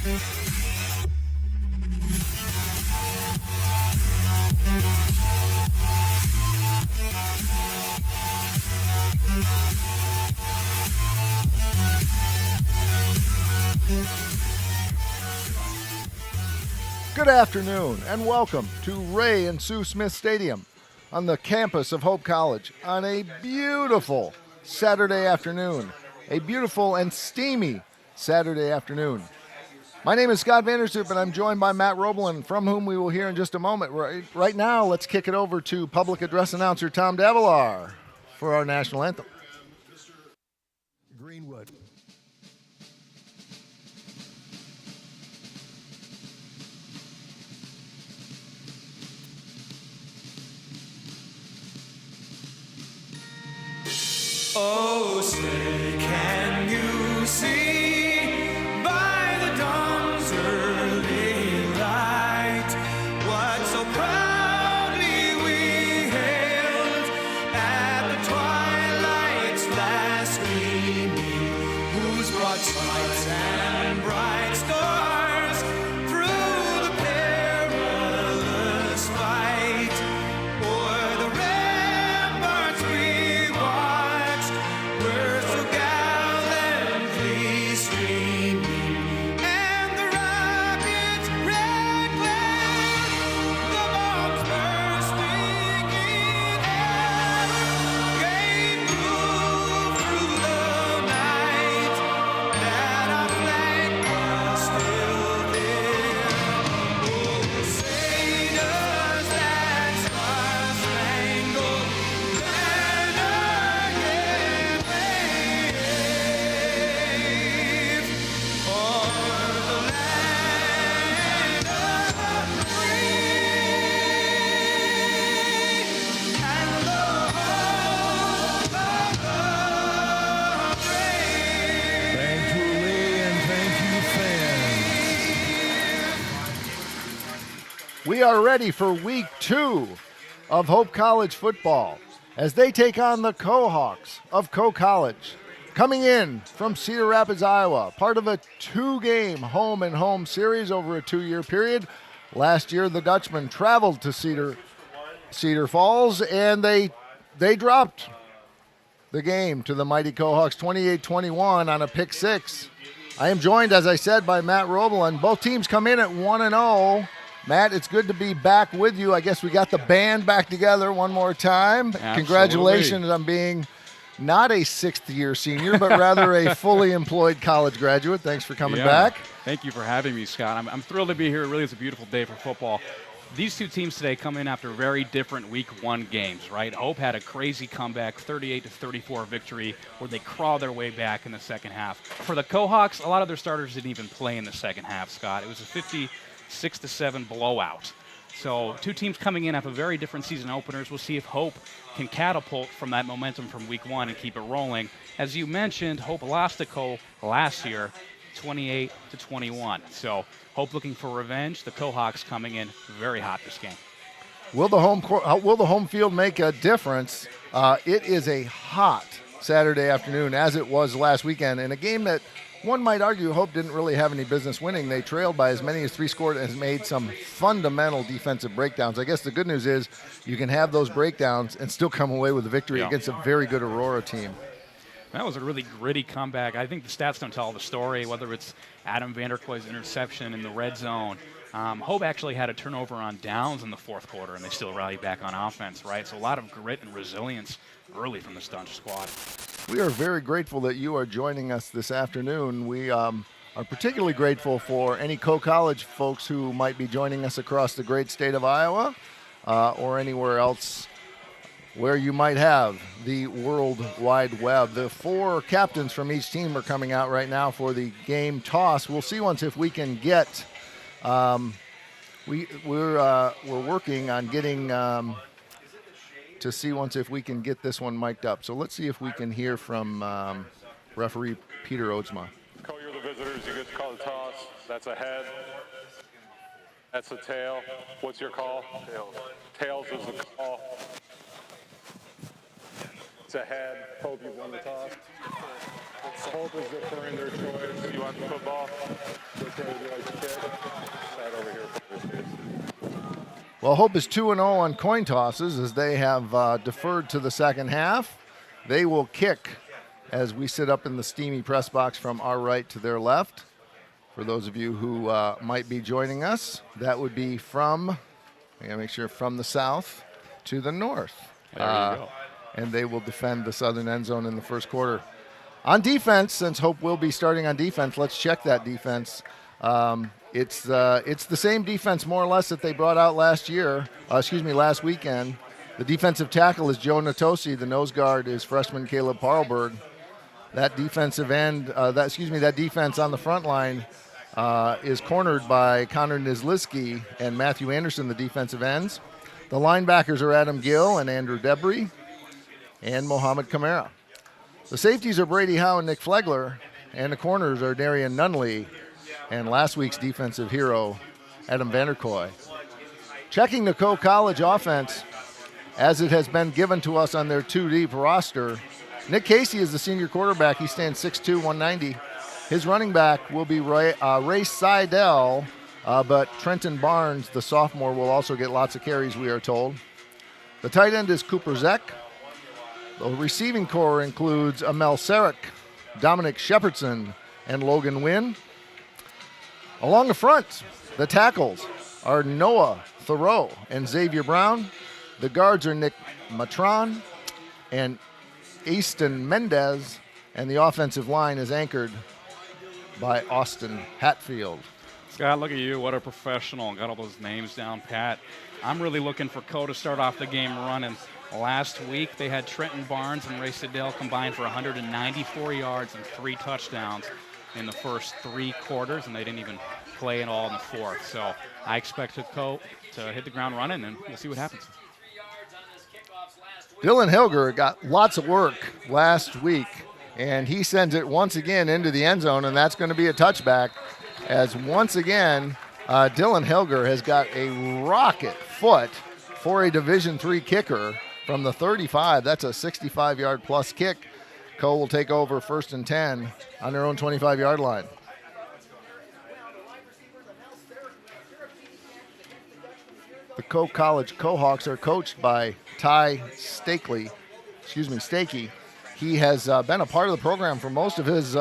Good afternoon and welcome to Ray and Sue Smith Stadium on the campus of Hope College on a beautiful Saturday afternoon, a beautiful and steamy Saturday afternoon. My name is Scott Vanderstoop and I'm joined by Matt Roblin, from whom we will hear in just a moment. Right now, let's kick it over to public address announcer Tom Davalar for our national anthem. Greenwood. Oh, say, can you see by the dawn's early light what so proudly we hailed at the twilight's last gleaming, whose broad stripes and bright stars through the perilous fight o'er the ramparts we watched were so gallantly streaming, and the rocket's red glare, the bombs bursting in air, gave proof through the night that our flag was still there. Oh, say does that star-spangled banner yet wave o'er the land of the free and the hope of the brave? Thank you, Lee, and thank you, fans. We are ready for week 2 of Hope College football as they take on the Cohawks of Coe College, coming in from Cedar Rapids, Iowa, part of a 2-game home and home series over a 2-year period. Last year, the Dutchmen traveled to Cedar Falls, and they dropped the game to the mighty Cohawks 28-21 on a pick 6. I am joined, as I said, by Matt Roblin. Both teams come in at 1-0. Matt, it's good to be back with you. I guess we got the band back together one more time. Absolutely. Congratulations on being not a 6th-year senior, but rather a fully employed college graduate. Thanks for coming back. Thank you for having me, Scott. I'm thrilled to be here. It really is a beautiful day for football. These two teams today come in after very different Week 1 games, right? Hope had a crazy comeback, 38-34 victory, where they crawled their way back in the second half. For the Cohawks, a lot of their starters didn't even play in the second half, Scott. It was a 56-7 blowout. So two teams coming in have a very different season openers. We'll see if Hope can catapult from that momentum from Week 1 and keep it rolling. As you mentioned, Hope lost to Coe last year, 28-21. So Hope looking for revenge. The Cohawks coming in very hot this game. Will the home field make a difference? It is a hot Saturday afternoon, as it was last weekend, in a game that one might argue Hope didn't really have any business winning. They trailed by as many as 3 scores and has made some fundamental defensive breakdowns. I guess the good news is you can have those breakdowns and still come away with a victory against a very good Aurora team. That was a really gritty comeback. I think the stats don't tell the story, whether it's Adam Vanderkooi's interception in the red zone. Hope actually had a turnover on downs in the fourth quarter, and they still rallied back on offense, right? So a lot of grit and resilience early from the Stunch squad. We are very grateful that you are joining us this afternoon. We are particularly grateful for any Coe College folks who might be joining us across the great state of Iowa or anywhere else where you might have the World Wide Web. The 4 captains from each team are coming out right now for the game toss. We'll see once if we can get. We're working on getting to see once if we can get this one mic'd up. So let's see if we can hear from referee Peter Oatsma. Coe, you're the visitors. You get to call the toss. That's a head. That's a tail. What's your call? Tails. Tails is the call. It's a head. Hope you won the toss. Hope is deferring their choice. You want the football? Right over here, please. Well, Hope is 2-0 on coin tosses as they have deferred to the second half. They will kick as we sit up in the steamy press box from our right to their left. For those of you who might be joining us, that would be from, I gotta make sure, from the south to the north. There you go. And they will defend the southern end zone in the first quarter. On defense, since Hope will be starting on defense, let's check that defense. It's the same defense more or less that they brought out last weekend. The defensive tackle is Joe Natosi. The nose guard is freshman Caleb Parlberg. That defensive end, that defense on the front line is cornered by Connor Nizliski and Matthew Anderson, the defensive ends. The linebackers are Adam Gill and Andrew Debris and Mohamed Kamara. The safeties are Brady Howe and Nick Flegler, and the corners are Darian Nunley and last week's defensive hero, Adam Vanderkoy. Checking the College offense, as it has been given to us on their 2-deep roster, Nick Casey is the senior quarterback. He stands 6'2", 190. His running back will be Ray Seidel, but Trenton Barnes, the sophomore, will also get lots of carries, we are told. The tight end is Cooper Zeck. The receiving core includes Amel Sarek, Dominic Shepardson, and Logan Wynn. Along the front, the tackles are Noah Thoreau and Xavier Brown. The guards are Nick Matron and Easton Mendez, and the offensive line is anchored by Austin Hatfield. Scott, look at you. What a professional. Got all those names down pat. I'm really looking for Co to start off the game running. Last week, they had Trenton Barnes and Ray Siddell combined for 194 yards and 3 touchdowns in the first 3 quarters, and they didn't even play at all in the fourth. So I expect Co to hit the ground running, and we'll see what happens. Dylan Hilger got lots of work last week, and he sends it once again into the end zone, and that's going to be a touchback, as once again, Dylan Hilger has got a rocket foot for a Division III kicker from the 35. That's a 65-yard plus kick. Cole will take over 1st and 10 on their own 25-yard line. The College Cohawks are coached by Ty Stakey. He has been a part of the program for most of his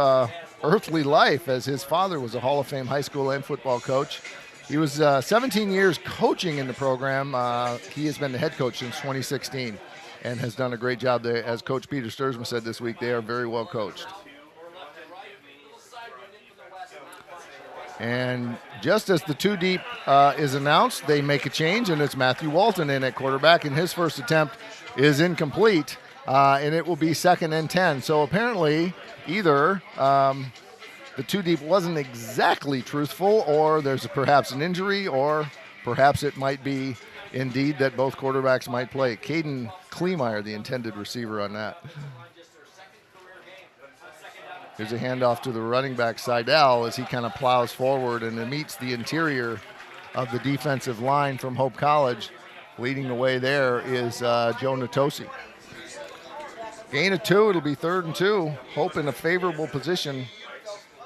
earthly life, as his father was a Hall of Fame high school and football coach. He was 17 years coaching in the program. He has been the head coach since 2016 and has done a great job there. As Coach Peter Stursman said this week, they are very well coached. And just as the 2-deep is announced, they make a change, and it's Matthew Walton in at quarterback, and his first attempt is incomplete, and it will be 2nd and 10. So apparently either the 2-deep wasn't exactly truthful, or there's perhaps an injury, or perhaps it might be indeed that both quarterbacks might play. Caden Kleemeyer, the intended receiver on that. Here's a handoff to the running back, Seidel, as he kind of plows forward and it meets the interior of the defensive line from Hope College. Leading the way there is Joe Natosi. Gain of 2, it'll be 3rd and 2. Hope in a favorable position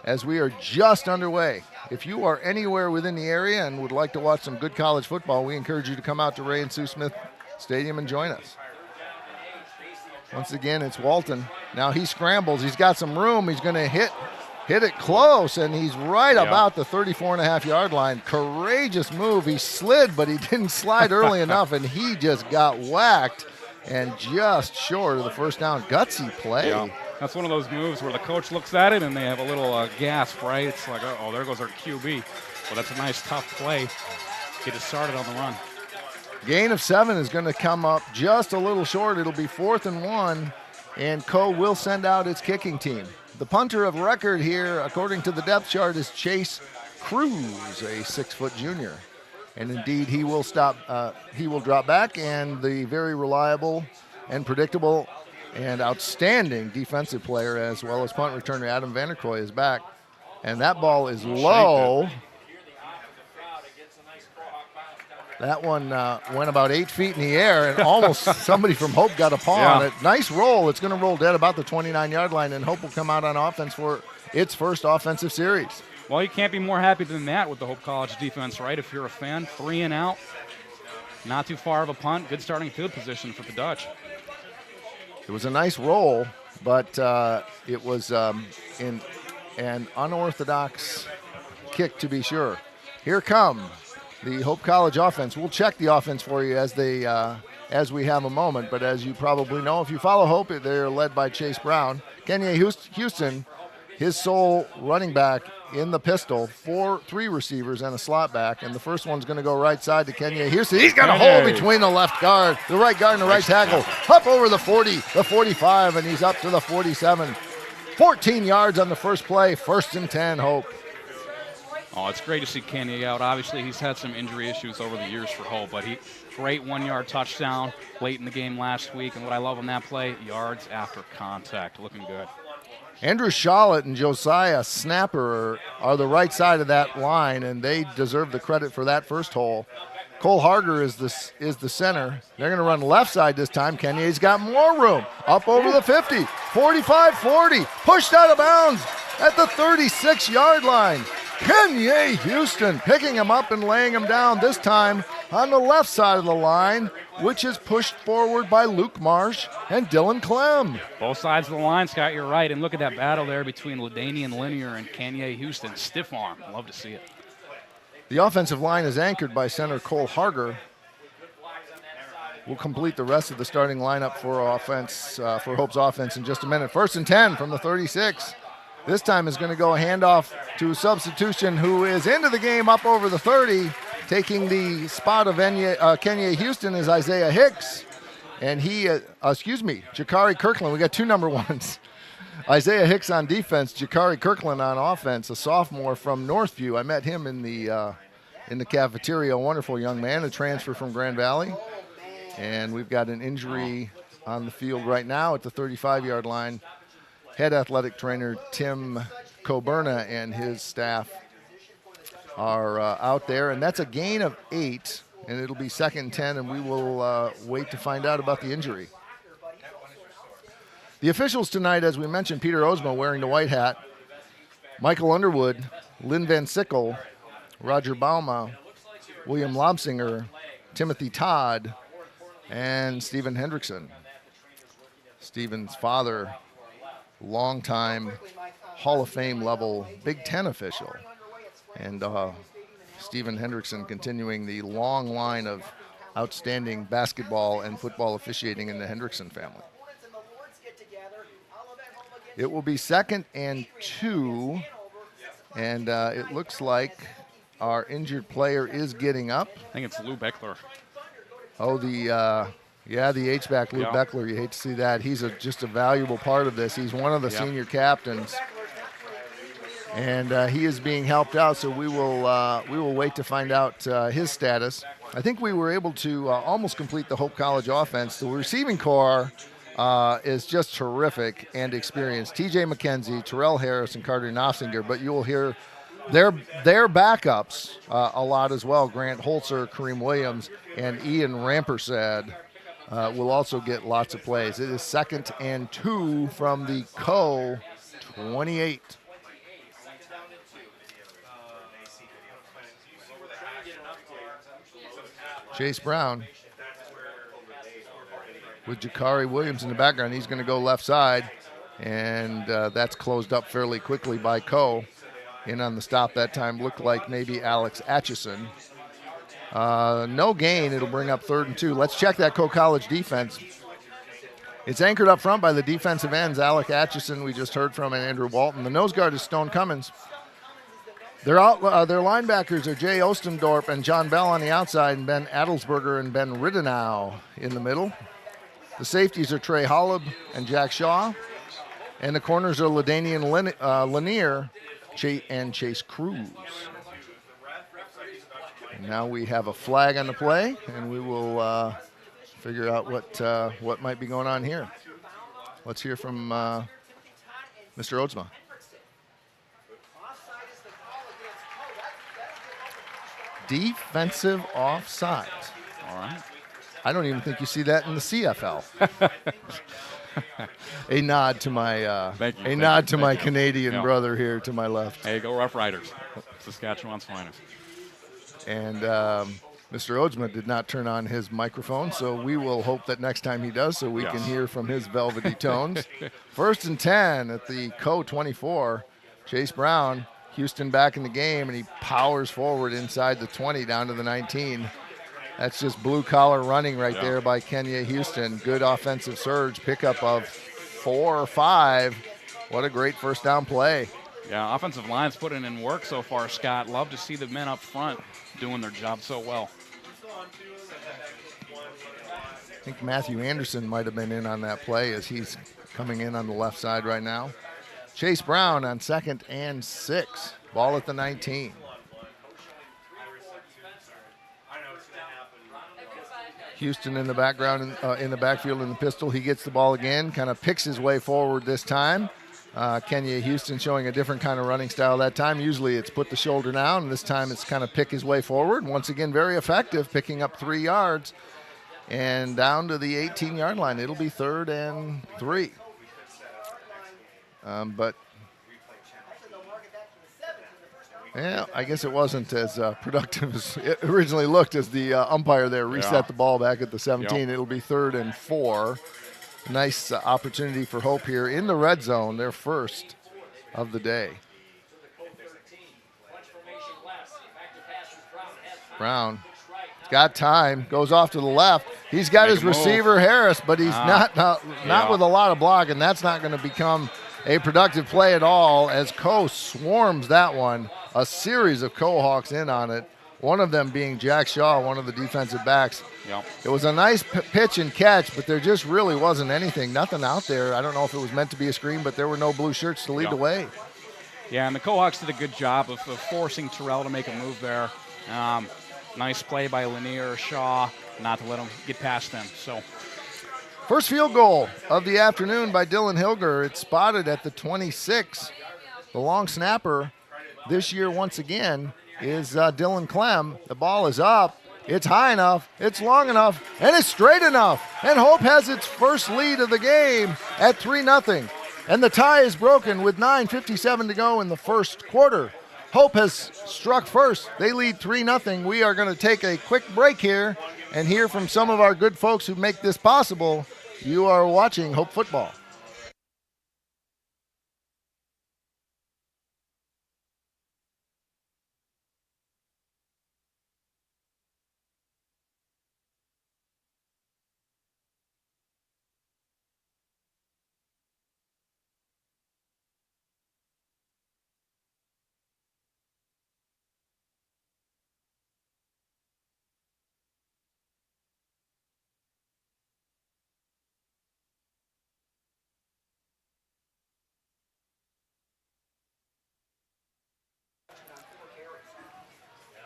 as we are just underway. If you are anywhere within the area and would like to watch some good college football, we encourage you to come out to Ray and Sue Smith Stadium and join us. Once again, it's Walton. Now he scrambles. He's got some room. He's going to hit it close, and he's right about the 34.5-yard line. Courageous move. He slid, but he didn't slide early enough, and he just got whacked and just short of the first down. Gutsy play. Yeah. That's one of those moves where the coach looks at it and they have a little gasp, right? It's like, oh, there goes our QB. Well, that's a nice, tough play. Get it started on the run. Gain of 7 is going to come up just a little short. It'll be 4th and 1, and Co will send out its kicking team. The punter of record here, according to the depth chart, is Chase Cruz, a 6-foot junior. And indeed, he will drop back, and the very reliable and predictable and outstanding defensive player, as well as punt returner Adam Vanderkoy, is back. And that ball is low. That one went about 8 feet in the air, and almost somebody from Hope got a paw on it. Nice roll. It's going to roll dead about the 29-yard line, and Hope will come out on offense for its first offensive series. Well, you can't be more happy than that with the Hope College defense, right? If you're a fan, 3 and out, not too far of a punt, good starting field position for the Dutch. It was a nice roll, but it was in an unorthodox kick to be sure. Here come the Hope College offense. We'll check the offense for you as we have a moment, but as you probably know, if you follow Hope, they're led by Chase Brown. Kenya Houston, his sole running back in the pistol, 3 receivers and a slot back, and the first one's going to go right side to Kenya Houston. He's got a hole between the right guard and the right tackle, up over the 40, the 45, and he's up to the 47. 14 yards on the first play, 1st and 10, Hope. Oh, it's great to see Kenya out. Obviously, he's had some injury issues over the years for Hope, but great 1-yard touchdown late in the game last week, and what I love on that play, yards after contact, looking good. Andrew Shawlett and Josiah Snapper are the right side of that line, and they deserve the credit for that first hole. Cole Harger is the center. They're going to run left side this time. Kenya's got more room. Up over the 50, 45, 40. Pushed out of bounds at the 36-yard line. Kenya Houston picking him up and laying him down, this time on the left side of the line, which is pushed forward by Luke Marsh and Dylan Clem. Both sides of the line, Scott, you're right. And look at that battle there between Ladanian Linear and Kenya Houston. Stiff arm. Love to see it. The offensive line is anchored by center Cole Harger. We'll complete the rest of the starting lineup for Hope's offense in just a minute. 1st and 10 from the 36. This time is going to go a handoff to a substitution who is into the game up over the 30. Taking the spot of Kenya Houston is Isaiah Hicks. And Jakari Kirkland. We got 2 number 1s. Isaiah Hicks on defense, Jakari Kirkland on offense, a sophomore from Northview. I met him in the cafeteria. A wonderful young man, a transfer from Grand Valley. And we've got an injury on the field right now at the 35-yard line. Head athletic trainer Tim Coburna and his staff are out there, and that's a gain of 8, and it'll be 2nd and 10, and we will wait to find out about the injury. The officials tonight, as we mentioned, Peter Ozma wearing the white hat, Michael Underwood, Lynn Van Sickle, Roger Bauma, William Lobsinger, Timothy Todd, and Stephen Hendrickson. Stephen's father, longtime Hall of Fame level Big Ten official. And Stephen Hendrickson continuing the long line of outstanding basketball and football officiating in the Hendrickson family. It will be 2nd and 2, and it looks like our injured player is getting up. I think it's Lou Beckler. Oh, the H-back, Lou Beckler. You hate to see that. He's just a valuable part of this. He's one of the senior captains, and he is being helped out. So we will wait to find out his status. I think we were able to almost complete the Hope College offense. The receiving corps is just terrific and experienced. T.J. McKenzie, Terrell Harris, and Carter Nofsinger, but you will hear their backups a lot as well. Grant Holzer, Kareem Williams, and Ian Rampersad will also get lots of plays. It is 2nd and 2 from the Co-28. Chase Brown with Jakari Williams in the background. He's going to go left side, and that's closed up fairly quickly by Co. In on the stop that time looked like maybe Alex Atchison. No gain. It'll bring up 3rd and 2. Let's check that Co-College defense. It's anchored up front by the defensive ends, Alec Atchison, we just heard from, and Andrew Walton. The nose guard is Stone Cummins. Their linebackers are Jay Ostendorp and John Bell on the outside, and Ben Adelsberger and Ben Ridenow in the middle. The safeties are Trey Hollab and Jack Shaw. And the corners are Ladanian Lanier and Chase Cruz. And now we have a flag on the play, and we will figure out what might be going on here. Let's hear from Mr. Oatsma. Defensive offside. All right. I don't even think you see that in the CFL. A nod to my Thank you, a thank nod you, to my thank you. Canadian Yeah. brother here to my left. Hey, go Rough Riders. Saskatchewan's finest. And Mr. Oadsma did not turn on his microphone, so we will hope that next time he does, so we Yes. can hear from his velvety tones. 1st and 10 at the Co-24. Chase Brown, Houston back in the game, and he powers forward inside the 20 down to the 19. That's just blue-collar running right there by Kenya Houston. Good offensive surge, pickup of 4 or 5. What a great first down play. Yeah, offensive line's putting in work so far, Scott. Love to see the men up front doing their job so well. I think Matthew Anderson might have been in on that play as he's coming in on the left side right now. Chase Brown on 2nd and 6. Ball at the 19. Houston in the background, in the backfield in the pistol. He gets the ball again, kind of picks his way forward this time. Kenya Houston showing a different kind of running style that time. Usually it's put the shoulder down, and this time it's kind of pick his way forward. Once again, very effective, picking up 3 yards. And down to the 18-yard line. It'll be 3rd and 3. But yeah, I guess it wasn't as productive as it originally looked as the umpire there reset the ball back at the 17. Yep. It'll be 3rd and 4. Nice opportunity for Hope here in the red zone, their first of the day. Brown got time, goes off to the left. He's got Make his a move. receiver Harris, but he's not with a lot of blocking. That's not going to become a productive play at all as Co swarms that one. A series of Co-Hawks in on it, one of them being Jack Shaw, one of the defensive backs. Yep. It was a nice pitch and catch, but there just really wasn't nothing out there. I don't know if it was meant to be a screen, but there were no blue shirts to lead the way. Yeah, and the Co-Hawks did a good job of forcing Terrell to make a move there. Nice play by Lanier, Shaw, not to let him get past them. So First field goal of the afternoon by Dylan Hilger. It's spotted at the 26. The long snapper this year once again is Dylan Clem. The ball is up. It's high enough, it's long enough, and it's straight enough. And Hope has its first lead of the game at 3-0. And the tie is broken with 9:57 to go in the first quarter. Hope has struck first. They lead 3-0. We are going to take a quick break here and hear from some of our good folks who make this possible. You are watching Hope Football.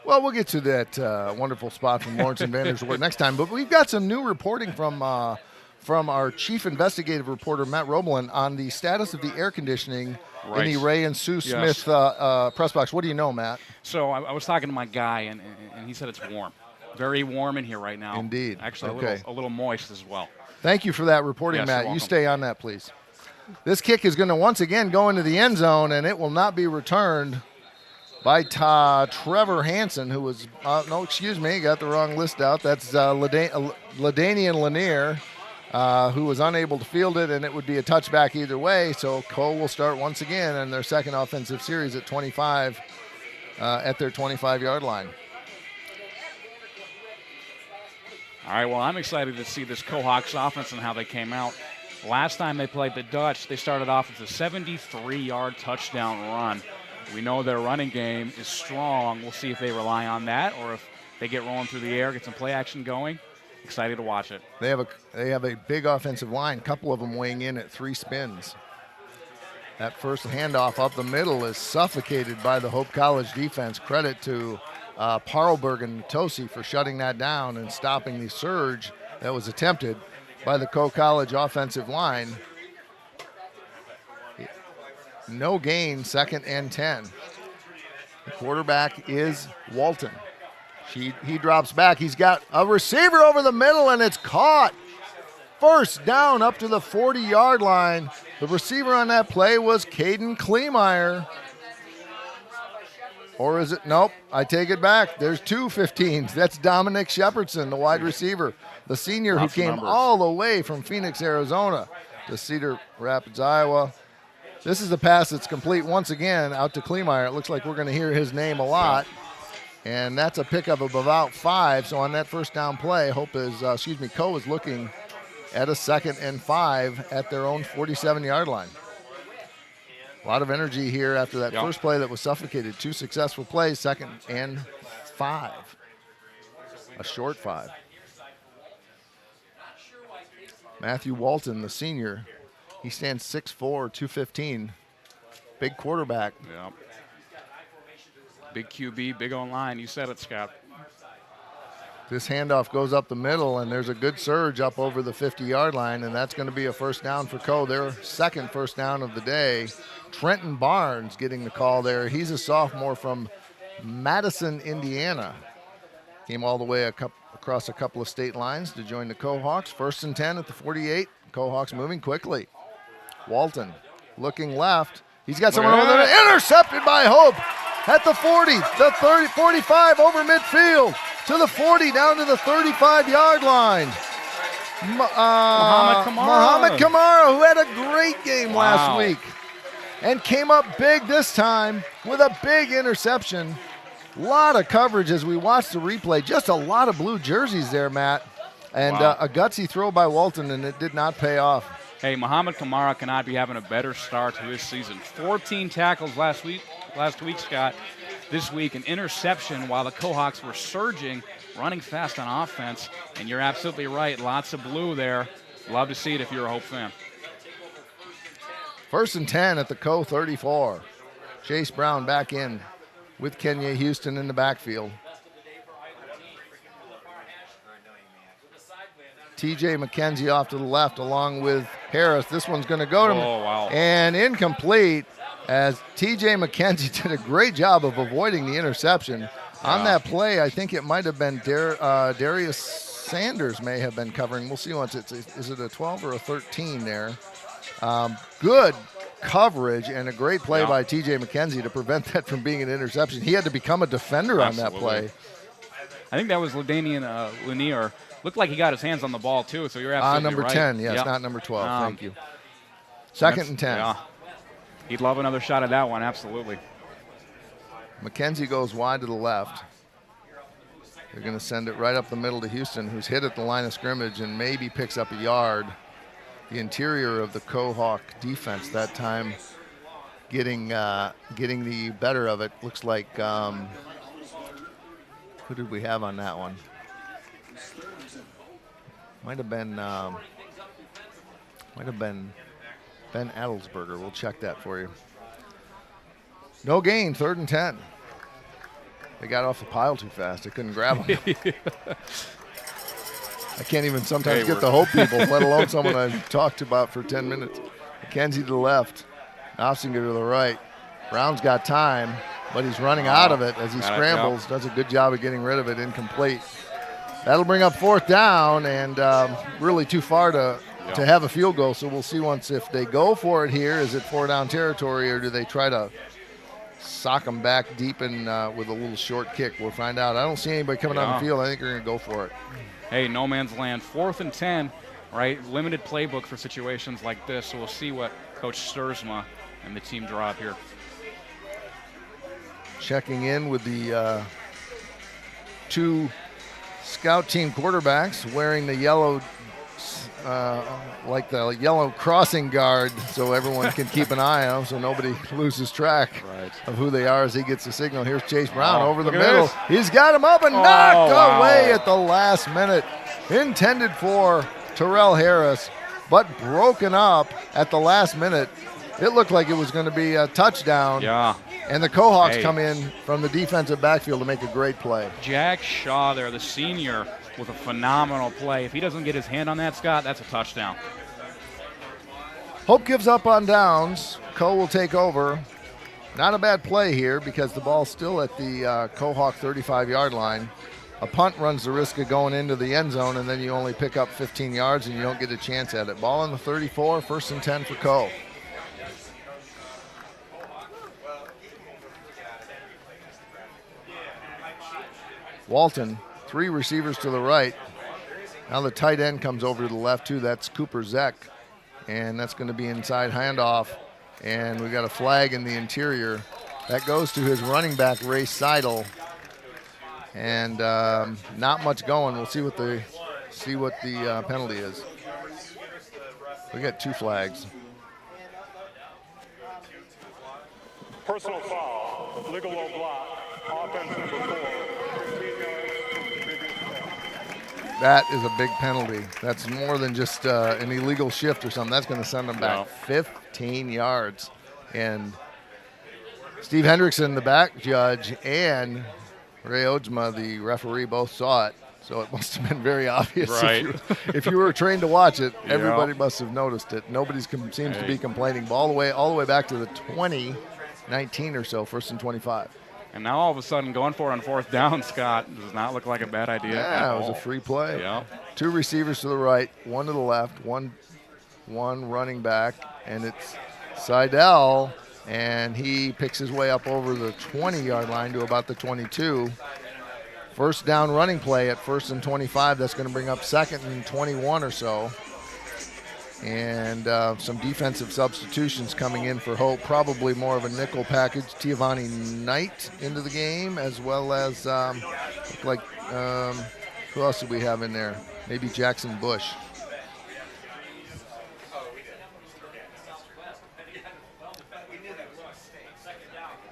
Well, we'll get to that wonderful spot from Lawrence and Vandersworth next time, but we've got some new reporting from our chief investigative reporter, Matt Roblin, on the status of the air conditioning in the Ray and Sue Smith press box. What do you know, Matt? So I was talking to my guy, and he said it's warm. Very warm in here right now. Indeed. Actually, a little moist as well. Thank you for that reporting, Yes, Matt. you're You welcome. stay on that, please. This kick is going to once again go into the end zone, and it will not be returned by Trevor Hansen, who was, got the wrong list out. That's Ladanian Lanier, who was unable to field it, and it would be a touchback either way. So Cole will start once again in their second offensive series at 25 at their 25-yard line. All right, well, I'm excited to see this Co-Hawks offense and how they came out. Last time they played the Dutch, they started off with a 73-yard touchdown run. We know their running game is strong. We'll see if they rely on that or if they get rolling through the air, get some play action going. Excited to watch it. They have a big offensive line, a couple of them weighing in at 3 spins. That first handoff up the middle is suffocated by the Hope College defense. Credit to Parlberg and Tosi for shutting that down and stopping the surge that was attempted by the Co-College offensive line. No gain, 2nd and 10. The quarterback is Walton. He drops back. He's got a receiver over the middle, and it's caught First down up to the 40-yard line. The receiver on that play was Caden Kleemeyer. Or is it? Nope, I take it back. There's two 15s. That's Dominic Shepardson, the wide receiver, the senior who Lots of came numbers. all the way from Phoenix, Arizona to Cedar Rapids, Iowa. This is a pass that's complete once again out to Kleemeyer. It looks like we're going to hear his name a lot. And that's a pickup of about 5. So on that first down play, Co is looking at a 2nd and 5 at their own 47-yard line. A lot of energy here after that first play that was suffocated. 2 successful plays, 2nd and 5. A short 5. Matthew Walton, the senior, he stands 6'4", 215. Big quarterback. Yeah. Big QB, big online. You said it, Scott. This handoff goes up the middle, and there's a good surge up over the 50-yard line, and that's going to be a first down for Co. Their second first down of the day. Trenton Barnes getting the call there. He's a sophomore from Madison, Indiana. Came all the way across a couple of state lines to join the Co-Hawks. 1st and 10 at the 48. Co-Hawks moving quickly. Walton looking left. He's got someone over there. Intercepted by Hope at the 40, the 30, 45 over midfield to the 40, down to the 35-yard line. Muhammad Kamara, who had a great game last week and came up big this time with a big interception. A lot of coverage as we watched the replay. Just a lot of blue jerseys there, Matt. And a gutsy throw by Walton, and it did not pay off. Hey, Muhammad Kamara cannot be having a better start to his season. 14 tackles last week, Scott. This week, an interception while the Co-Hawks were surging, running fast on offense. And you're absolutely right. Lots of blue there. Love to see it if you're a Hope fan. 1st and 10 at the Co 34. Chase Brown back in with Kenya Houston in the backfield. TJ McKenzie off to the left along with Harris. This one's going to go to and incomplete, as TJ McKenzie did a great job of avoiding the interception. On that play, I think it might have been Darius Sanders may have been covering. We'll see once is it a 12 or a 13 there. Good coverage and a great play by TJ McKenzie to prevent that from being an interception. He had to become a defender on that play. I think that was LaDainian Lanier. Looked like he got his hands on the ball, too, so you're absolutely number right. 10, yes, not number 12. Thank you. 2nd and 10. Yeah. He'd love another shot at that one, absolutely. McKenzie goes wide to the left. They're going to send it right up the middle to Houston, who's hit at the line of scrimmage and maybe picks up a yard. The interior of the Co-Hawk defense that time getting the better of it. Looks like, who did we have on that one? Might have been Ben Adelsberger. We'll check that for you. No gain, 3rd and 10. They got off the pile too fast. They couldn't grab them. I can't even sometimes get the Hope people, let alone someone I've talked about for 10 minutes. McKenzie to the left, Nofsinger to the right. Brown's got time, but he's running out of it as he scrambles. Does a good job of getting rid of it, incomplete. That'll bring up 4th down, and really too far to have a field goal. So we'll see once if they go for it here. Is it 4-down territory, or do they try to sock them back deep in with a little short kick? We'll find out. I don't see anybody coming on the field. I think they're going to go for it. Hey, no man's land. 4th and 10, right? Limited playbook for situations like this. So we'll see what Coach Sturzma and the team draw up here. Checking in with the 2 scout team quarterbacks wearing the yellow, like the yellow crossing guard, so everyone can keep an eye on them, so nobody loses track of who they are as he gets the signal. Here's Chase Brown over the middle. He's got him up and knocked away at the last minute. Intended for Terrell Harris, but broken up at the last minute. It looked like it was going to be a touchdown. Yeah. And the Co-Hawks come in from the defensive backfield to make a great play. Jack Shaw there, the senior, with a phenomenal play. If he doesn't get his hand on that, Scott, that's a touchdown. Hope gives up on downs. Co will take over. Not a bad play here because the ball's still at the Co-Hawk 35-yard line. A punt runs the risk of going into the end zone, and then you only pick up 15 yards and you don't get a chance at it. Ball on the 34, 1st and 10 for Co. Walton, 3 receivers to the right. Now the tight end comes over to the left too. That's Cooper Zeck, and that's going to be inside handoff. And we got a flag in the interior. That goes to his running back, Ray Seidel. And not much going. We'll see what the penalty is. We got 2 flags. Personal foul, legal low block, offense number 4, 15 yards, previous play. That is a big penalty. That's more than just an illegal shift or something. That's going to send them back 15 yards. And Steve Hendrickson, the back judge, and Ray Ojma, the referee, both saw it. So it must have been very obvious. Right. If you were trained to watch it, everybody must have noticed it. Nobody seems to be complaining. All the way back to the 20, 19 or so, 1st and 25. And now all of a sudden going for it on 4th down, Scott, does not look like a bad idea. Yeah, it was a free play. Yeah. 2 receivers to the right, 1 to the left, one running back, and it's Seidel, and he picks his way up over the 20-yard line to about the 22. 1st down running play at 1st and 25. That's going to bring up 2nd and 21 or so. And some defensive substitutions coming in for Hope. Probably more of a nickel package. Tiavani Knight into the game, as well as who else did we have in there? Maybe Jackson Bush.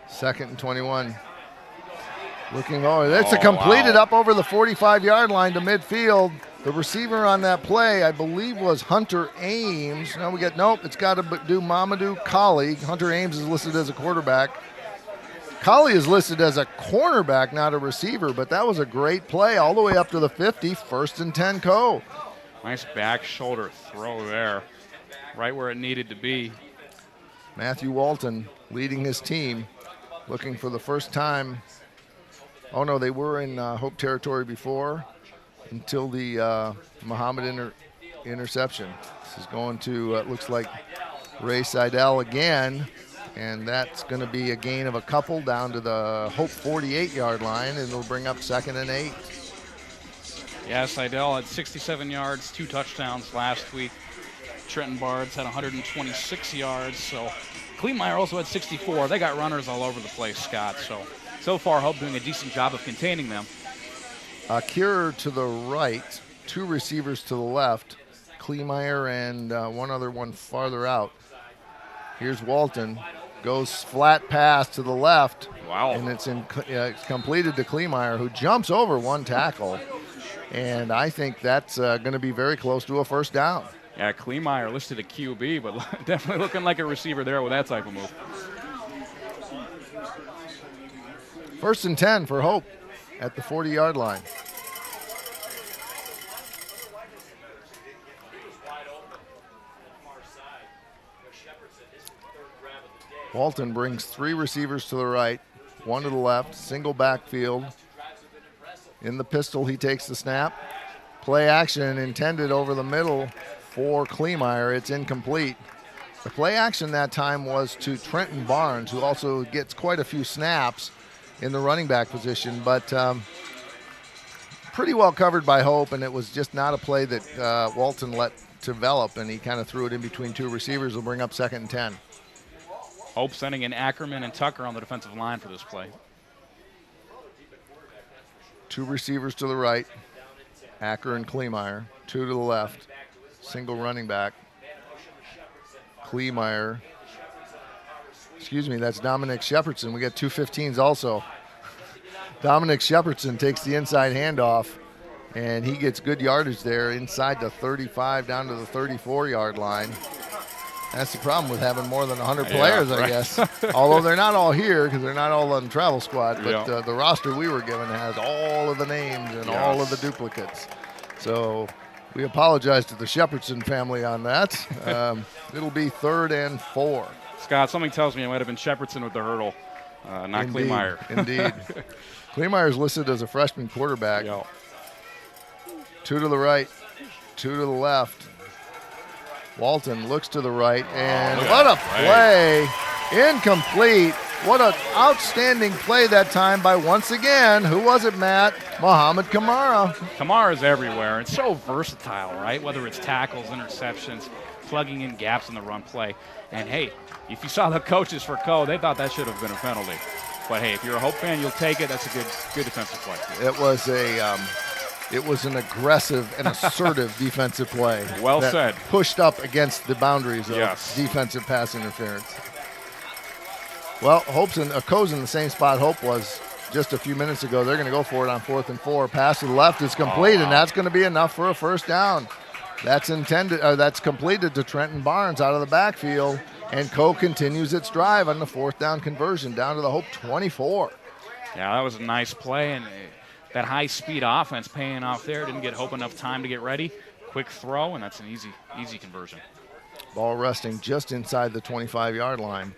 Second and 21. Looking over. That's a completed up over the 45-yard line to midfield. The receiver on that play, I believe, was Hunter Ames. Now we it's got to do Mamadou Kali. Hunter Ames is listed as a quarterback. Kali is listed as a cornerback, not a receiver, but that was a great play all the way up to the 50, 1st and 10 Co. Nice back shoulder throw there, right where it needed to be. Matthew Walton leading his team, looking for the first time. Oh, no, they were in Hope territory before until the Muhammad interception. This is going to, looks like Ray Seidel again, and that's going to be a gain of a couple down to the Hope 48-yard line, and it'll bring up 2nd and 8. Yeah, Seidel had 67 yards, 2 touchdowns last week. Trenton Bards had 126 yards, so Kleemeyer also had 64. They got runners all over the place, Scott, so far Hope doing a decent job of containing them. Keurer to the right, 2 receivers to the left, Kleemeyer and one other one farther out. Here's Walton, goes flat pass to the left. Wow. And it's completed to Kleemeyer, who jumps over 1 tackle. And I think that's going to be very close to a 1st down. Yeah, Kleemeyer listed a QB, but definitely looking like a receiver there with that type of move. 1st and 10 for Hope at the 40-yard line. Walton brings 3 receivers to the right, 1 to the left, single backfield. In the pistol, he takes the snap. Play action intended over the middle for Kleemeyer. It's incomplete. The play action that time was to Trenton Barnes, who also gets quite a few snaps in the running back position, but pretty well covered by Hope, and it was just not a play that Walton let develop, and he kind of threw it in between 2 receivers. Will bring up 2nd and 10. Hope sending in Ackerman and Tucker on the defensive line for this play. 2 receivers to the right, Acker and Kleemeyer. 2 to the left, single running back. Kleemeyer. Excuse me, that's Dominic Shepardson. We got 2 15s also. Dominic Shepardson takes the inside handoff, and he gets good yardage there inside the 35 down to the 34-yard line. That's the problem with having more than 100 players, I guess. Although they're not all here because they're not all on the travel squad, but the roster we were given has all of the names and all of the duplicates. So we apologize to the Shepardson family on that. It'll be 3rd and 4. Scott, something tells me it might have been Shepardson with the hurdle. not Kleemeyer. Indeed. Kleemeyer's listed as a freshman quarterback. Yo. 2 to the right, 2 to the left. Walton looks to the right, and look what at a play. Incomplete. What an outstanding play that time by, once again, who was it, Matt? Muhammad Kamara. Kamara's everywhere. It's so versatile, right? Whether it's tackles, interceptions, plugging in gaps in the run play. And, hey, if you saw the coaches for Co, they thought that should have been a penalty. But, hey, if you're a Hope fan, you'll take it. That's a good defensive play. It was an aggressive and assertive defensive play. Well that said. Pushed up against the boundaries of defensive pass interference. Well, Co's in the same spot Hope was just a few minutes ago. They're going to go for it on 4th and 4. Pass to the left is complete, and that's going to be enough for a first down. That's completed to Trenton Barnes out of the backfield, and Co continues its drive on the 4th down conversion down to the Hope 24. Yeah, that was a nice play, and that high-speed offense paying off there. Didn't get Hope enough time to get ready. Quick throw, and that's an easy conversion. Ball resting just inside the 25-yard line.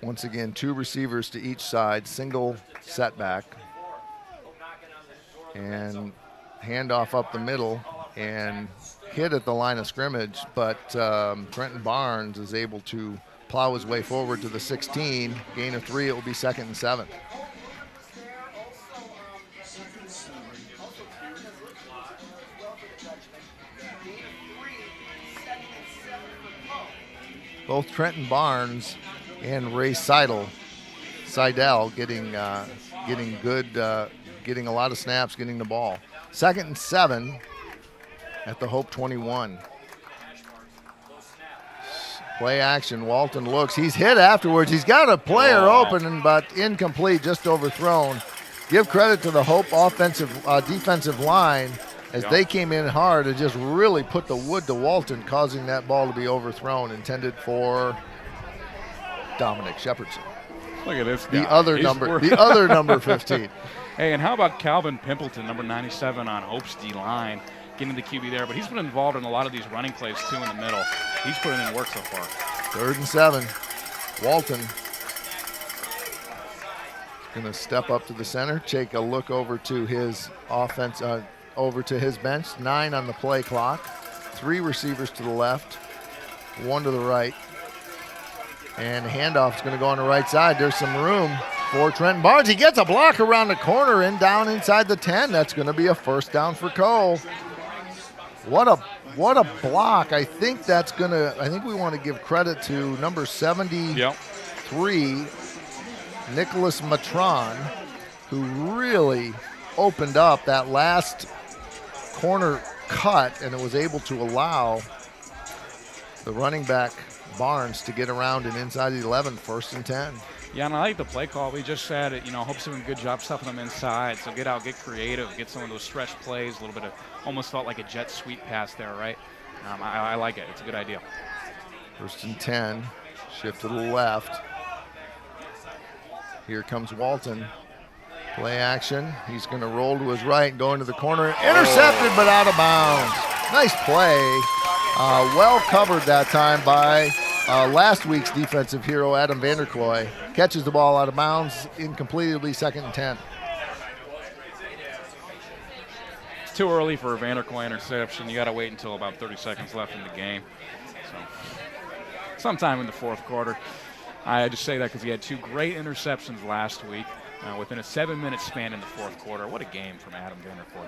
Once again, 2 receivers to each side, single setback. And handoff up the middle and hit at the line of scrimmage, but Trenton Barnes is able to plow his way forward to the 16. Gain of 3, it will be 2nd and 7. Both Trenton Barnes and Ray Seidel getting a lot of snaps, getting the ball. 2nd and 7 at the Hope 21. Play action. Walton looks. He's hit afterwards. He's got a player open, but incomplete, just overthrown. Give credit to the Hope defensive line as they came in hard and just really put the wood to Walton, causing that ball to be overthrown, intended for Dominic Shepardson. Look at this guy. The other number 15. Hey, and how about Calvin Pimpleton, number 97 on Hope's D-line, getting the QB there. But he's been involved in a lot of these running plays, too, in the middle. He's putting in work so far. 3rd and 7. Walton going to step up to the center, take a look over to his offense, over to his bench. 9 on the play clock. 3 receivers to the left, 1 to the right. And handoff is going to go on the right side. There's some room for Trenton Barnes. He gets a block around the corner and down inside the 10. That's going to be a first down for Cole. What a block. I think we want to give credit to number 73, Nicholas Matron, who really opened up that last corner cut, and it was able to allow the running back Barnes to get around and inside the 11, 1st and 10. Yeah, and I like the play call. We just said it, Hope's doing a good job stuffing them inside. So get out, get creative, get some of those stretch plays, a little bit of, almost felt like a jet sweep pass there, right? I like it. It's a good idea. 1st and 10, shift to the left. Here comes Walton. Play action. He's going to roll to his right and go into the corner. Intercepted, but out of bounds. Nice play. Well covered that time by last week's defensive hero, Adam Vanderkloy. Catches the ball out of bounds. Incomplete. It'll be 2nd and 10. It's too early for a Vanderkloy interception. You got to wait until about 30 seconds left in the game. So, sometime in the 4th quarter. I just say that because he had 2 great interceptions last week within a 7-minute span in the 4th quarter. What a game from Adam Vanderkloy.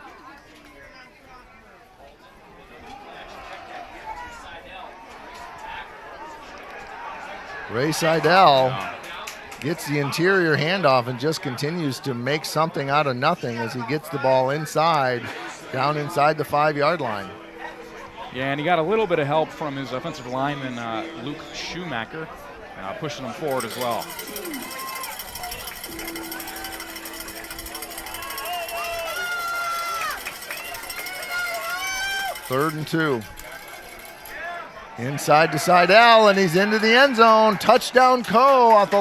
Ray Seidel gets the interior handoff and just continues to make something out of nothing as he gets the ball down inside the 5-yard line. Yeah, and he got a little bit of help from his offensive lineman, Luke Schumacher, pushing him forward as well. Third and 2. Inside to Seidel, and he's into the end zone. Touchdown Co off the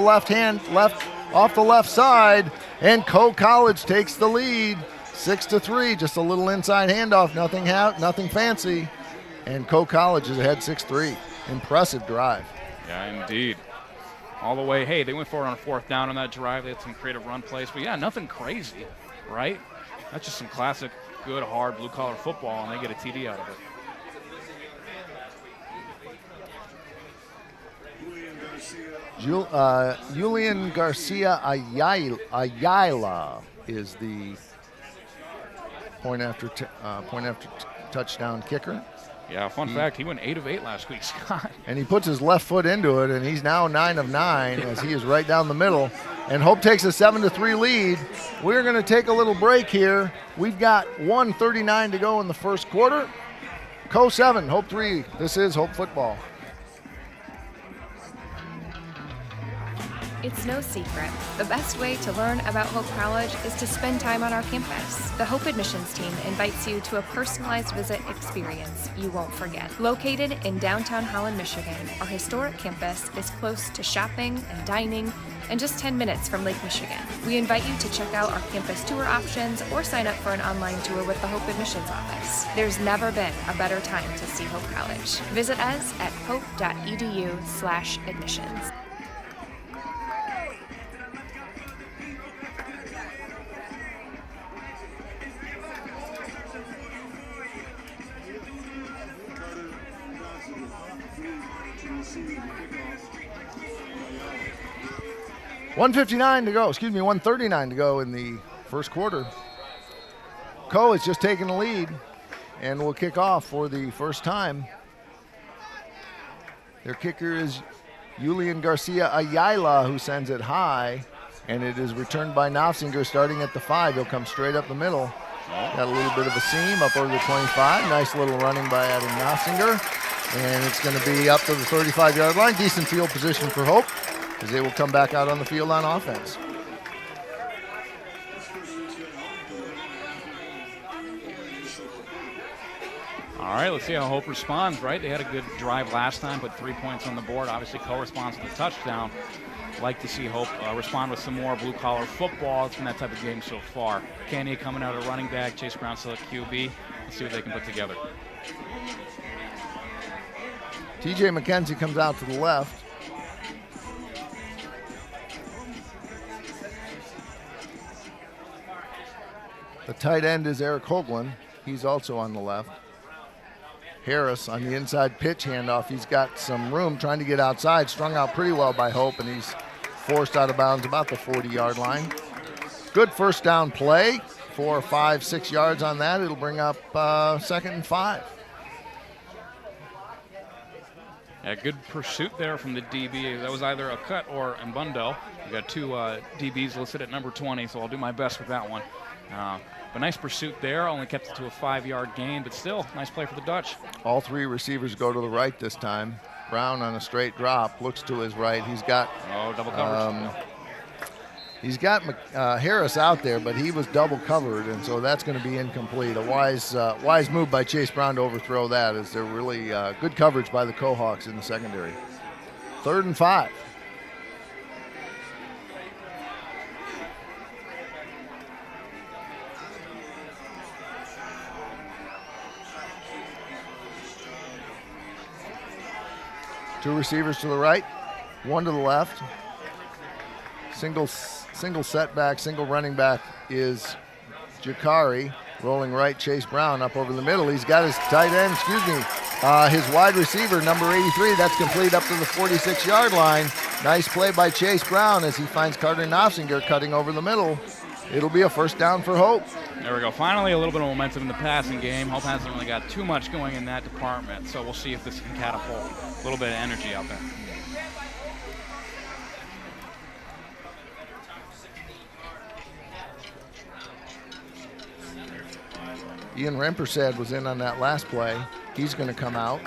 off the left side, and Co College takes the lead, 6-3. Just a little inside handoff, nothing fancy, and Co College is ahead 6-3. Impressive drive. Yeah, indeed. all the way. Hey, they went for it on 4th down on that drive. They had some creative run plays. But, yeah, nothing crazy, right? That's just some classic, good, hard, blue-collar football, and they get a TD out of it. Julian Garcia Ayala is the point after touchdown kicker. Yeah, fun fact, he went 8 of 8 last week, Scott. And he puts his left foot into it, and he's now 9 of 9 as he is right down the middle. And Hope takes a 7-3 lead. We're going to take a little break here. We've got 1:39 to go in the first quarter. Co 7, Hope 3. This is Hope Football. It's no secret. The best way to learn about Hope College is to spend time on our campus. The Hope admissions team invites you to a personalized visit experience you won't forget. Located in downtown Holland, Michigan, our historic campus is close to shopping and dining and just 10 minutes from Lake Michigan. We invite you to check out our campus tour options or sign up for an online tour with the Hope admissions office. There's never been a better time to see Hope College. Visit us at hope.edu/admissions. $1:39 to go. 1:39 to go in the first quarter. Co is just taking the lead and will kick off for the first time. Their kicker is Julian Garcia Ayala, who sends it high, and it is returned by Nofsinger starting at the 5. He'll come straight up the middle. Got a little bit of a seam up over the 25. Nice little running by Adam Nofsinger. And it's going to be up to the 35-yard line. Decent field position for Hope, as they will come back out on the field on offense. All right, let's see how Hope responds, right? They had a good drive last time, put 3 points on the board. Obviously, co-responds to the touchdown. Like to see Hope respond with some more blue-collar football. It's been that type of game so far. Kanye coming out at running back, Chase Brown still at QB. Let's see what they can put together. TJ McKenzie comes out to the left. The tight end is Eric Hoagland. He's also on the left. Harris on the inside pitch handoff. He's got some room trying to get outside. Strung out pretty well by Hope, and he's forced out of bounds about the 40-yard line. Good first down play. 4 or 5, 6 yards on that. It'll bring up 2nd and 5. Yeah, good pursuit there from the DB. That was either a cut or Mbundo. We got 2 DBs listed at number 20, so I'll do my best with that one. But nice pursuit there. Only kept it to a 5-yard gain, but still, nice play for the Dutch. All 3 receivers go to the right this time. Brown on a straight drop looks to his right. He's got double coverage. He's got Harris out there, but he was double covered, and so that's going to be incomplete. A wise move by Chase Brown to overthrow that, as they're really good coverage by the Cohawks in the secondary. 3rd and 5. Two receivers to the right, 1 to the left. Single setback, single running back is Jakari. Rolling right, Chase Brown up over the middle. He's got his tight end, his wide receiver, number 83. That's complete up to the 46-yard line. Nice play by Chase Brown as he finds Carter Nofsinger cutting over the middle. It'll be a first down for Hope. There we go. Finally, a little bit of momentum in the passing game. Hope hasn't really got too much going in that department, so we'll see if this can catapult a little bit of energy out there. Ian Rempersad was in on that last play. He's going to come out.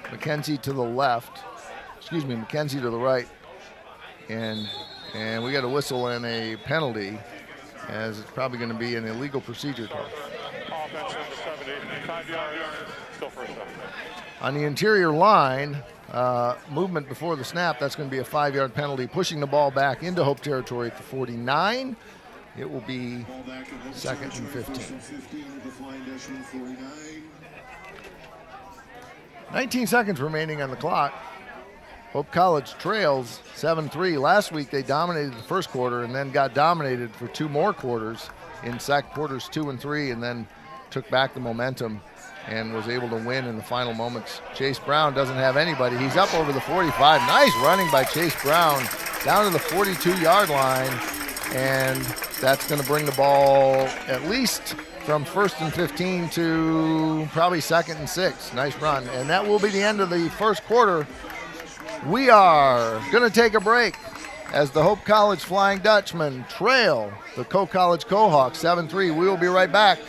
McKenzie to the left. McKenzie to the right. And we got a whistle and a penalty, as it's probably going to be an illegal procedure call. Offense number 70, 5 yards, still first down. On the interior line, movement before the snap, that's going to be a 5-yard penalty, pushing the ball back into Hope territory at the 49. It will be 2nd and 15. 19 seconds remaining on the clock. Hope College trails 7-3. Last week they dominated the first quarter and then got dominated for 2 more quarters in quarters 2 and 3, and then took back the momentum and was able to win in the final moments. Chase Brown doesn't have anybody. He's up over the 45. Nice running by Chase Brown down to the 42-yard line, and that's going to bring the ball at least from 1st and 15 to probably 2nd and 6. Nice run, and that will be the end of the first quarter. We are going to take a break as the Hope College Flying Dutchmen trail the College Cohawks 7-3. We will be right back.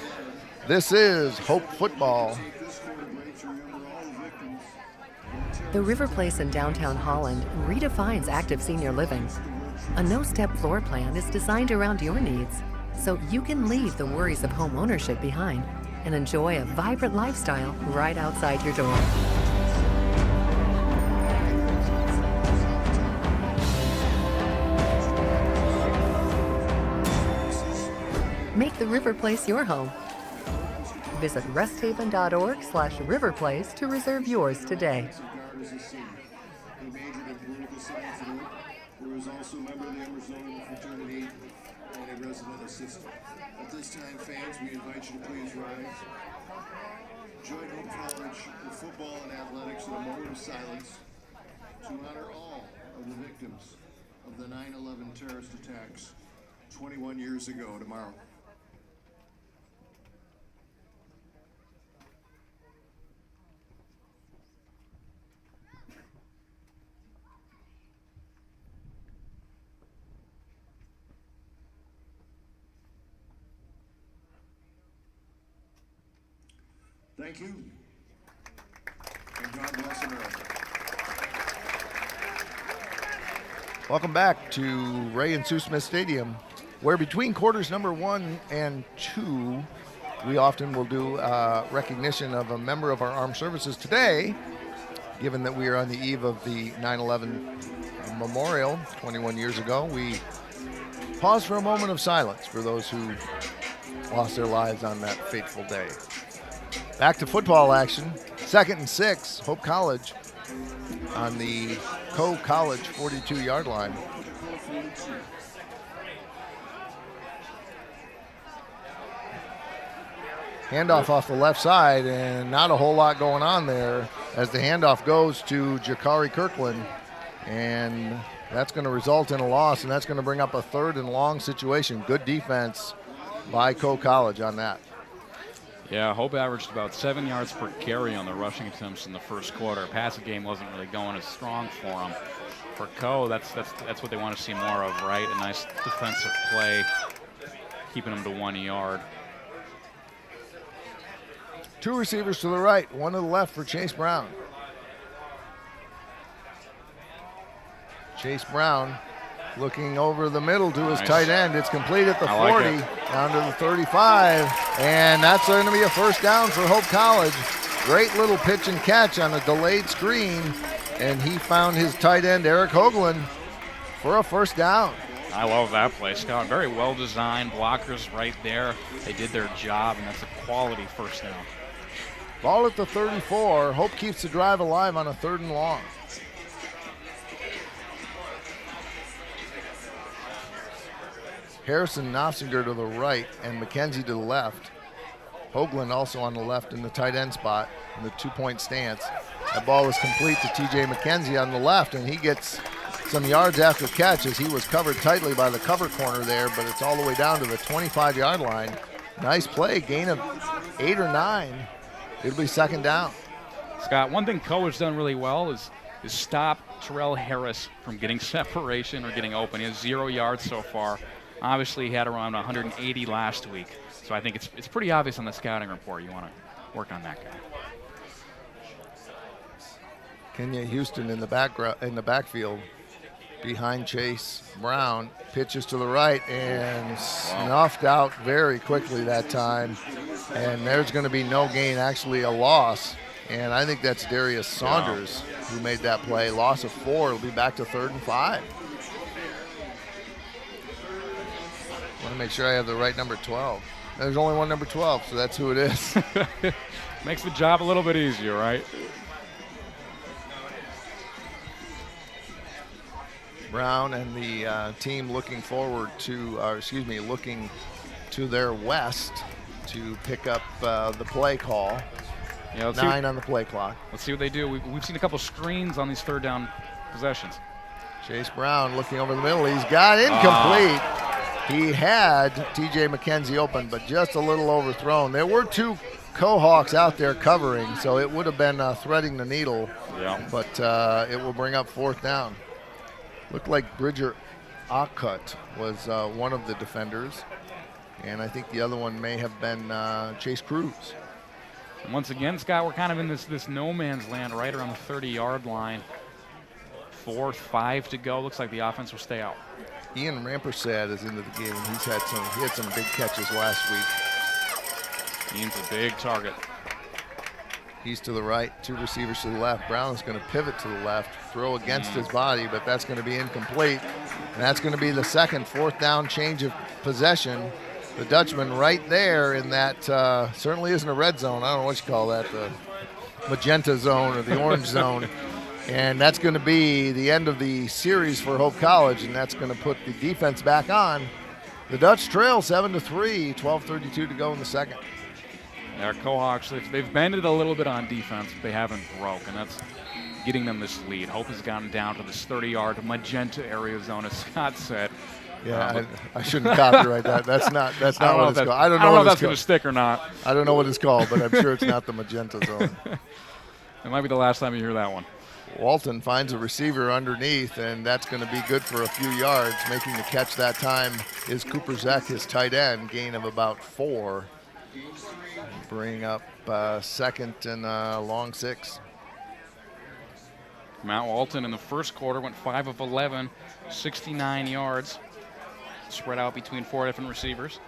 This is Hope Football. The River Place in downtown Holland redefines active senior living. A no-step floor plan is designed around your needs, so you can leave the worries of home ownership behind and enjoy a vibrant lifestyle right outside your door. Make the River Place your home. Visit resthaven.org/riverplace to reserve yours today. He majored in political science at Oak, where he was also a member of the Emerson fraternity and a resident assistant. At this time, fans, we invite you to please rise. Join Hope College for football and athletics in a moment of silence to honor all of the victims of the 9/11 terrorist attacks 21 years ago tomorrow. Thank you. And God bless America. Welcome back to Ray and Sue Smith Stadium, where between quarters number 1 and 2, we often will do recognition of a member of our armed services. Today, given that we are on the eve of the 9/11 memorial 21 years ago, we pause for a moment of silence for those who lost their lives on that fateful day. Back to football action. 2nd and 6, Hope College on the College 42-yard line. Handoff off the left side, and not a whole lot going on there as the handoff goes to Jakari Kirkland, and that's going to result in a loss, and that's going to bring up a 3rd and long situation. Good defense by College on that. Yeah, Hope averaged about 7 yards per carry on the rushing attempts in the first quarter. Passing game wasn't really going as strong for them. For that's what they want to see more of, right? A nice defensive play, keeping them to 1 yard. 2 receivers to the right, 1 to the left for Chase Brown. Chase Brown looking over the middle to his tight end. It's complete at the 40, down to the 35, and that's going to be a first down for Hope College. Great little pitch and catch on a delayed screen, and he found his tight end, Eric Hoagland, for a first down. I love that play, Scott. Very well designed, blockers right there. They did their job, and that's a quality first down. Ball at the 34. Hope keeps the drive alive on a 3rd and long. Harrison Knopfinger to the right and McKenzie to the left. Hoagland also on the left in the tight end spot in the 2-point stance. That ball was complete to TJ McKenzie on the left, and he gets some yards after catch as he was covered tightly by the cover corner there, but it's all the way down to the 25-yard line. Nice play, gain of 8 or 9. It'll be 2nd down. Scott, one thing has done really well is stop Terrell Harris from getting separation or getting open. He has 0 yards so far. Obviously, he had around 180 last week, so I think it's pretty obvious on the scouting report you want to work on that guy. Kenya Houston in the backfield behind Chase Brown, pitches to the right and snuffed out very quickly that time, and there's going to be no gain, actually a loss, and I think that's Darius Saunders who made that play. Loss of 4. It'll be back to 3rd and 5. Want to make sure I have the right number 12. There's only one number 12, so that's who it is. Makes the job a little bit easier, right? Brown and the team looking forward to, looking to their west to pick up the play call. Yeah, 9 on the play clock. Let's see what they do. We've seen a couple screens on these third down possessions. Chase Brown looking over the middle. He's got incomplete. He had TJ McKenzie open, but just a little overthrown. There were 2 Cohawks out there covering, so it would have been threading the needle. Yeah. But it will bring up 4th down. Looked like Bridger Akut was one of the defenders, and I think the other one may have been Chase Cruz. And once again, Scott, we're kind of in this no man's land right around the 30-yard line. 4th, 5 to go. Looks like the offense will stay out. Ian Rampersad is into the game. He had some big catches last week. Ian's a big target. He's to the right, 2 receivers to the left. Brown is going to pivot to the left, throw against his body, but that's going to be incomplete. And that's going to be the second 4th down change of possession. The Dutchman right there in that, certainly isn't a red zone. I don't know what you call that, the magenta zone or the orange zone. And that's going to be the end of the series for Hope College, and that's going to put the defense back on. The Dutch trail 7-3, 12:32 to go in the second. Our Cohawks, they've bended a little bit on defense, but they haven't broke, and that's getting them this lead. Hope has gotten down to this 30-yard magenta area zone, as Scott said. Yeah, I shouldn't copyright that. That's not what it's called. I don't know if what that's it's going to called. stick or not. I don't know what it's called, but I'm sure it's not the magenta zone. It might be the last time you hear that one. Walton finds a receiver underneath, and that's going to be good for a few yards. Making the catch that time is Cooper Zeck, his tight end, gain of about 4. Bring up 2nd and long 6. Matt Walton in the first quarter went 5 of 11, 69 yards, spread out between 4 different receivers.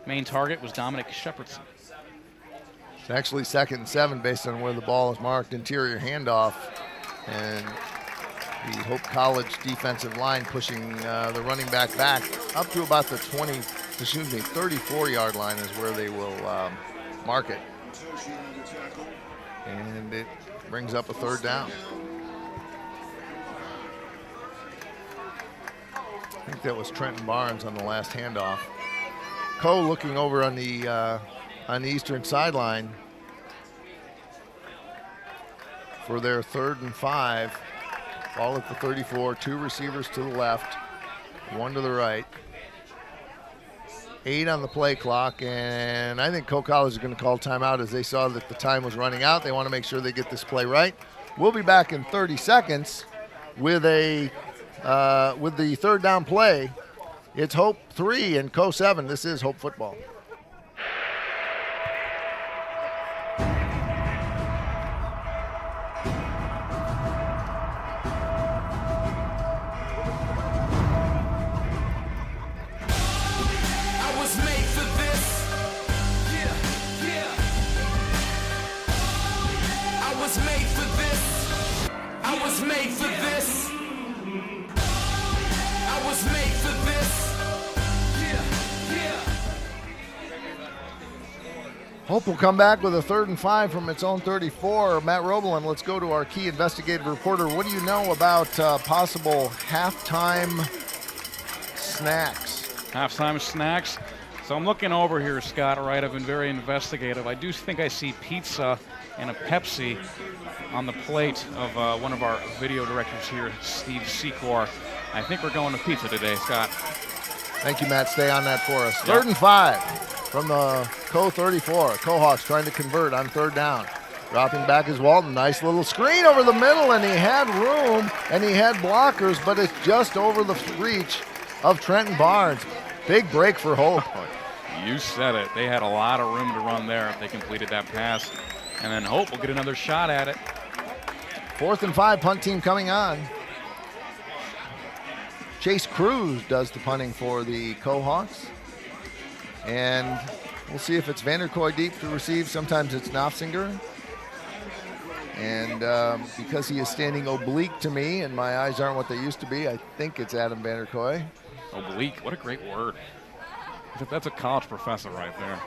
Main target was Dominic Shepardson. It's actually 2nd and 7 based on where the ball is marked. Interior handoff, and the Hope College defensive line pushing the running back up to about the 34-yard line is where they will mark it. And it brings up a 3rd down. I think that was Trenton Barnes on the last handoff. Coe looking over on the eastern sideline for their 3rd and 5. Ball at the 34, 2 receivers to the left, 1 to the right. 8 on the play clock, and I think Coe College is going to call timeout as they saw that the time was running out. They want to make sure they get this play right. We'll be back in 30 seconds with the 3rd down play. It's Hope 3 and Coe 7. This is Hope football. Hope will come back with a 3rd and 5 from its own 34. Matt Roblin, let's go to our key investigative reporter. What do you know about possible halftime snacks? Halftime snacks. So I'm looking over here, Scott, right? I've been very investigative. I do think I see pizza and a Pepsi on the plate of one of our video directors here, Steve Secor. I think we're going to pizza today, Scott. Thank you, Matt. Stay on that for us. Yep. 3rd and 5 from the Coe 34. Cohawks trying to convert on 3rd down. Dropping back is Walton. Nice little screen over the middle, and he had room, and he had blockers, but it's just over the reach of Trenton Barnes. Big break for Hope. You said it. They had a lot of room to run there if they completed that pass. And then Hope will get another shot at it. 4th and 5, punt team coming on. Chase Cruz does the punting for the Cohawks. And we'll see if it's Vanderkoy deep to receive. Sometimes it's Knopfinger. And because he is standing oblique to me and my eyes aren't what they used to be, I think it's Adam Vanderkoy. Oblique, what a great word. That's a college professor right there.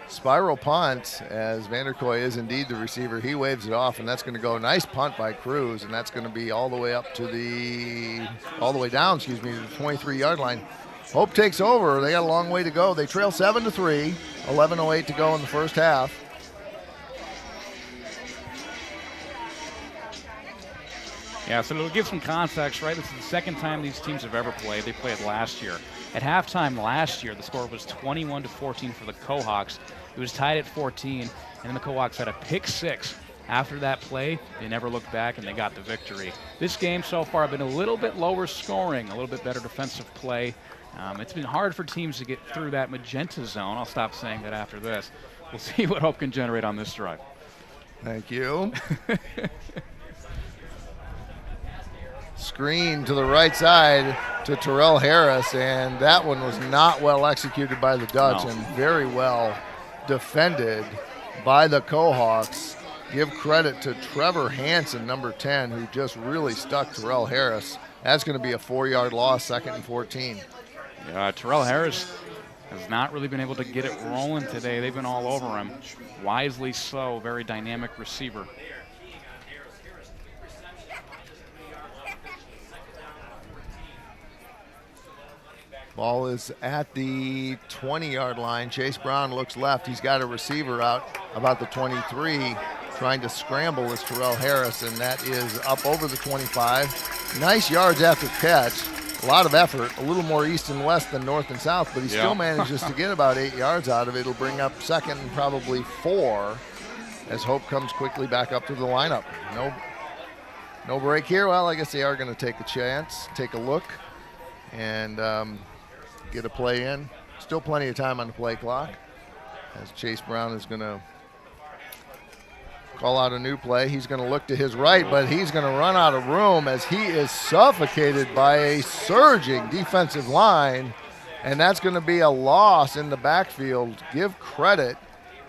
Spiral punt, as Vanderkoy is indeed the receiver. He waves it off, and that's going to go. Nice punt by Cruz, and that's going to be all the way down, to the 23-yard line. Hope takes over. They got a long way to go. They trail 7-3, 11:08 to go in the first half. Yeah, so to give some context, right, this is the second time these teams have ever played. They played last year. At halftime last year, the score was 21-14 for the Cohawks. It was tied at 14, and then the Cohawks had a pick six. After that play, they never looked back, and they got the victory. This game so far has been a little bit lower scoring, a little bit better defensive play. It's been hard for teams to get through that magenta zone. I'll stop saying that after this. We'll see what Hope can generate on this drive. Thank you. Screen to the right side to Terrell Harris, and that one was not well executed by the Dutch and very well defended by the Cohawks. Give credit to Trevor Hansen, number 10, who just really stuck Terrell Harris. That's going to be a 4-yard loss, 2nd and 14. Terrell Harris has not really been able to get it rolling today. They've been all over him. Wisely so, very dynamic receiver. Ball is at the 20-yard line. Chase Brown looks left. He's got a receiver out about the 23. Trying to scramble is Terrell Harris, and that is up over the 25. Nice yards after catch. A lot of effort, a little more east and west than north and south, but he still manages to get about 8 yards out of it. It'll bring up 2nd and probably 4 as Hope comes quickly back up to the lineup. No break here. Well, I guess they are going to take a chance, take a look, and get a play in. Still plenty of time on the play clock as Chase Brown is going to call out a new play. He's going to look to his right, but he's going to run out of room as he is suffocated by a surging defensive line, and that's going to be a loss in the backfield. Give credit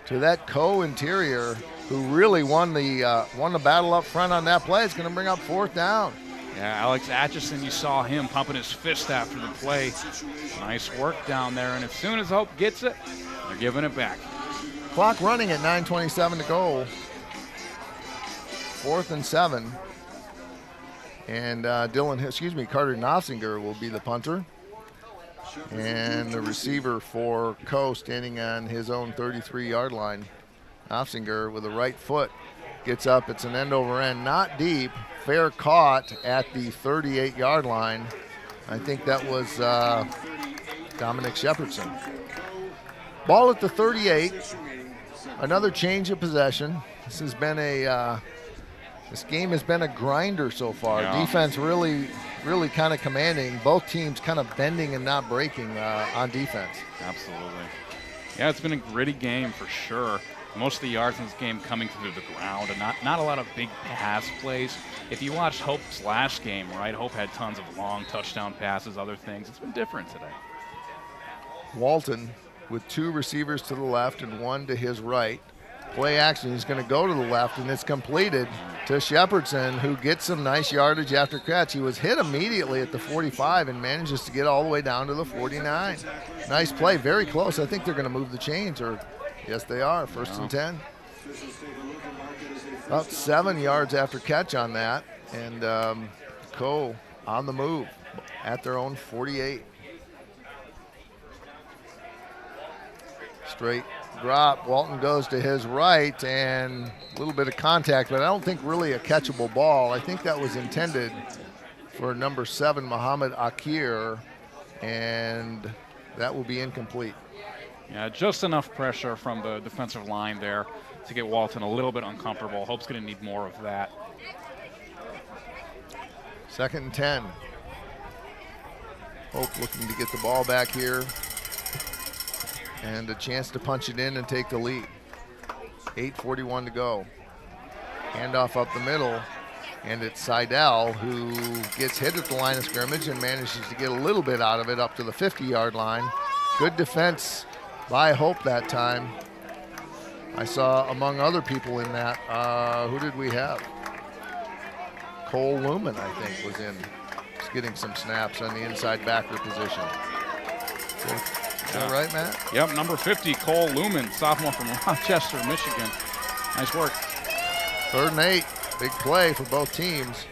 to that co-interior who really won the battle up front on that play. It's going to bring up 4th down. Yeah, Alex Atchison, you saw him pumping his fist after the play. Nice work down there, and as soon as Hope gets it, they're giving it back. Clock running at 9:27 to go. 4th and 7. And Carter Nofsinger will be the punter. And the receiver for Co standing on his own 33-yard line. Nofsinger with the right foot gets up. It's an end over end, not deep. Fair caught at the 38-yard line. I think that was Dominic Shepardson. Ball at the 38. Another change of possession. This game has been a grinder so far. Yeah. Defense really kind of commanding. Both teams kind of bending and not breaking on defense. Absolutely. Yeah, it's been a gritty game for sure. Most of the yards in this game coming through the ground and not a lot of big pass plays. If you watched Hope's last game, right, Hope had tons of long touchdown passes, other things. It's been different today. Walton with 2 receivers to the left and 1 to his right. Play action, he's going to go to the left, and it's completed to Shepardson, who gets some nice yardage after catch. He was hit immediately at the 45 and manages to get all the way down to the 49. Nice play, very close. I think they're going to move the chains, or yes, they are. 1st and 10. About 7 yards after catch on that, and Co on the move at their own 48. Straight drop. Walton goes to his right, and a little bit of contact, but I don't think really a catchable ball. I think that was intended for number 7, Muhammad Akir, and that will be incomplete. Yeah, just enough pressure from the defensive line there to get Walton a little bit uncomfortable. Hope's going to need more of that. 2nd and 10. Hope looking to get the ball back here, and a chance to punch it in and take the lead. 8:41 to go. Handoff up the middle, and it's Seidel who gets hit at the line of scrimmage and manages to get a little bit out of it up to the 50-yard line. Good defense by Hope that time. I saw, among other people in that, who did we have? Cole Lumen, I think, was getting some snaps on the inside backer position. Is that right, Matt? Yep, number 50, Cole Lumen, sophomore from Rochester, Michigan. Nice work. 3rd and 8. Big play for both teams.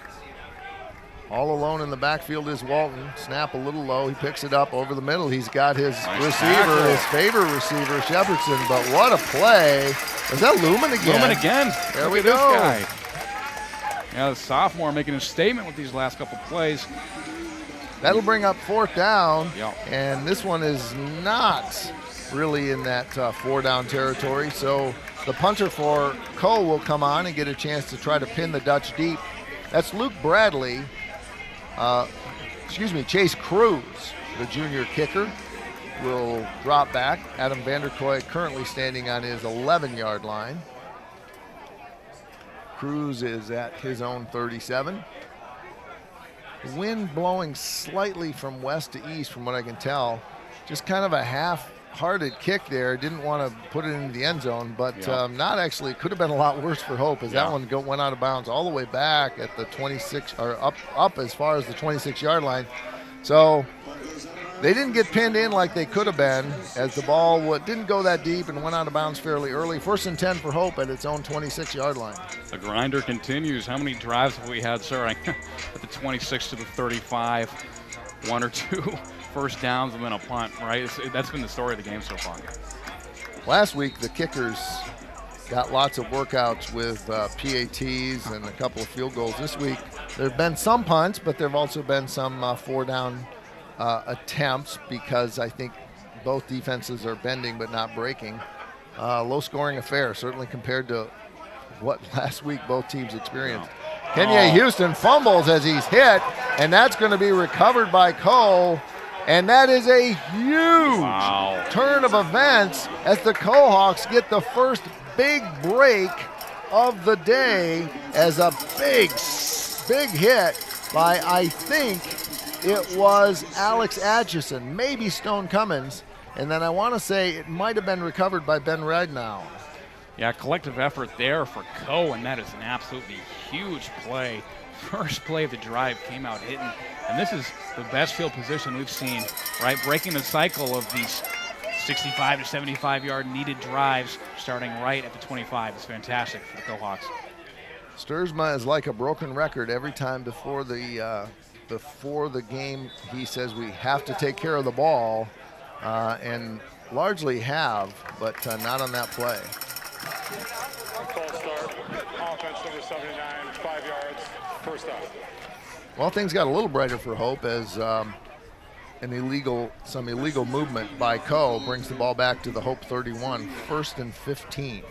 All alone in the backfield is Walton. Snap a little low. He picks it up over the middle. He's got his receiver, tackle. his favorite receiver, Shepardson. But what a play. Is that Lumen again? Lumen again. There Look we at go. this guy. Yeah, the sophomore making a statement with these last couple plays. That'll bring up 4th down. Yep. And this one is not really in that 4-down territory. So the punter for Cole will come on and get a chance to try to pin the Dutch deep. That's Luke Bradley. Chase Cruz, the junior kicker, will drop back. Adam Vanderkoy currently standing on his 11-yard line. Cruz is at his own 37. Wind blowing slightly from west to east from what I can tell. Just kind of a half-hearted kick there. Didn't want to put it into the end zone, but not actually. Could have been a lot worse for Hope as that one went out of bounds all the way back at the 26, or up as far as the 26-yard line. So they didn't get pinned in like they could have been, as the ball didn't go that deep and went out of bounds fairly early. 1st and 10 for Hope at its own 26-yard line. The grinder continues. How many drives have we had starting at the 26 to the 35? 1 or 2 first downs and then a punt, right? That's been the story of the game so far. Last week, the kickers got lots of workouts with PATs and a couple of field goals. This week, there have been some punts, but there have also been some 4-down attempts, because I think both defenses are bending but not breaking. Low-scoring affair, certainly compared to what last week both teams experienced. Kenya Houston fumbles as he's hit, and that's going to be recovered by Cole. And that is a huge turn of events as the Cohawks get the first big break of the day, as a big hit by, I think it was Alex Atchison, maybe Stone Cummins, and then I want to say it might have been recovered by Ben Ragnow. Yeah, collective effort there for Co, and that is an absolutely huge play. First play of the drive came out hitting, and this is the best field position we've seen, right? Breaking the cycle of these 65 to 75-yard needed drives, starting right at the 25. It's fantastic for the Cohawks. Sturzma is like a broken record. Every time before the game, he says we have to take care of the ball, and largely have, but not on that play. False start. Offense number 79, 5 yards, first down. Well, things got a little brighter for Hope as some illegal movement by Co brings the ball back to the Hope 31, 1st and 15.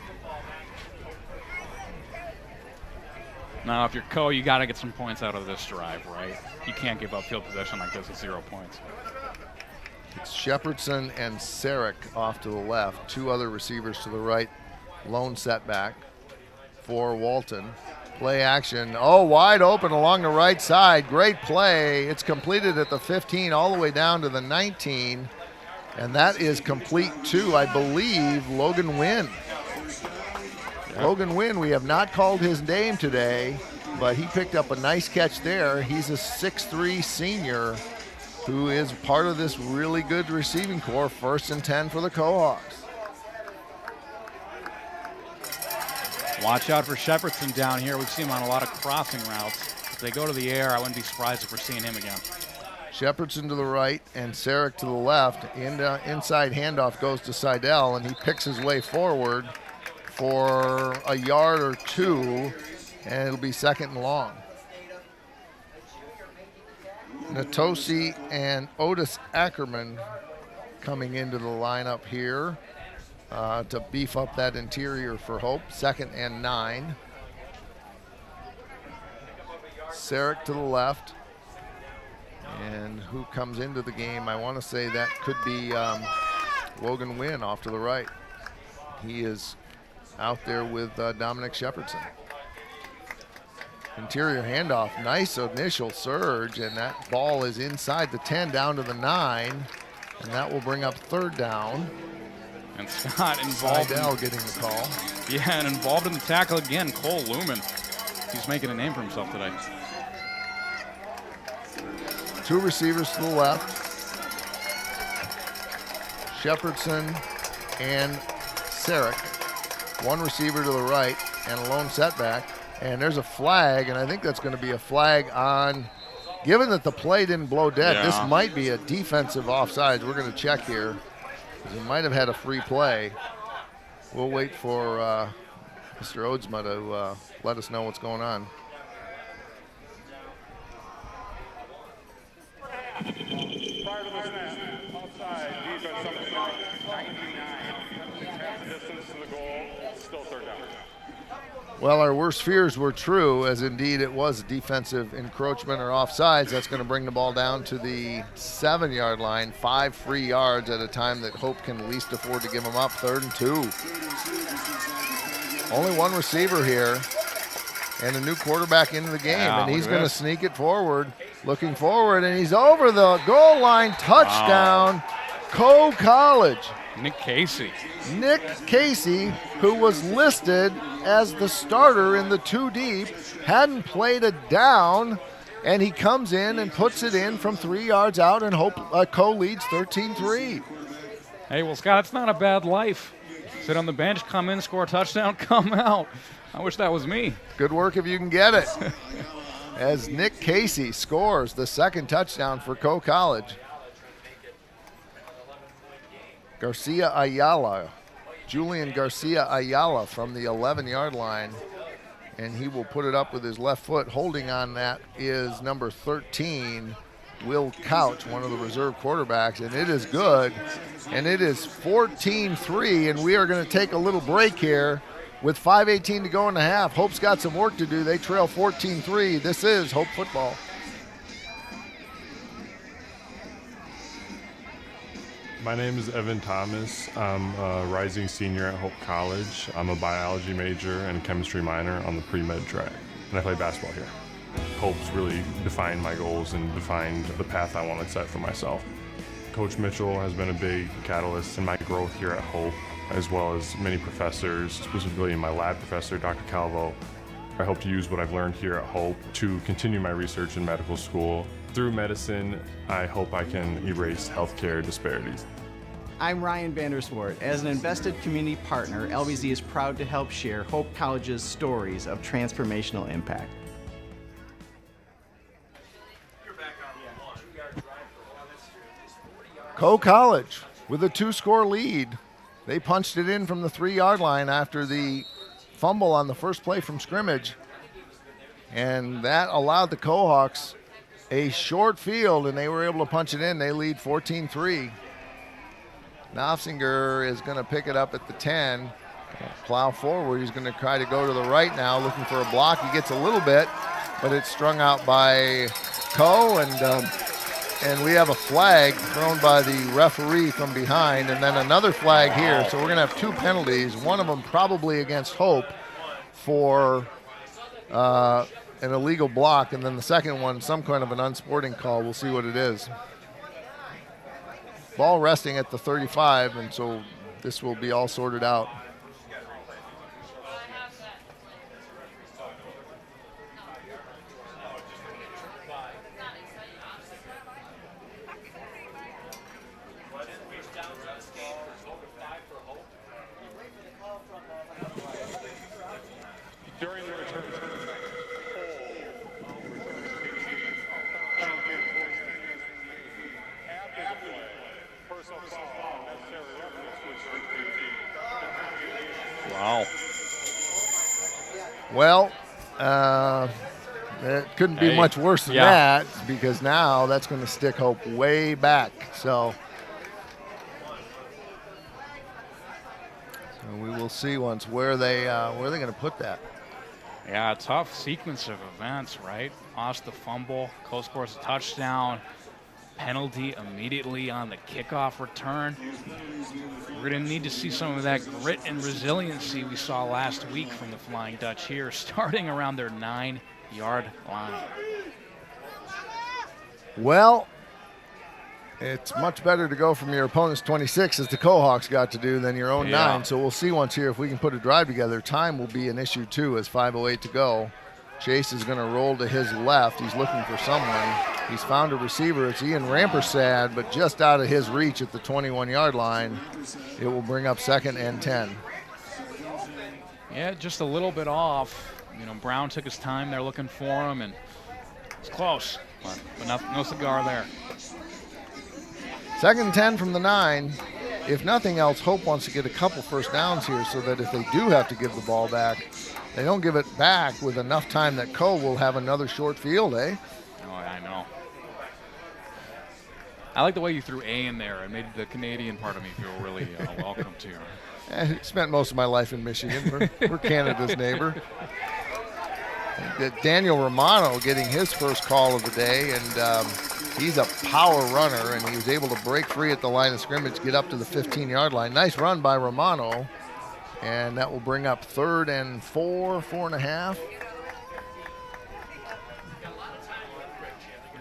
Now, if you're Co, you got to get some points out of this drive, right? You can't give up field possession like this with 0 points. It's Shepardson and Sarek off to the left, 2 other receivers to the right. Lone setback for Walton. Play action. Oh, wide open along the right side. Great play. It's completed at the 15 all the way down to the 19. And that is complete to, I believe, Logan Wynn. Yep. Logan Wynn, we have not called his name today, but he picked up a nice catch there. He's a 6'3" senior who is part of this really good receiving corps. 1st and 10 for the Cohawks. Watch out for Shepardson down here. We've seen him on a lot of crossing routes. If they go to the air, I wouldn't be surprised if we're seeing him again. Shepardson to the right and Sarek to the left. Inside handoff goes to Seidel, and he picks his way forward for a yard or 2, and it'll be 2nd and long. Natosi and Otis Ackerman coming into the lineup here to beef up that interior for Hope. 2nd and 9. Sarek to the left. And who comes into the game? I want to say that could be Logan Wynn off to the right. He is out there with Dominic Shepardson. Interior handoff, nice initial surge, and that ball is inside the 10 down to the 9, and that will bring up 3rd down. And Scott involved. Seidel getting the call. Yeah, and involved in the tackle again, Cole Lumen. He's making a name for himself today. 2 receivers to the left. Shepardson and Sarek. One receiver to the right and a lone setback. And there's a flag, and I think that's going to be a flag on, given that the play didn't blow dead, this might be a defensive offsides. We're going to check here, because he might have had a free play. We'll wait for Mr. Odsma to let us know what's going on. Prior to the snap, offside, defense something like 99. Half the distance to the goal, still third down. Well, our worst fears were true, as indeed it was defensive encroachment or offsides. That's going to bring the ball down to the 7-yard line, 5 free yards at a time that Hope can least afford to give them up. 3rd and 2. Only one receiver here and a new quarterback into the game, and he's going to sneak it forward, looking forward, and he's over the goal line. Touchdown, Co-College. Nick Casey. Nick Casey, who was listed as the starter in the 2 deep, hadn't played a down, and he comes in and puts it in from 3 yards out, and Hope Co leads 13-3. Hey, well, Scott, it's not a bad life. Sit on the bench, come in, score a touchdown, come out. I wish that was me. Good work if you can get it. As Nick Casey scores the 2nd touchdown for Co-College. Garcia Ayala, Julian Garcia Ayala from the 11-yard line, and he will put it up with his left foot. Holding on that is number 13, Will Couch, one of the reserve quarterbacks, and it is good. And it is 14-3, and we are going to take a little break here with 5:18 to go in the half. Hope's got some work to do. They trail 14-3. This is Hope football. My name is Evan Thomas. I'm a rising senior at Hope College. I'm a biology major and chemistry minor on the pre-med track, and I play basketball here. Hope's really defined my goals and defined the path I want to set for myself. Coach Mitchell has been a big catalyst in my growth here at Hope, as well as many professors, specifically my lab professor, Dr. Calvo. I hope to use what I've learned here at Hope to continue my research in medical school. Through medicine, I hope I can erase healthcare disparities. I'm Ryan Vanderswart. As an invested community partner, LBZ is proud to help share Hope College's stories of transformational impact. Co-College with a 2-score lead. They punched it in from the 3-yard line after the fumble on the first play from scrimmage. And that allowed the Co-Hawks a short field, and they were able to punch it in. They lead 14-3. Nofsinger is going to pick it up at the 10. Plow forward. He's going to try to go to the right now, looking for a block. He gets a little bit, but it's strung out by Co, and we have a flag thrown by the referee from behind, and then another flag here. So we're going to have 2 penalties, one of them probably against Hope for an illegal block, and then the second one, some kind of an unsporting call. We'll see what it is. Ball resting at the 35, and so this will be all sorted out. During the return Wow. Well, it couldn't be much worse than that, because now that's going to stick Hope way back. So we will see once where are they going to put that. Yeah, a tough sequence of events, right? Lost the fumble, Co scores a touchdown, penalty immediately on the kickoff return. We're going to need to see some of that grit and resiliency we saw last week from the Flying Dutch here, starting around their 9-yard line. Well, it's much better to go from your opponent's 26, as the Co-Hawks got to do, than your own 9. So we'll see once here if we can put a drive together. Time will be an issue too, as 5:08 to go. Chase is going to roll to his left. He's looking for someone. He's found a receiver. It's Ian Rampersad, but just out of his reach at the 21-yard line. It will bring up 2nd and 10. Yeah, just a little bit off. You know, Brown took his time there looking for him, and it's close, but no cigar there. 2nd and 10 from the 9. If nothing else, Hope wants to get a couple first downs here so that if they do have to give the ball back, they don't give it back with enough time that Coe will have another short field, eh? Oh, I know. I like the way you threw A in there. It made the Canadian part of me feel really welcome to you. I spent most of my life in Michigan. We're Canada's neighbor. Daniel Romano getting his first call of the day, and he's a power runner, and he was able to break free at the line of scrimmage, get up to the 15-yard line. Nice run by Romano, and that will bring up 3rd and 4, 4.5.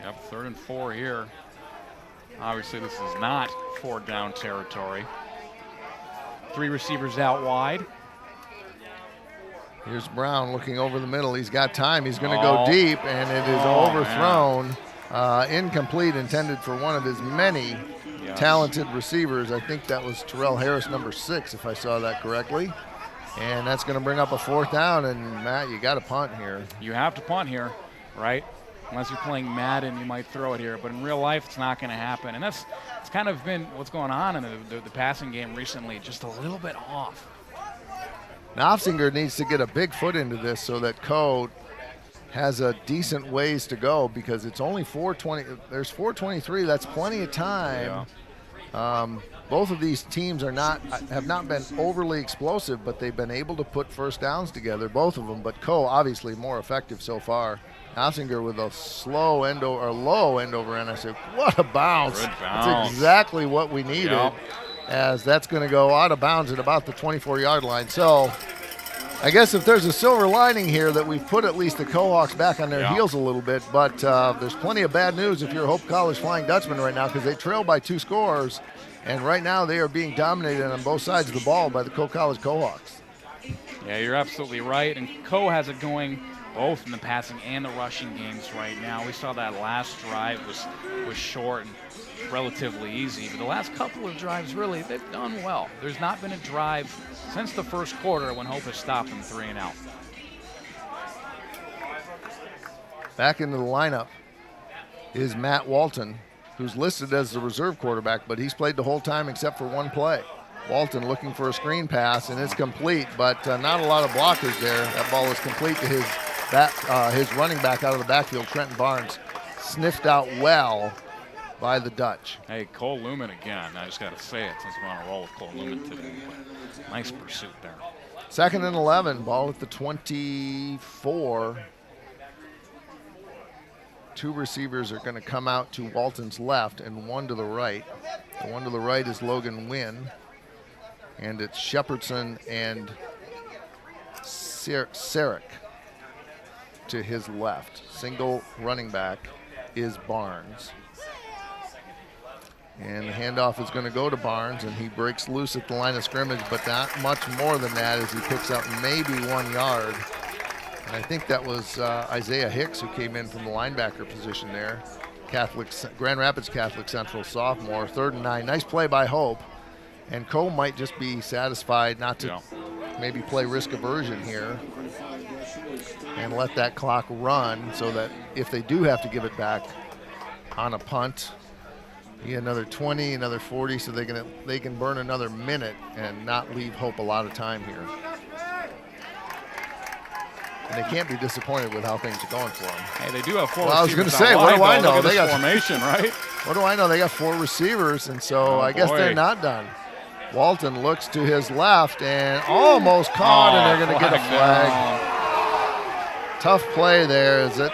Yep, 3rd and 4 here. Obviously, this is not 4th down territory. 3 receivers out wide. Here's Brown looking over the middle. He's got time. He's going to go deep, and it is overthrown. Incomplete, intended for one of his many talented receivers. I think that was Terrell Harris, number 6, if I saw that correctly. And that's going to bring up a 4th down. And, Matt, you got to punt here. You have to punt here, right? Unless you're playing Madden, you might throw it here. But in real life, it's not going to happen. And it's kind of been what's going on in the passing game recently, just a little bit off. Knopfsinger needs to get a big foot into this so that Coe has a decent ways to go because it's only 4:20. There's 4:23. That's plenty of time. Yeah. Both of these teams have not been overly explosive, but they've been able to put first downs together, both of them. But Coe obviously more effective so far. Knopfsinger with a low end over end. I said, what a bounce! Good bounce. That's exactly what we needed. Yep. As that's going to go out of bounds at about the 24-yard line. So I guess if there's a silver lining here that we've put at least the Cohawks back on their heels a little bit, but there's plenty of bad news if you're Hope College Flying Dutchman right now because they trail by 2 scores, and right now they are being dominated on both sides of the ball by the Coe College Cohawks. Yeah, you're absolutely right, and Coe has it going both in the passing and the rushing games right now. We saw that last drive was short and relatively easy, but the last couple of drives, really, they've done well. There's not been a drive since the first quarter when Hope has stopped them 3 and out. Back into the lineup is Matt Walton, who's listed as the reserve quarterback, but he's played the whole time except for one play. Walton looking for a screen pass, and it's complete, but not a lot of blockers there. That ball is complete to his running back out of the backfield, Trenton Barnes. Sniffed out well by the Dutch. Hey, Cole Lumen again. I just got to say it since we're on a roll with Cole Lumen today. Nice pursuit there. 2nd and 11, ball at the 24. 2 receivers are going to come out to Walton's left and 1 to the right. The 1 to the right is Logan Wynn. And it's Shepherdson and Sarek to his left. Single running back is Barnes. And the handoff is going to go to Barnes, and he breaks loose at the line of scrimmage, but not much more than that as he picks up maybe 1 yard. And I think that was Isaiah Hicks who came in from the linebacker position there. Grand Rapids Catholic Central sophomore, 3rd and 9. Nice play by Hope. And Cole might just be satisfied not to maybe play risk aversion here and let that clock run so that if they do have to give it back on a punt, another 20, another 40, so they can burn another minute and not leave Hope a lot of time here. And they can't be disappointed with how things are going for them. Hey, they do have 4 I was going receivers to say, out what wide, do I though. know? Look at They this got formation, right? What do I know? They got 4 receivers, and so I guess they're not done. Walton looks to his left and almost caught, and they're going to get a flag. Tough play there. Is that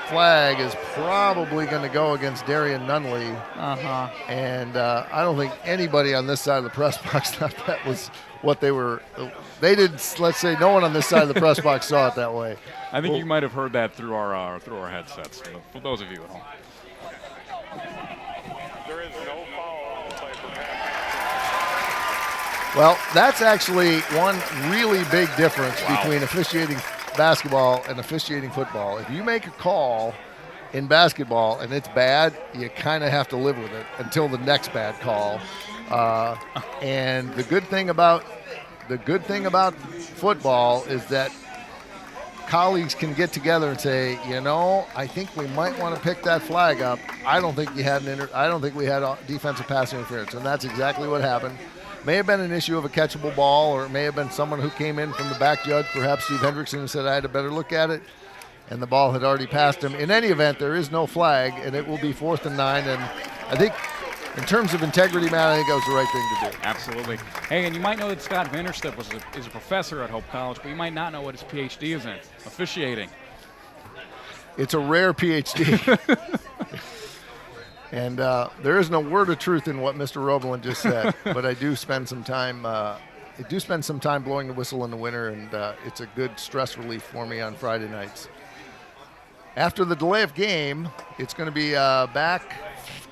flag is probably going to go against Darian Nunley. And I don't think anybody on this side of the press box thought that was what they were. They did. Let's say no one on this side of the press box saw it that way. I think you might have heard that through our headsets. For those of you at home. There is no foul on the play for pass. Well, that's actually one really big difference between officiating basketball and officiating football. If you make a call in basketball and it's bad, you kind of have to live with it until the next bad call. And the good thing about football is that colleagues can get together and say, I think we might want to pick that flag up. I don't think we had defensive pass interference, and that's exactly what happened. May have been an issue of a catchable ball, or it may have been someone who came in from the back judge, perhaps Steve Hendrickson, and said I had a better look at it, and the ball had already passed him. In any event, there is no flag, and it will be 4th and 9, and I think in terms of integrity, Matt, I think that was the right thing to do. Absolutely. Hey, and you might know that Scott Vanderstep is a professor at Hope College, but you might not know what his PhD is in, officiating. It's a rare PhD. And there is no word of truth in what Mr. Roebelin just said, but I do spend some time blowing the whistle in the winter, and it's a good stress relief for me on Friday nights. After the delay of game, it's going to be back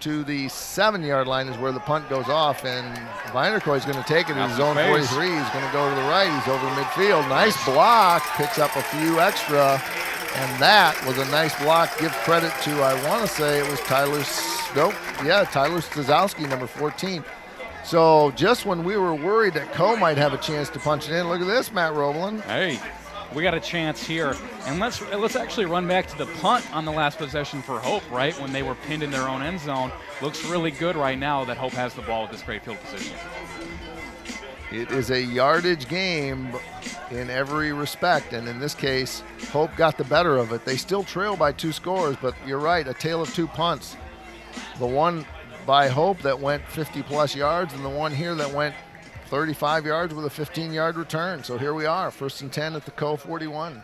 to the 7-yard line is where the punt goes off, and Vinerkoy is going to take it in his own 43. He's going to go to the right. He's over midfield. Nice block. Picks up a few extra, and that was a nice block. Give credit to, I want to say it was Tyler Stazowski, number 14. So just when we were worried that Coe might have a chance to punch it in, look at this, Matt Roebelin. Hey, we got a chance here. And let's actually run back to the punt on the last possession for Hope, right, when they were pinned in their own end zone. Looks really good right now that Hope has the ball with this great field position. It is a yardage game in every respect, and in this case, Hope got the better of it. They still trail by 2 scores, but you're right, a tale of 2 punts. The one by Hope that went 50-plus yards, and the one here that went 35 yards with a 15-yard return. So here we are, 1st and 10 at the Coe 41.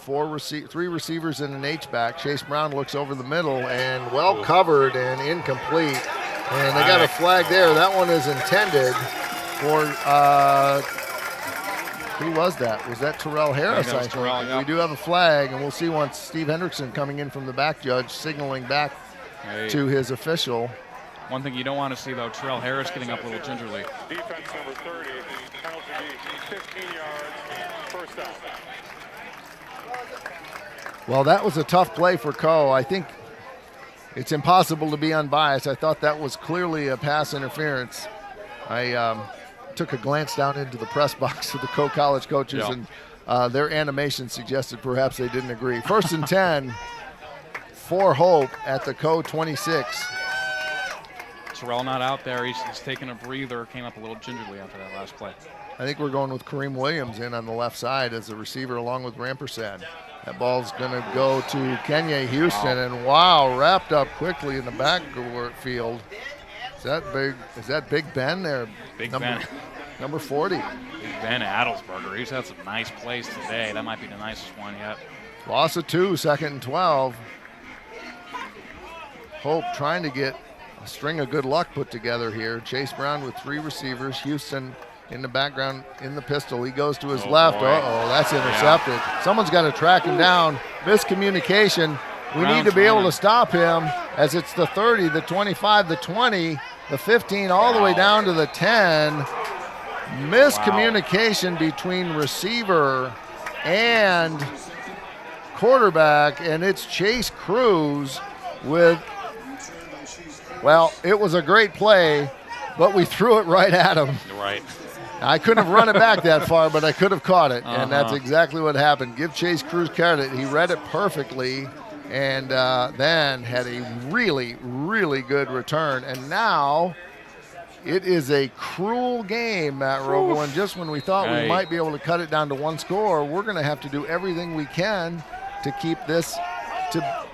3 receivers and an H-back. Chase Brown looks over the middle and well covered and incomplete. And they got a flag there. That one is intended for, who was that? Was that Terrell Harris, I think? Terrell, yeah. We do have a flag, and we'll see once Steve Hendrickson coming in from the back judge, signaling back to his official. One thing you don't want to see, though, Terrell Harris getting up a little gingerly. Defense number 30, penalty 15 yards, 1st down. Well, that was a tough play for Coe. I think it's impossible to be unbiased. I thought that was clearly a pass interference. I took a glance down into the press box of the Coe College coaches, and their animation suggested perhaps they didn't agree. 1st and 10 for Hope at the Coe 26. Terrell not out there. He's taking a breather. Came up a little gingerly after that last play. I think we're going with Kareem Williams in on the left side as the receiver along with Rampersad. That ball's going to go to Kenya Houston, and wrapped up quickly in the backfield. Is that Big Ben there? Ben. Number 40. Big Ben Adelsberger. He's had some nice plays today. That might be the nicest one yet. Loss of 2, 2nd and 12. Hope trying to get a string of good luck put together here. Chase Brown with 3 receivers. Houston in the background in the pistol. He goes to his left. Boy. Uh-oh, that's intercepted. Yeah. Someone's got to track him down. Miscommunication. We need to be able to stop him as it's the 30, the 25, the 20, the 15, all the way down to the 10. Miscommunication between receiver and quarterback, and it's Chase Cruz with, well, it was a great play, but we threw it right at him. Right. I couldn't have run it back that far, but I could have caught it, and that's exactly what happened. Give Chase Cruz credit. He read it perfectly, and then had a really, really good return. And now it is a cruel game, Matt Roebelin. Just when we thought we might be able to cut it down to 1 score, we're going to have to do everything we can to keep this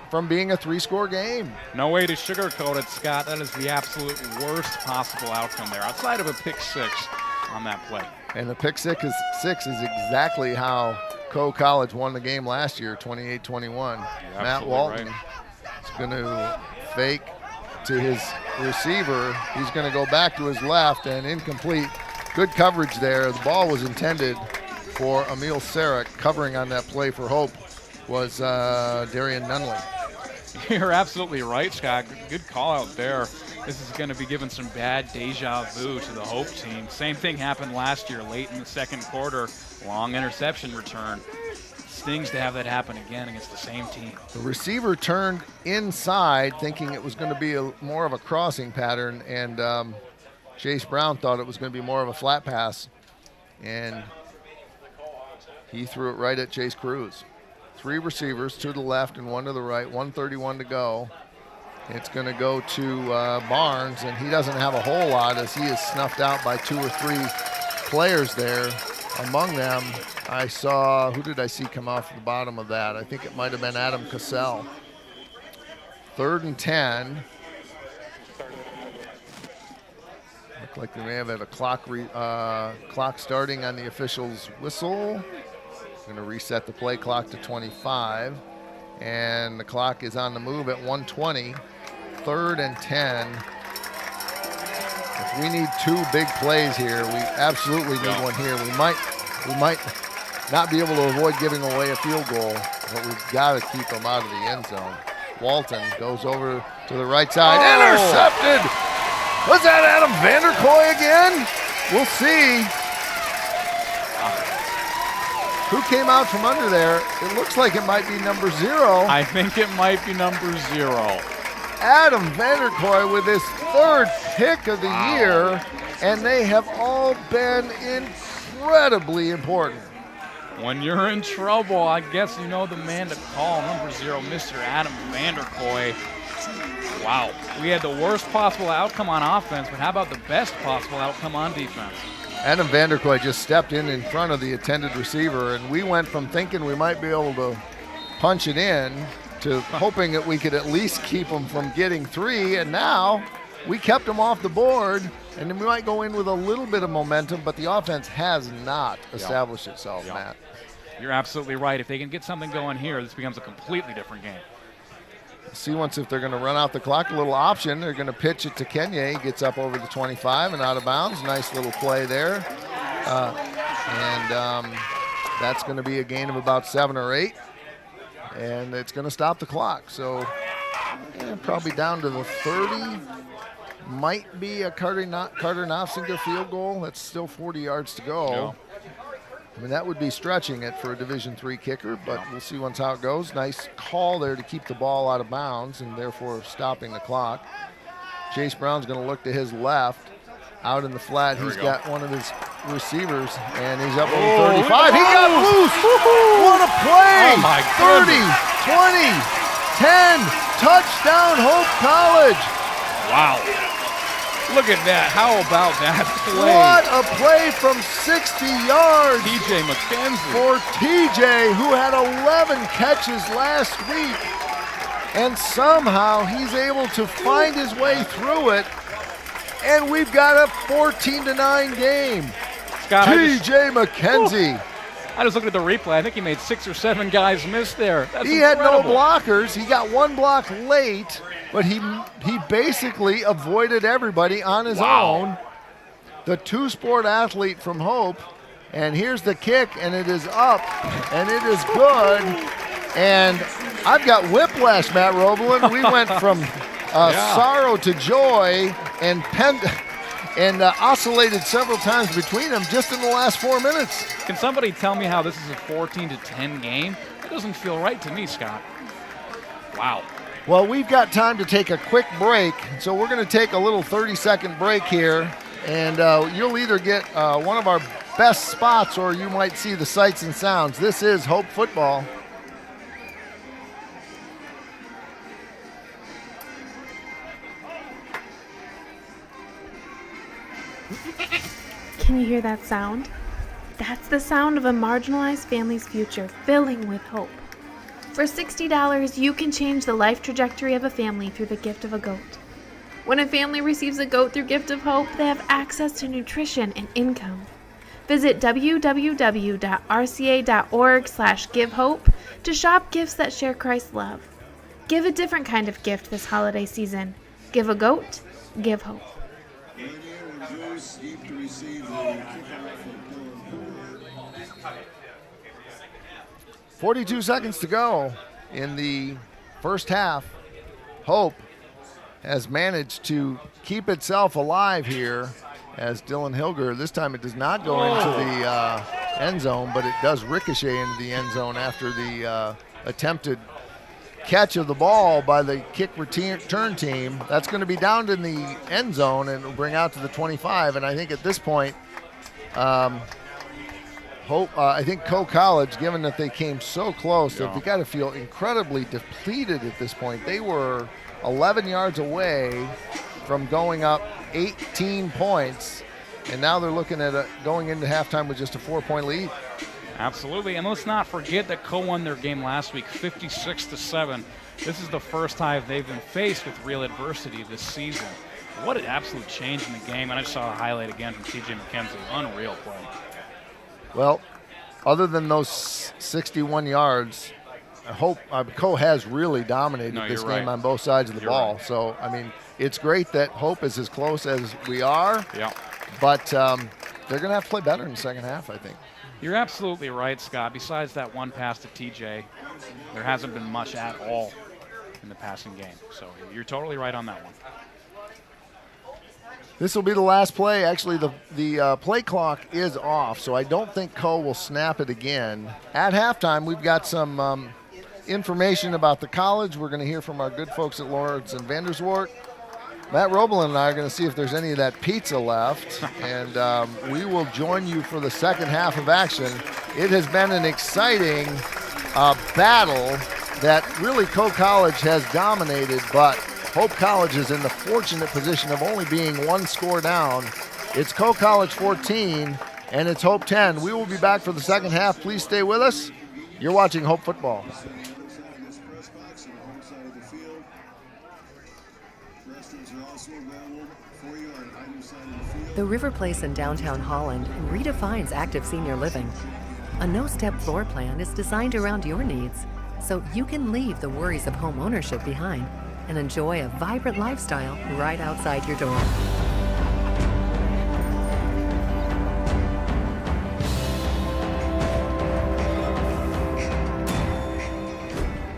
from being a 3-score game. No way to sugarcoat it, Scott. That is the absolute worst possible outcome there, outside of a pick 6 on that play. And the pick 6 is exactly how Coe College won the game last year, 28-21. Matt Walton is going to fake to his receiver. He's going to go back to his left and incomplete. Good coverage there. The ball was intended for Emil Sarek. Covering on that play for Hope was Darian Nunley. You're absolutely right, Scott. Good call out there. this is going to be giving some bad deja vu to the Hope team. Same thing happened last year, late in the second quarter. Long interception return. Stings to have that happen again against the same team. The receiver turned inside thinking it was going to be more of a crossing pattern, and Chase Brown thought it was going to be more of a flat pass, and he threw it right at Chase Cruz. 3 receivers, 2 to the left and 1 to the right, 1:31 to go. It's going to go to Barnes, and he doesn't have a whole lot as he is snuffed out by 2 or 3 players there. Among them, I saw, who did I see come off the bottom of that? I think it might have been Adam Cassell. 3rd and 10. Looked like they may have had a clock starting on the official's whistle. Going to reset the play clock to 25. And the clock is on the move at 1:20. 3rd and 10. If we need 2 big plays here, we absolutely need one here. We might not be able to avoid giving away a field goal, but we've got to keep them out of the end zone. Walton goes over to the right side. Intercepted! Was that Adam Vanderkoy again? We'll see. Who came out from under there? It looks like it might be number 0. I think it might be number 0. Adam Vanderkoy with his 3rd pick of the year, and they have all been incredibly important. When you're in trouble, I guess you know the man to call, number 0, Mr. Adam Vanderkoy. Wow, we had the worst possible outcome on offense, but how about the best possible outcome on defense? Adam Vanderkoy just stepped in front of the intended receiver, and we went from thinking we might be able to punch it in to hoping that we could at least keep them from getting 3, and now we kept them off the board, and then we might go in with a little bit of momentum, but the offense has not established itself, Matt. You're absolutely right. If they can get something going here, this becomes a completely different game. See once if they're going to run out the clock, a little option. They're going to pitch it to Kenya. He gets up over the 25 and out of bounds. Nice little play there. That's going to be a gain of about 7 or 8. And it's going to stop the clock. So probably down to the 30. Might be a Carter Nofsinger field goal. That's still 40 yards to go. Yeah. I mean, that would be stretching it for a Division III kicker, but we'll see once how it goes. Nice call there to keep the ball out of bounds and therefore stopping the clock. Chase Brown's going to look to his left. Out in the flat, he's got one of his receivers, and he's up over 35. He got loose! What a play! Oh my 30, goodness. 20, 10, touchdown Hope College! Wow. Look at that. How about that play? What a play from 60 yards TJ McKenzie. for TJ, who had 11 catches last week, and somehow he's able to find his way through it, and we've got a 14-9 game. Scott, TJ McKenzie. I just looked at the replay. I think he made 6 or 7 guys miss there. That's He had no incredible. blockers. He got 1 block late, but he basically avoided everybody on his own. The 2-sport athlete from Hope, and here's the kick, and it is up, and it is good. And I've got whiplash, Matt Roblin. We went from sorrow to joy and oscillated several times between them just in the last 4 minutes. Can somebody tell me how this is a 14-10 game? That doesn't feel right to me, Scott. Wow. Well, we've got time to take a quick break, so we're going to take a little 30-second break here, and you'll either get one of our best spots or you might see the sights and sounds. This is Hope Football. Can you hear that sound? That's the sound of a marginalized family's future filling with hope. For $60, you can change the life trajectory of a family through the gift of a goat. When a family receives a goat through Gift of Hope, they have access to nutrition and income. Visit www.rca.org/givehope to shop gifts that share Christ's love. Give a different kind of gift this holiday season. Give a goat, give hope. 42 seconds to go in the first half. Hope has managed to keep itself alive here as Dylan Hilger, this time it does not go into the end zone, but it does ricochet into the end zone after the attempted catch of the ball by the kick return team. That's going to be down in the end zone and will bring out to the 25. And I think at this point, I think College, given that they came so close, that they got to feel incredibly depleted at this point. They were 11 yards away from going up 18 points, and now they're looking at going into halftime with just a 4-point lead. Absolutely, and let's not forget that Co won their game last week 56-7. This is the first time they've been faced with real adversity this season. What an absolute change in the game, and I just saw a highlight again from TJ McKenzie. Unreal play. Well, other than those 61 yards, I hope Co has really dominated this game on both sides of the ball. Right. So, I mean, it's great that Hope is as close as we are, but they're going to have to play better in the second half, I think. You're absolutely right, Scott. Besides that one pass to TJ, there hasn't been much at all in the passing game. So you're totally right on that one. This will be the last play. Actually, the play clock is off, so I don't think Co will snap it again. At halftime, we've got some information about the college. We're going to hear from our good folks at Lawrence and Vanderswart. Matt Roblin and I are going to see if there's any of that pizza left, and we will join you for the second half of action. It has been an exciting battle that really Co College has dominated, but Hope College is in the fortunate position of only being one score down. It's Co College 14, and it's Hope 10. We will be back for the second half. Please stay with us. You're watching Hope Football. The River Place in downtown Holland redefines active senior living. A no-step floor plan is designed around your needs, so you can leave the worries of home ownership behind and enjoy a vibrant lifestyle right outside your door.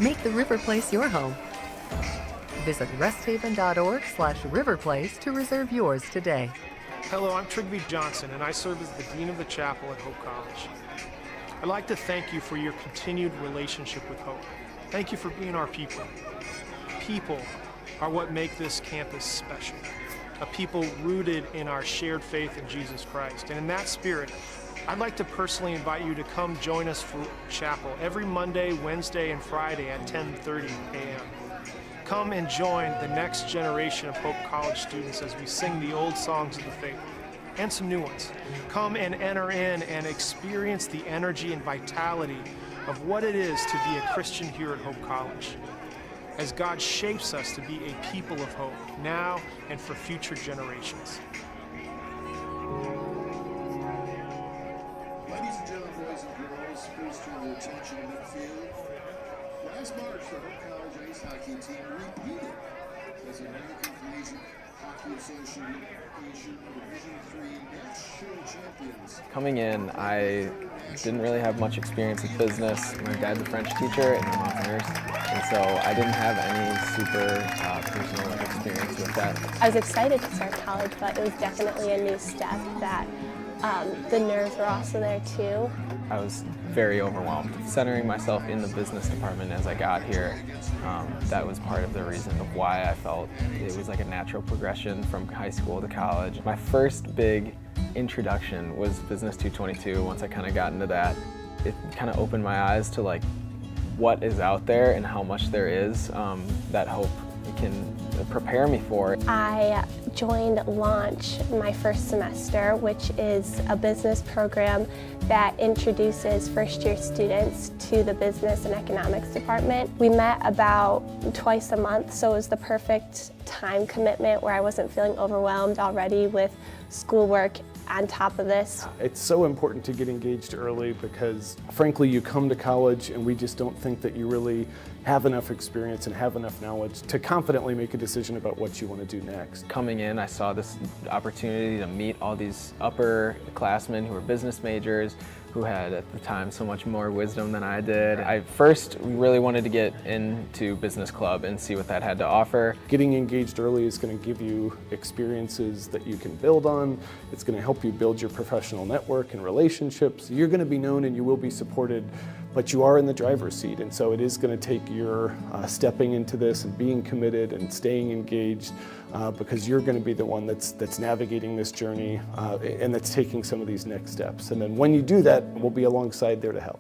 Make the River Place your home. Visit resthaven.org/riverplace to reserve yours today. Hello, I'm Trigby Johnson, and I serve as the Dean of the Chapel at Hope College. I'd like to thank you for your continued relationship with Hope. Thank you for being our people. People are what make this campus special. A people rooted in our shared faith in Jesus Christ. And in that spirit, I'd like to personally invite you to come join us for chapel every Monday, Wednesday, and Friday at 10:30 a.m. Come and join the next generation of Hope College students as we sing the old songs of the faith and some new ones. Come and enter in and experience the energy and vitality of what it is to be a Christian here at Hope College, as God shapes us to be a people of hope now and for future generations. Ladies and gentlemen, boys and girls, please turn your attention to midfield. Last March, the Hope College ice hockey team repeated as American Collegiate Hockey Association Division III national champions. Coming in, I didn't really have much experience with business. My dad's a French teacher and my mom's a nurse, and so I didn't have any super personal experience with that. I was excited to start college, but it was definitely a new step that the nerves were also there too. I was very overwhelmed. Centering myself in the business department as I got here, that was part of the reason of why I felt it was like a natural progression from high school to college. My first big introduction was Business 222. Once I kind of got into that, it kind of opened my eyes to like what is out there and how much there is that Hope can prepare me for. I joined Launch my first semester, which is a business program that introduces first-year students to the business and economics department. We met about twice a month, so it was the perfect time commitment where I wasn't feeling overwhelmed already with schoolwork on top of this. It's so important to get engaged early because frankly you come to college and we just don't think that you really have enough experience and have enough knowledge to confidently make a decision about what you want to do next. Coming in, I saw this opportunity to meet all these upperclassmen who were business majors, who had at the time so much more wisdom than I did. I first really wanted to get into business club and see what that had to offer. Getting engaged early is going to give you experiences that you can build on. It's going to help you build your professional network and relationships. You're going to be known and you will be supported, but you are in the driver's seat, and so it is going to take your stepping into this and being committed and staying engaged, because you're going to be the one that's navigating this journey and that's taking some of these next steps. And then when you do that, we'll be alongside there to help.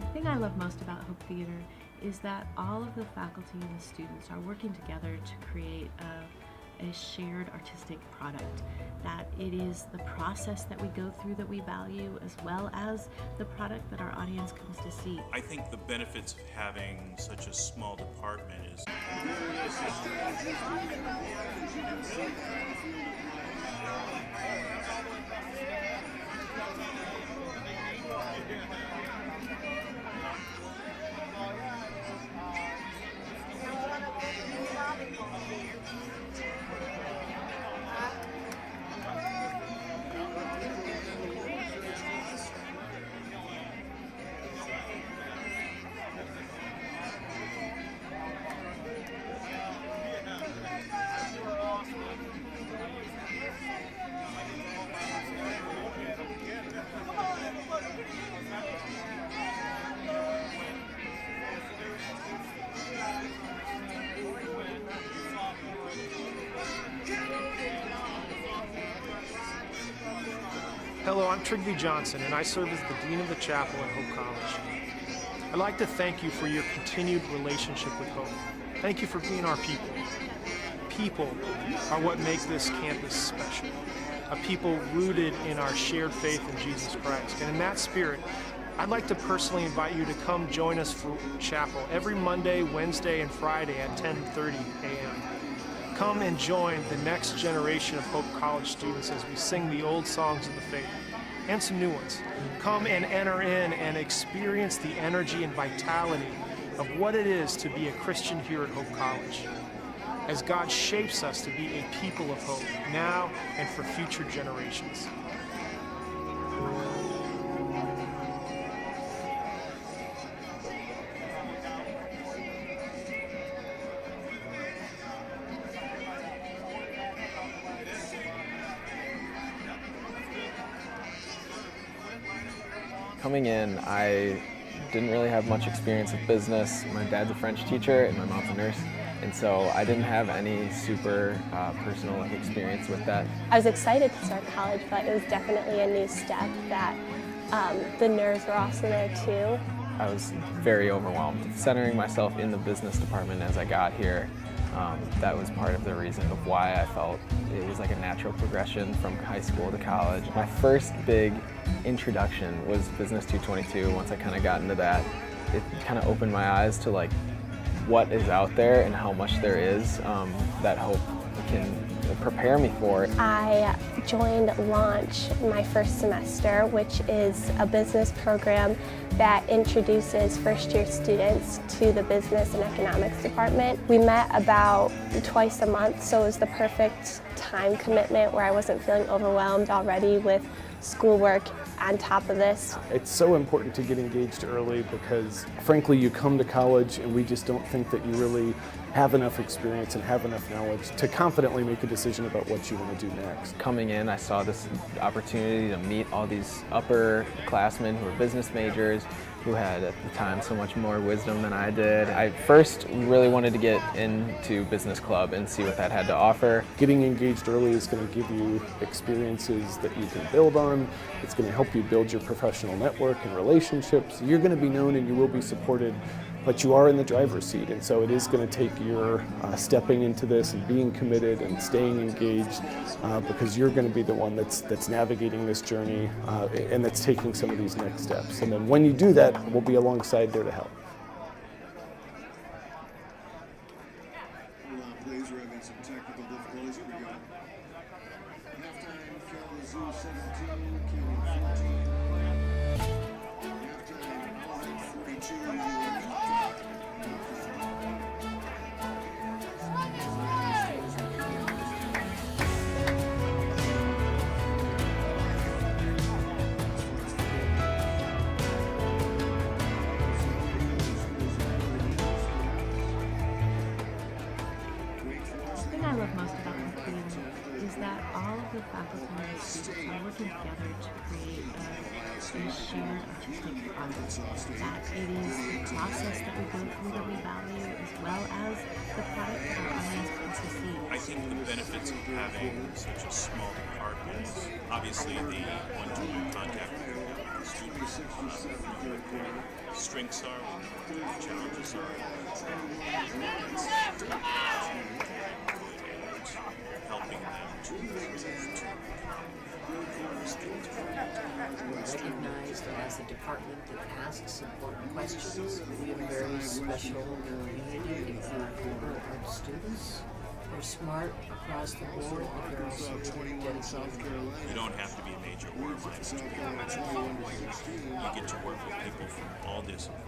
The thing I love most about Hope Theater is that all of the faculty and the students are working together to create a shared artistic product, that it is the process that we go through that we value as well as the product that our audience comes to see. I think the benefits of having such a small department is Hello, I'm Trigby Johnson, and I serve as the Dean of the Chapel at Hope College. I'd like to thank you for your continued relationship with Hope. Thank you for being our people. People are what make this campus special. A people rooted in our shared faith in Jesus Christ. And in that spirit, I'd like to personally invite you to come join us for chapel every Monday, Wednesday, and Friday at 10:30 a.m. Come and join the next generation of Hope College students as we sing the old songs of the faith and some new ones. Come and enter in and experience the energy and vitality of what it is to be a Christian here at Hope College, as God shapes us to be a people of hope now and for future generations. Coming in, I didn't really have much experience with business. My dad's a French teacher and my mom's a nurse, and so I didn't have any super personal experience with that. I was excited to start college, but it was definitely a new step that the nerves were also there too. I was very overwhelmed. Centering myself in the business department as I got here, that was part of the reason of why I felt it was like a natural progression from high school to college. My first big introduction was Business 222. Once I kind of got into that, it kind of opened my eyes to like what is out there and how much there is that Hope can prepare me for. I joined Launch my first semester, which is a business program that introduces first-year students to the business and economics department. We met about twice a month, so it was the perfect time commitment where I wasn't feeling overwhelmed already with schoolwork on top of this. It's so important to get engaged early because, frankly, you come to college and we just don't think that you really have enough experience and have enough knowledge to confidently make a decision about what you want to do next. Coming in, I saw this opportunity to meet all these upperclassmen who were business majors, who had at the time so much more wisdom than I did. I first really wanted to get into business club and see what that had to offer. Getting engaged early is going to give you experiences that you can build on. It's going to help you build your professional network and relationships. You're going to be known and you will be supported, but you are in the driver's seat, and so it is going to take your stepping into this and being committed and staying engaged, because you're going to be the one that's navigating this journey and that's taking some of these next steps. And then when you do that, we'll be alongside there to help. Hold on, please. We're having some technical difficulties. Here we go. Halftime, Kalamazoo 17, Canyon 14. Halftime, Holland 42, The thing I love most about Hope Theater is that all of the faculty and students are working together to create a shared artistic project. That it is the process that we go through that we value, as well as the product that our audience wants to see. I think the benefits of having such a small department, obviously the one-to-one contact with the students, strengths are, challenges are, helping them to We're recognized as a department that asks important questions. We have a very special community of our students. They're smart across the board, but they're also really dedicated. You don't have to be a major or a minor to be a major. You get to work with people from all disciplines.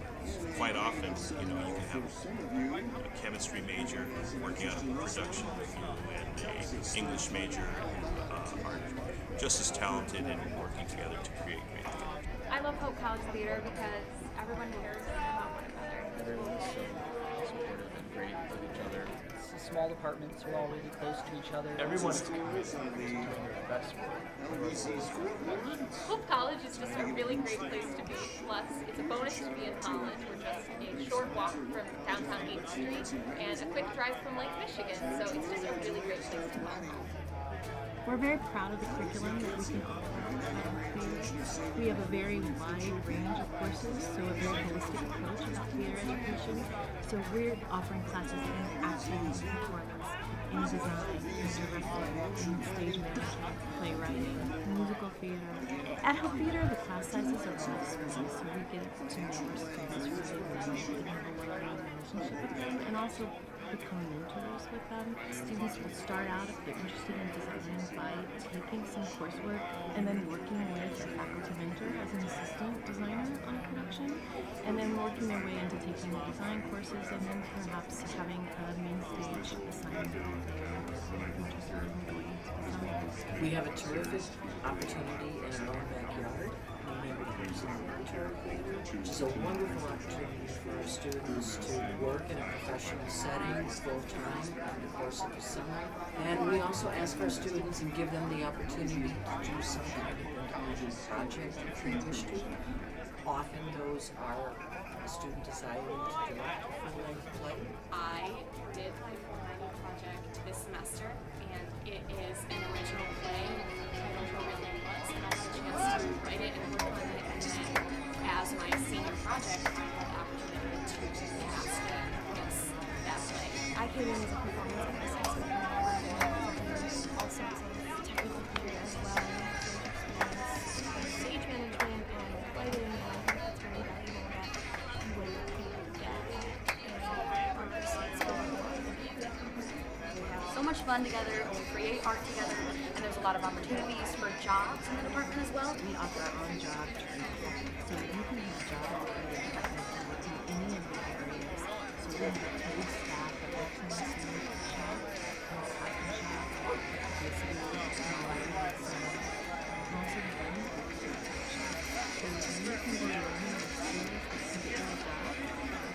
Quite often, you can have a chemistry major working on a production with you, and an English major are just as talented and working together to create great things. I love Hope College Theater because everyone cares about one another. Everyone's so supportive and great with each other. It's a small department, so we're all really close to each other. Everyone's doing their best work. Hope College is just a really great place to be. Plus, it's a bonus to be in Holland. We're just a short walk from downtown 8th Street and a quick drive from Lake Michigan, so it's just a really great place to call home. We're very proud of the curriculum that we can offer at Hope Theater. We have a very wide range of courses, so a very holistic approach about theater education. So we're offering classes in acting, performance, in design, in directing, in stage management, playwriting, musical theater. At Hope Theater, the class sizes are really small, so we get to know our students really well, and have a one-on-one relationship with them, and also become mentors with them. Students will start out, if they're interested in design, by taking some coursework and then working with a faculty mentor as an assistant designer on a production, and then working their way into taking the design courses, and then perhaps having a main stage assignment if they're interested in going into design. We have a terrific opportunity in our own backyard. We have a person mentor, which is a wonderful opportunity for our students to work in a professional setting full-time in the course of the summer. And we also ask our students and give them the opportunity to do some kind of independent project if they wish to. Often those are a student deciding to direct a full-length play. I did my full-length project this semester, and it is an original play titled Her Real Name Was, and I had a chance to write it and work on it, and then as my senior project, I had the opportunity to cast it against that play. I came in as a performance artist, so all sorts of technical theater as well, stage management and lighting, and I think that's really valuable that you wouldn't be able to get in person. We have so much fun together, we create art together, and there's a lot of opportunities for jobs in the department as well. We offer our own job training, so you can have jobs in the department and work in any of the areas. So we have a paid staff that works in the senior shop, in the cotton shop, basically in the lighting and sound, and also the learning groups in the shop. So you can be learning the skills that can get you a job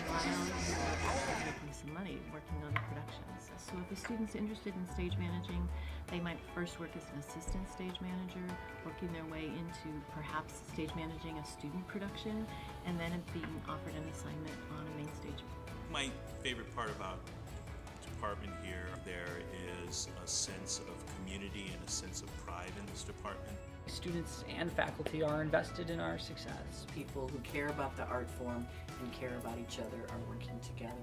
while you are making some money working on the productions. So if a student's interested in stage managing, they might first work as an assistant stage manager, working their way into perhaps stage managing a student production, and then being offered an assignment on a main stage. My favorite part about the department here, there is a sense of community and a sense of pride in this department. Students and faculty are invested in our success. People who care about the art form and care about each other are working together.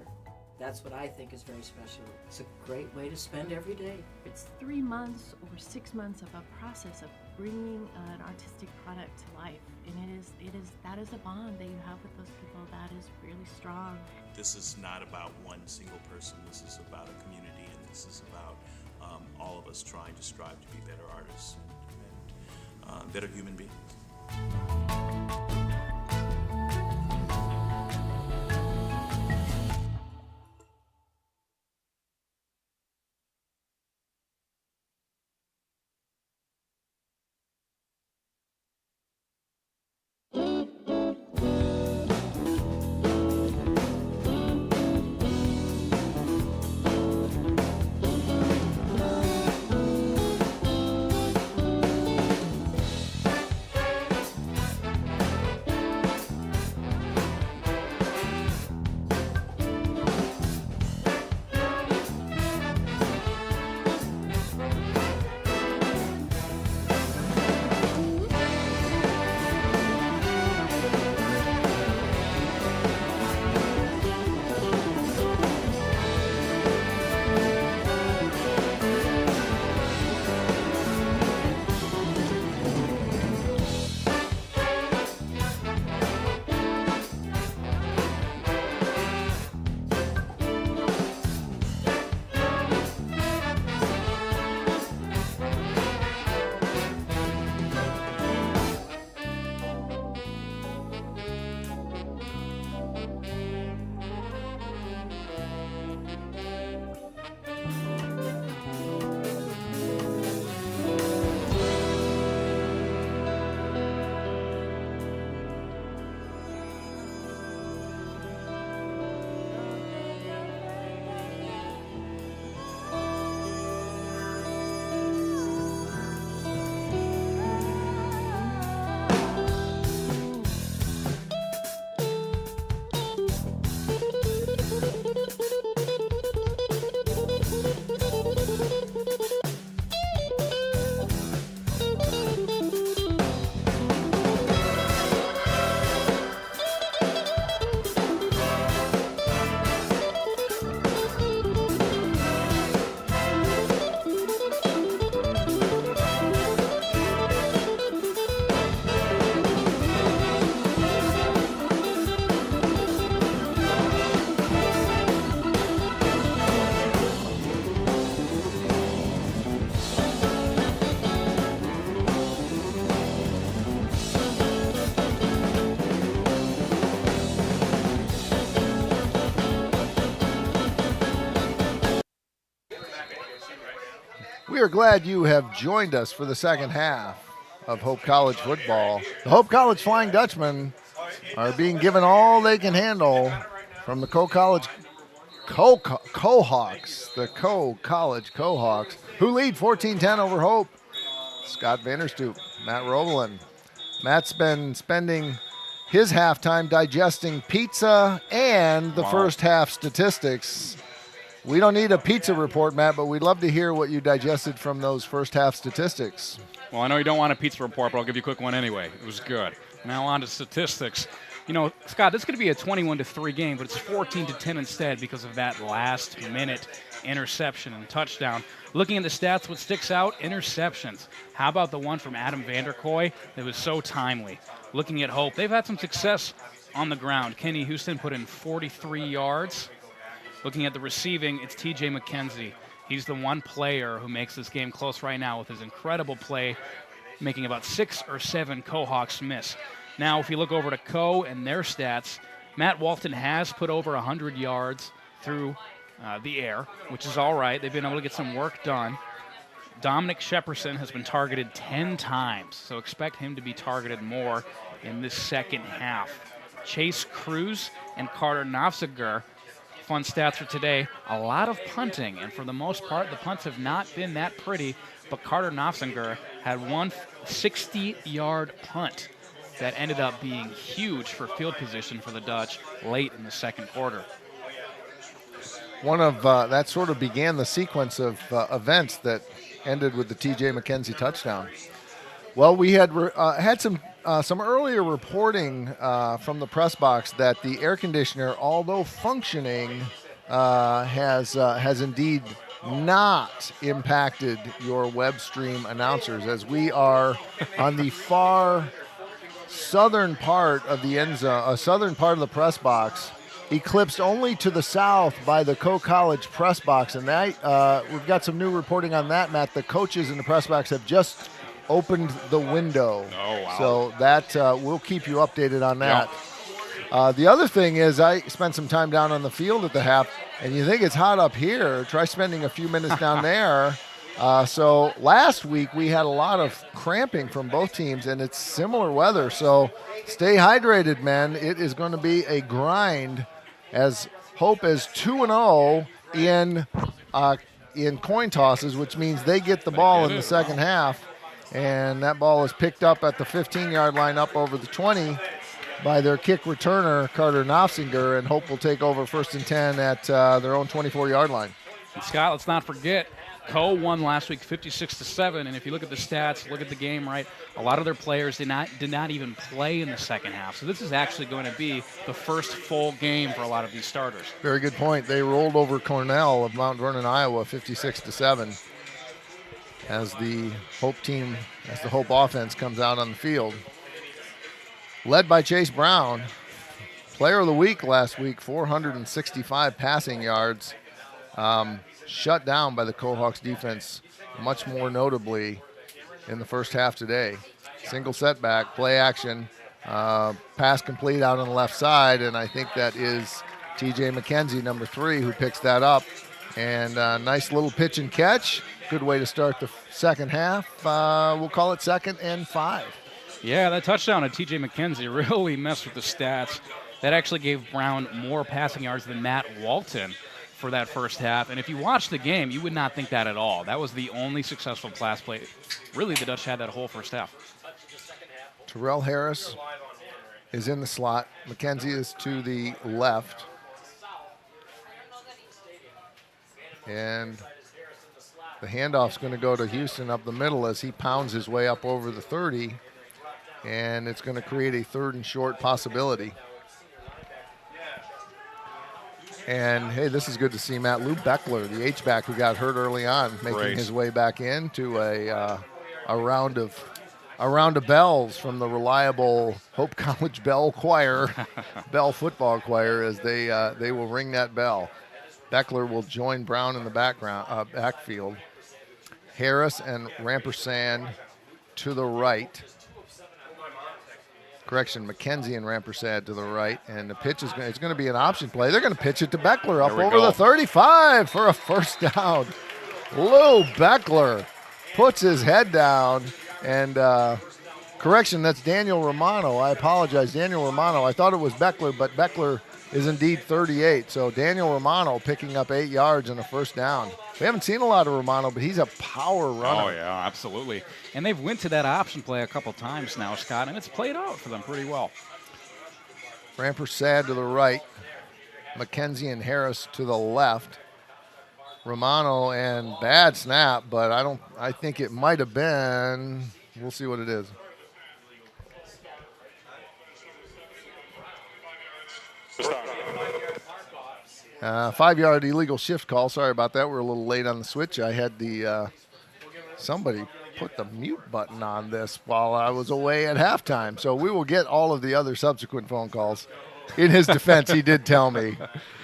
That's what I think is very special. It's a great way to spend every day. It's 3 months or 6 months of a process of bringing an artistic product to life, and that is a bond that you have with those people that is really strong. This is not about one single person. This is about a community, and this is about all of us trying to strive to be better artists and better human beings. We are glad you have joined us for the second half of Hope College football. The Hope College Flying Dutchmen are being given all they can handle from the Co-College Co-Hawks, the Co-College Co-Hawks, who lead 14-10 over Hope. Scott Vanderstoop, Matt Roblin. Matt's been spending his halftime digesting pizza and the first half statistics. We don't need a pizza report, Matt, but we'd love to hear what you digested from those first half statistics. Well, I know you don't want a pizza report, but I'll give you a quick one anyway. It was good. Now on to statistics. You know, Scott, this is going to be a 21-3 game, but it's 14-10 instead because of that last-minute interception and touchdown. Looking at the stats, what sticks out? Interceptions. How about the one from Adam Vanderkoy that was so timely? Looking at Hope, they've had some success on the ground. Kenny Houston put in 43 yards. Looking at the receiving, it's TJ McKenzie. He's the one player who makes this game close right now with his incredible play, making about 6 or 7 Co-Hawks miss. Now, if you look over to Co and their stats, Matt Walton has put over 100 yards through the air, which is all right. They've been able to get some work done. Dominic Shepperson has been targeted 10 times, so expect him to be targeted more in this second half. Chase Cruz and Carter Nofziger, fun stats for today, a lot of punting, and for the most part, the punts have not been that pretty, but Carter Nofziger had one 60-yard punt that ended up being huge for field position for the Dutch late in the second quarter. One of that sort of began the sequence of events that ended with the TJ McKenzie touchdown. Well, we had had some earlier reporting from the press box that the air conditioner, although functioning, has indeed not impacted your web stream announcers, as we are on the far southern part of the end zone, southern part of the press box, eclipsed only to the south by the Co-College press box. And that we've got some new reporting on that, Matt. The coaches in the press box have just opened the window. Oh, wow. So that we'll keep you updated on that. The other thing is I spent some time down on the field at the half, and you think it's hot up here, try spending a few minutes down there. So last week we had a lot of cramping from both teams, and it's similar weather. So stay hydrated, man. It is going to be a grind, as Hope is 2-0 in coin tosses, which means they get the ball in the second half, and that ball is picked up at the 15-yard line up over the 20 by their kick returner, Carter Knopfinger, and Hope will take over 1st and 10 at their own 24-yard line. And Scott, let's not forget, Co won last week 56-7, and if you look at the stats, look at the game, right, a lot of their players did not even play in the second half. So this is actually going to be the first full game for a lot of these starters. Very good point. They rolled over Cornell of Mount Vernon, Iowa, 56-7, as the Hope offense comes out on the field. Led by Chase Brown, player of the week last week, 465 passing yards. Shut down by the Cohawks defense, much more notably in the first half today. Single setback, play action, pass complete out on the left side, and I think that is TJ McKenzie, number 3, who picks that up. And nice little pitch and catch. Good way to start the second half. We'll call it 2nd and 5. Yeah, that touchdown to TJ McKenzie really messed with the stats. That actually gave Brown more passing yards than Matt Walton for that first half. And if you watch the game, you would not think that at all. That was the only successful pass play really the Dutch had that whole first half. Terrell Harris is in the slot. McKenzie is to the left. And the handoff's going to go to Houston up the middle as he pounds his way up over the 30. And it's going to create a 3rd and short possibility. And, hey, this is good to see Matt Lou Beckler, the H-back who got hurt early on, making his way back into a round of bells from the reliable Hope College Bell Choir, Bell Football Choir, as they will ring that bell. Beckler will join Brown in the backfield. Harris and Rampersand to the right. Correction, McKenzie and Rampersad to the right, and the pitch it's going to be an option play. They're going to pitch it to Beckler up over the 35 for a first down. Lou Beckler puts his head down, and correction, that's Daniel Romano. I apologize, Daniel Romano. I thought it was Beckler, but Beckler is indeed 38. So Daniel Romano picking up 8 yards and a first down. We haven't seen a lot of Romano, but he's a power runner. Oh, yeah, absolutely. And they've went to that option play a couple times now, Scott, and it's played out for them pretty well. Rampersad to the right. McKenzie and Harris to the left. Romano, and bad snap, but I think it might have been. We'll see what it is. 5-yard illegal shift call. Sorry about that. We're a little late on the switch. I had somebody put the mute button on this while I was away at halftime. So we will get all of the other subsequent phone calls. In his defense, he did tell me,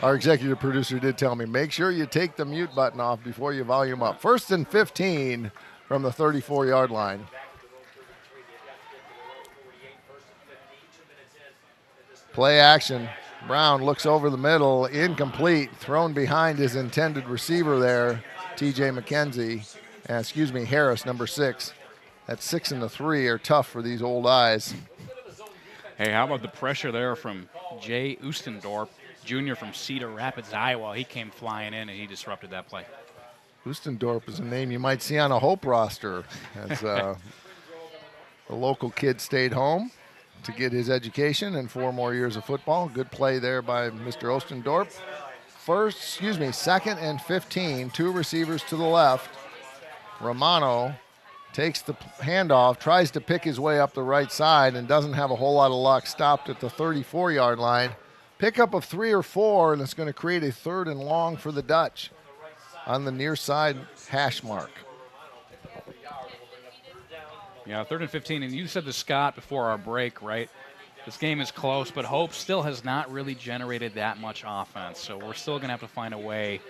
our executive producer did tell me, make sure you take the mute button off before you volume up. 1st and 15 from the 34-yard line. Play action. Brown looks over the middle, incomplete, thrown behind his intended receiver there, TJ McKenzie. Harris, number 6. That 6 and the 3 are tough for these old eyes. Hey, how about the pressure there from Jay Oostendorp, Jr. from Cedar Rapids, Iowa. He came flying in and he disrupted that play. Oostendorp is a name you might see on a Hope roster. As the local kid stayed home to get his education and 4 more years of football. Good play there by Mr. Ostendorp. 2nd and 15, 2 receivers to the left. Romano takes the handoff, tries to pick his way up the right side, and doesn't have a whole lot of luck. Stopped at the 34-yard line. Pickup of 3 or 4, and it's going to create a 3rd and long for the Dutch on the near side hash mark. Yeah, 3rd and 15, and you said to Scott before our break, right? This game is close, but Hope still has not really generated that much offense, so we're still going to have to find a way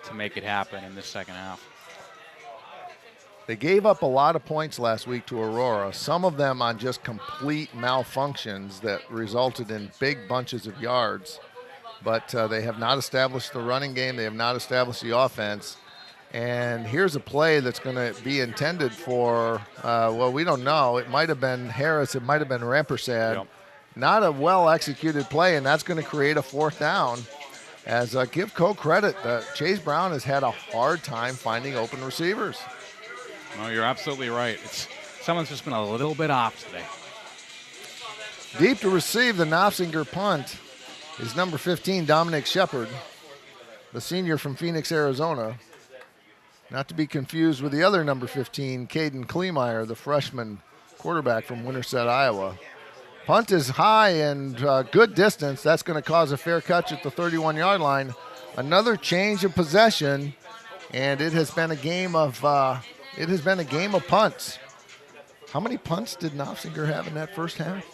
to make it happen in this second half. They gave up a lot of points last week to Aurora, some of them on just complete malfunctions that resulted in big bunches of yards. But they have not established the running game. They have not established the offense. And here's a play that's going to be intended for, well, we don't know. It might have been Harris. It might have been Rampersad. Yep. Not a well-executed play, and that's going to create a 4th down. As give Coe credit, Chase Brown has had a hard time finding open receivers. No, you're absolutely right. Someone's just been a little bit off today. Deep to receive the Knopfsinger punt is number 15, Dominic Shepard, the senior from Phoenix, Arizona. Not to be confused with the other number 15, Caden Kleemeyer, the freshman quarterback from Winterset, Iowa. Punt is high and good distance. That's going to cause a fair catch at the 31-yard line. Another change of possession, and it has been a game of punts. How many punts did Knopfsinger have in that first half?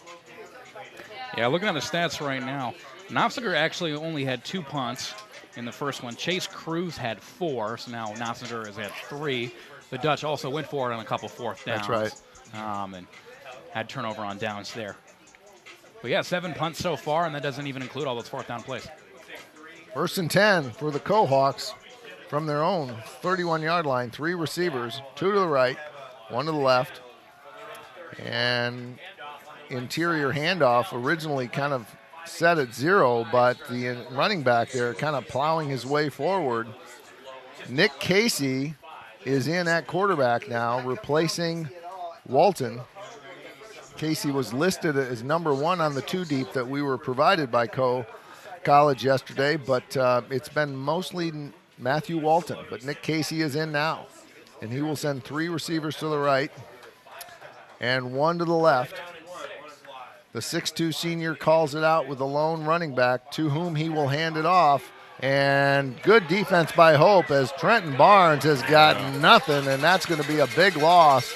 Yeah, looking at the stats right now, Knopfsinger actually only had 2 punts in the first one. Chase Cruz had 4, so now Knopfsinger is at 3. The Dutch also went for it on a couple 4th downs. That's right. And had turnover on downs there. But yeah, 7 punts so far, and that doesn't even include all those 4th down plays. 1st and 10 for the Cohawks from their own 31-yard line. 3 receivers, 2 to the right, 1 to the left. And interior handoff originally kind of set at 0, but the running back there kind of plowing his way forward. Nick Casey is in at quarterback now, replacing Walton. Casey was listed as number 1 on the 2 deep that we were provided by Coe College yesterday, but it's been mostly Matthew Walton. But Nick Casey is in now, and he will send 3 receivers to the right and 1 to the left. The 6'2 senior calls it out with a lone running back to whom he will hand it off. And good defense by Hope as Trenton Barnes has got nothing, and that's going to be a big loss.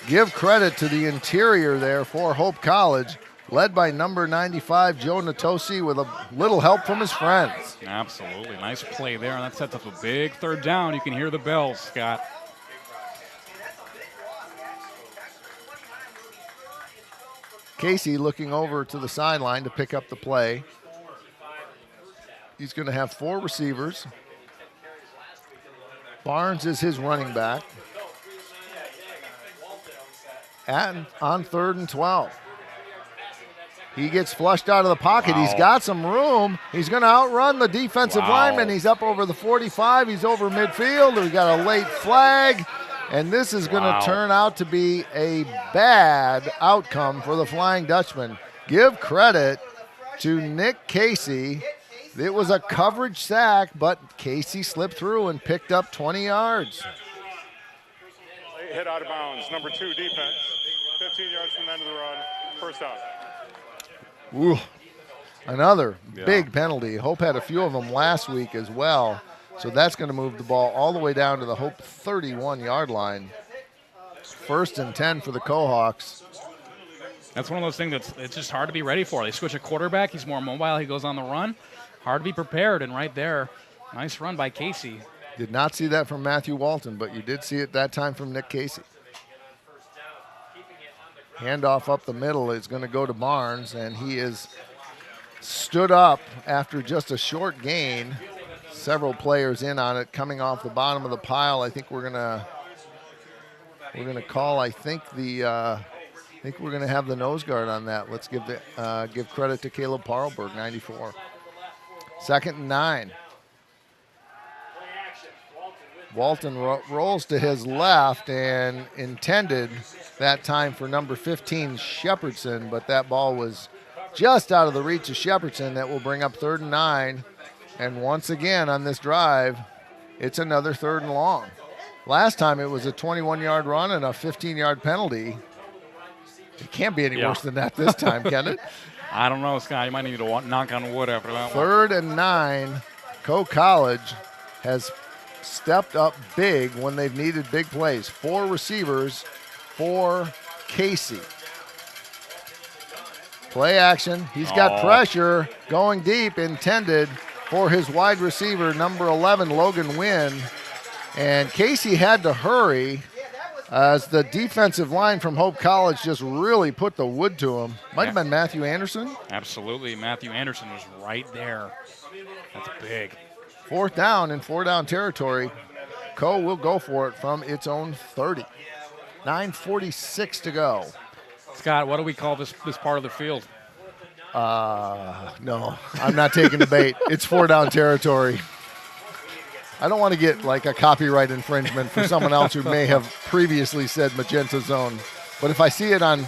Give credit to the interior there for Hope College, led by number 95, Joe Natosi, with a little help from his friends. Absolutely. Nice play there, and that sets up a big 3rd down. You can hear the bells, Scott. Casey looking over to the sideline to pick up the play. He's going to have 4 receivers. Barnes is his running back. And on 3rd and 12. He gets flushed out of the pocket. Wow. He's got some room. He's going to outrun the defensive lineman. He's up over the 45. He's over midfield. We got a late flag. And this is going to turn out to be a bad outcome for the Flying Dutchman. Give credit to Nick Casey. It was a coverage sack, but Casey slipped through and picked up 20 yards. Late hit out of bounds, number 2 defense. 15 yards from the end of the run, 1st down. Ooh, another big penalty. Hope had a few of them last week as well. So that's going to move the ball all the way down to the Hope 31-yard line. 1st and 10 for the Cohawks. That's one of those things it's just hard to be ready for. They switch a quarterback. He's more mobile. He goes on the run. Hard to be prepared. And right there, nice run by Casey. Did not see that from Matthew Walton, but you did see it that time from Nick Casey. Handoff up the middle is going to go to Barnes, and he is stood up after just a short gain. Several players in on it, coming off the bottom of the pile. I think we're gonna call. I think we're gonna have the nose guard on that. Let's give credit to Caleb Parlberg, 94. 2nd and 9. Walton rolls to his left and intended that time for number 15, Shepherdson, but that ball was just out of the reach of Shepherdson. That will bring up 3rd and 9. And once again on this drive, it's another 3rd and long. Last time it was a 21-yard run and a 15-yard penalty. It can't be any worse than that this time, can it? I don't know, Scott. You might need to knock on wood after that one. 3rd and 9. Coe College has stepped up big when they've needed big plays. 4 receivers for Casey. Play action. He's got pressure going deep, intended for his wide receiver, number 11, Logan Wynn. And Casey had to hurry as the defensive line from Hope College just really put the wood to him. Might have been Matthew Anderson. Absolutely. Matthew Anderson was right there. That's big. 4th down in 4-down territory. Coe will go for it from its own 30. 9:46 to go. Scott, what do we call this part of the field? No, I'm not taking the bait. It's 4-down territory. I don't want to get like a copyright infringement for someone else who may have previously said magenta zone. But if I see it on,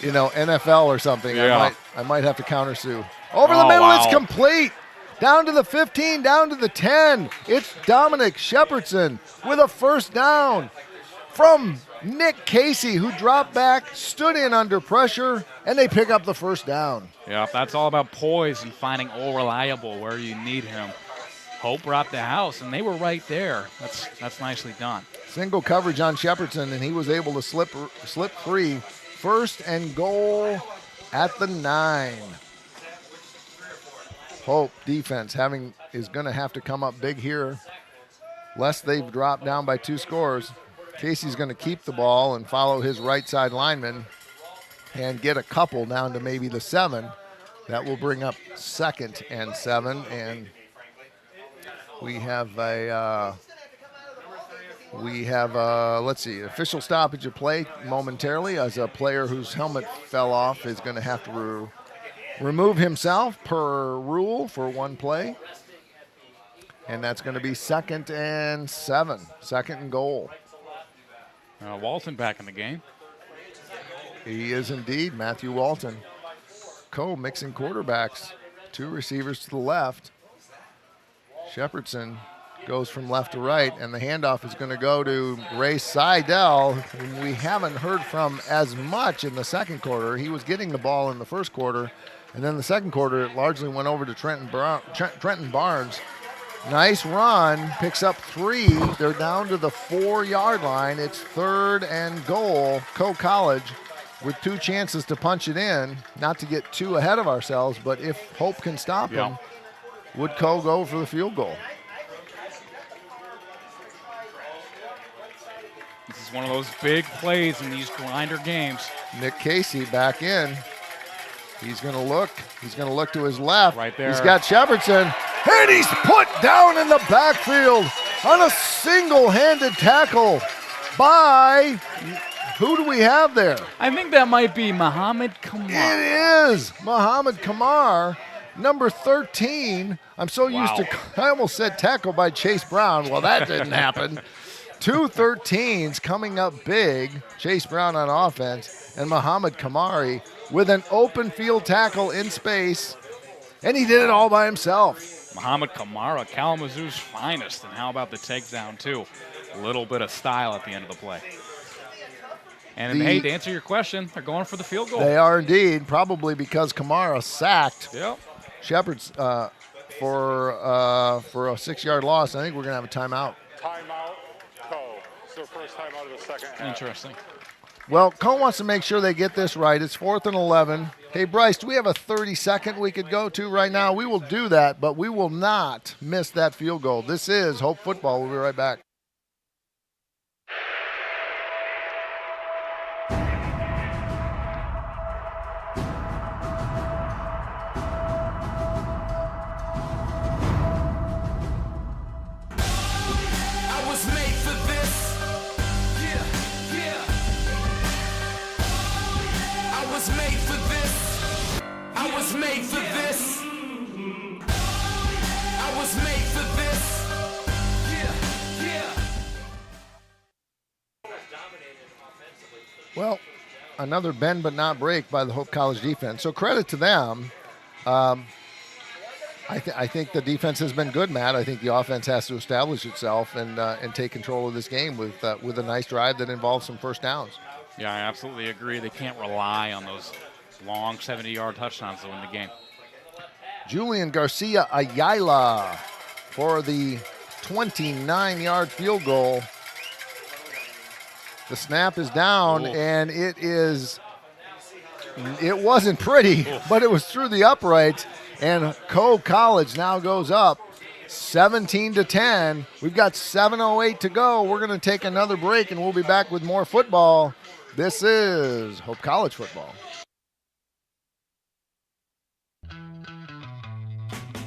NFL or something, I might have to countersue. Over the middle, it's complete. Down to the 15, down to the 10. It's Dominic Shepardson with a 1st down from Nick Casey, who dropped back, stood in under pressure, and they pick up the 1st down. Yeah, that's all about poise and finding Old Reliable where you need him. Hope brought the house, and they were right there. That's nicely done. Single coverage on Shepardson, and he was able to slip free. 1st and goal at the 9. Hope defense is going to have to come up big here, lest they've dropped down by 2 scores. Casey's going to keep the ball and follow his right side lineman and get a couple down to maybe the 7. That will bring up 2nd and 7, and we have let's see, official stoppage of play momentarily as a player whose helmet fell off is going to have to remove himself per rule for 1 play. And that's going to be 2nd and 7, 2nd and goal. Walton back in the game. He is indeed, Matthew Walton. Coe mixing quarterbacks. 2 receivers to the left. Shepardson goes from left to right, and the handoff is going to go to Ray Seidel, whom we haven't heard from as much in the 2nd quarter. He was getting the ball in the 1st quarter, and then the 2nd quarter it largely went over to Trenton Barnes. Nice run, picks up 3. They're down to the 4-yard line. It's 3rd and goal. Coe College with 2 chances to punch it in, not to get too ahead of ourselves, but if Hope can stop them, would Coe go for the field goal? This is one of those big plays in these grinder games. Nick Casey back in. He's going to look. He's going to look to his left. Right there. He's got Shepardson, and he's put down in the backfield on a single-handed tackle by, who do we have there? I think that might be Muhammad Kamar. It is Muhammad Kamar, number 13. I'm so used to, I almost said tackle by Chase Brown. Well, that didn't happen. 2 13s coming up big. Chase Brown on offense, and Muhammad Kamari with an open field tackle in space, and he did it all by himself. Muhammad Kamara, Kalamazoo's finest, and how about the takedown too? A little bit of style at the end of the play. And hey, to answer your question, they're going for the field goal. They are indeed, probably because Kamara sacked Shepard's for a 6-yard loss. I think we're going to have a timeout. Timeout, Coe. It's their first timeout of the 2nd half. Interesting. Well, Coe wants to make sure they get this right. It's 4th and 11. Hey, Bryce, do we have a 30-second we could go to right now? We will do that, but we will not miss that field goal. This is Hope Football. We'll be right back. Well, another bend but not break by the Hope College defense. So credit to them. I think the defense has been good, Matt. I think the offense has to establish itself and take control of this game with a nice drive that involves some first downs. Yeah, I absolutely agree. They can't rely on those long 70-yard touchdowns to win the game. Julian Garcia Ayala for the 29-yard field goal. The snap is down, and it wasn't pretty, but it was through the uprights, and College now goes up 17-10. We've got 7:08 to go. We're going to take another break, and we'll be back with more football. This is Hope College football.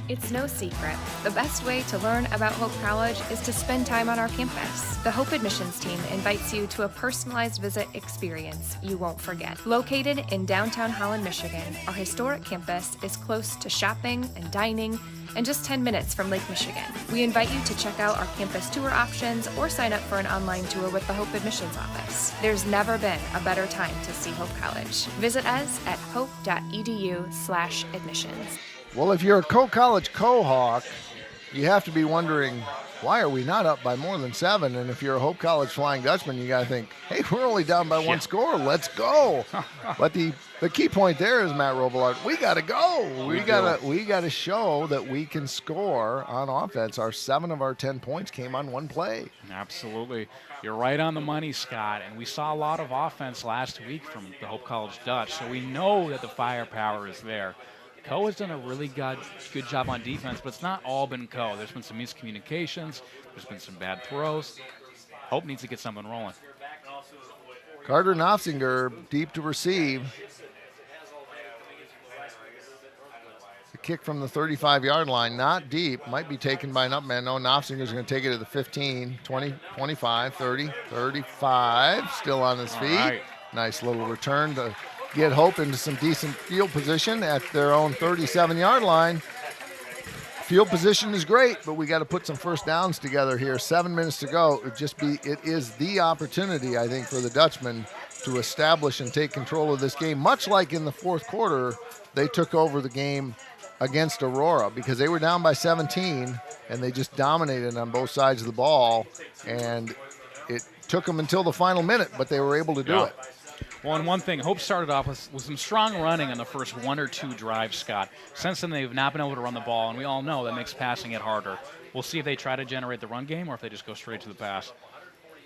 It's no secret. The best way to learn about Hope College is to spend time on our campus. The Hope admissions team invites you to a personalized visit experience you won't forget. Located in downtown Holland, Michigan, our historic campus is close to shopping and dining and just 10 minutes from Lake Michigan. We invite you to check out our campus tour options or sign up for an online tour with the Hope admissions office. There's never been a better time to see Hope College. Visit us at hope.edu/admissions. Well, if you're a College Cohawk, you have to be wondering, why are we not up by more than 7? And if you're a Hope College Flying Dutchman, you got to think, hey, we're only down by 1 score. Let's go. But the key point there is, Matt Robillard, we got to go. We got to show that we can score on offense. 7 of our 10 points came on one play. Absolutely. You're right on the money, Scott. And we saw a lot of offense last week from the Hope College Dutch, so we know that the firepower is there. Co has done a really good job on defense, but it's not all been Co. There's been some miscommunications. There's been some bad throws. Hope needs to get something rolling. Carter Knopfinger deep to receive. The kick from the 35-yard line, not deep. Might be taken by an up man. No, Knopfinger's going to take it to the 15, 20, 25, 30, 35. Still on his feet. Right. Nice little return to get Hope into some decent field position at their own 37-yard line. Field position is great, but we got to put some first downs together here. 7 minutes to go. It is the opportunity, I think, for the Dutchmen to establish and take control of this game, much like in the fourth quarter they took over the game against Aurora, because they were down by 17 and they just dominated on both sides of the ball, and it took them until the final minute, but they were able to do it. Well, and one thing, Hope started off with some strong running on the first 1 or 2 drives, Scott. Since then, they've not been able to run the ball, and we all know that makes passing it harder. We'll see if they try to generate the run game or if they just go straight to the pass.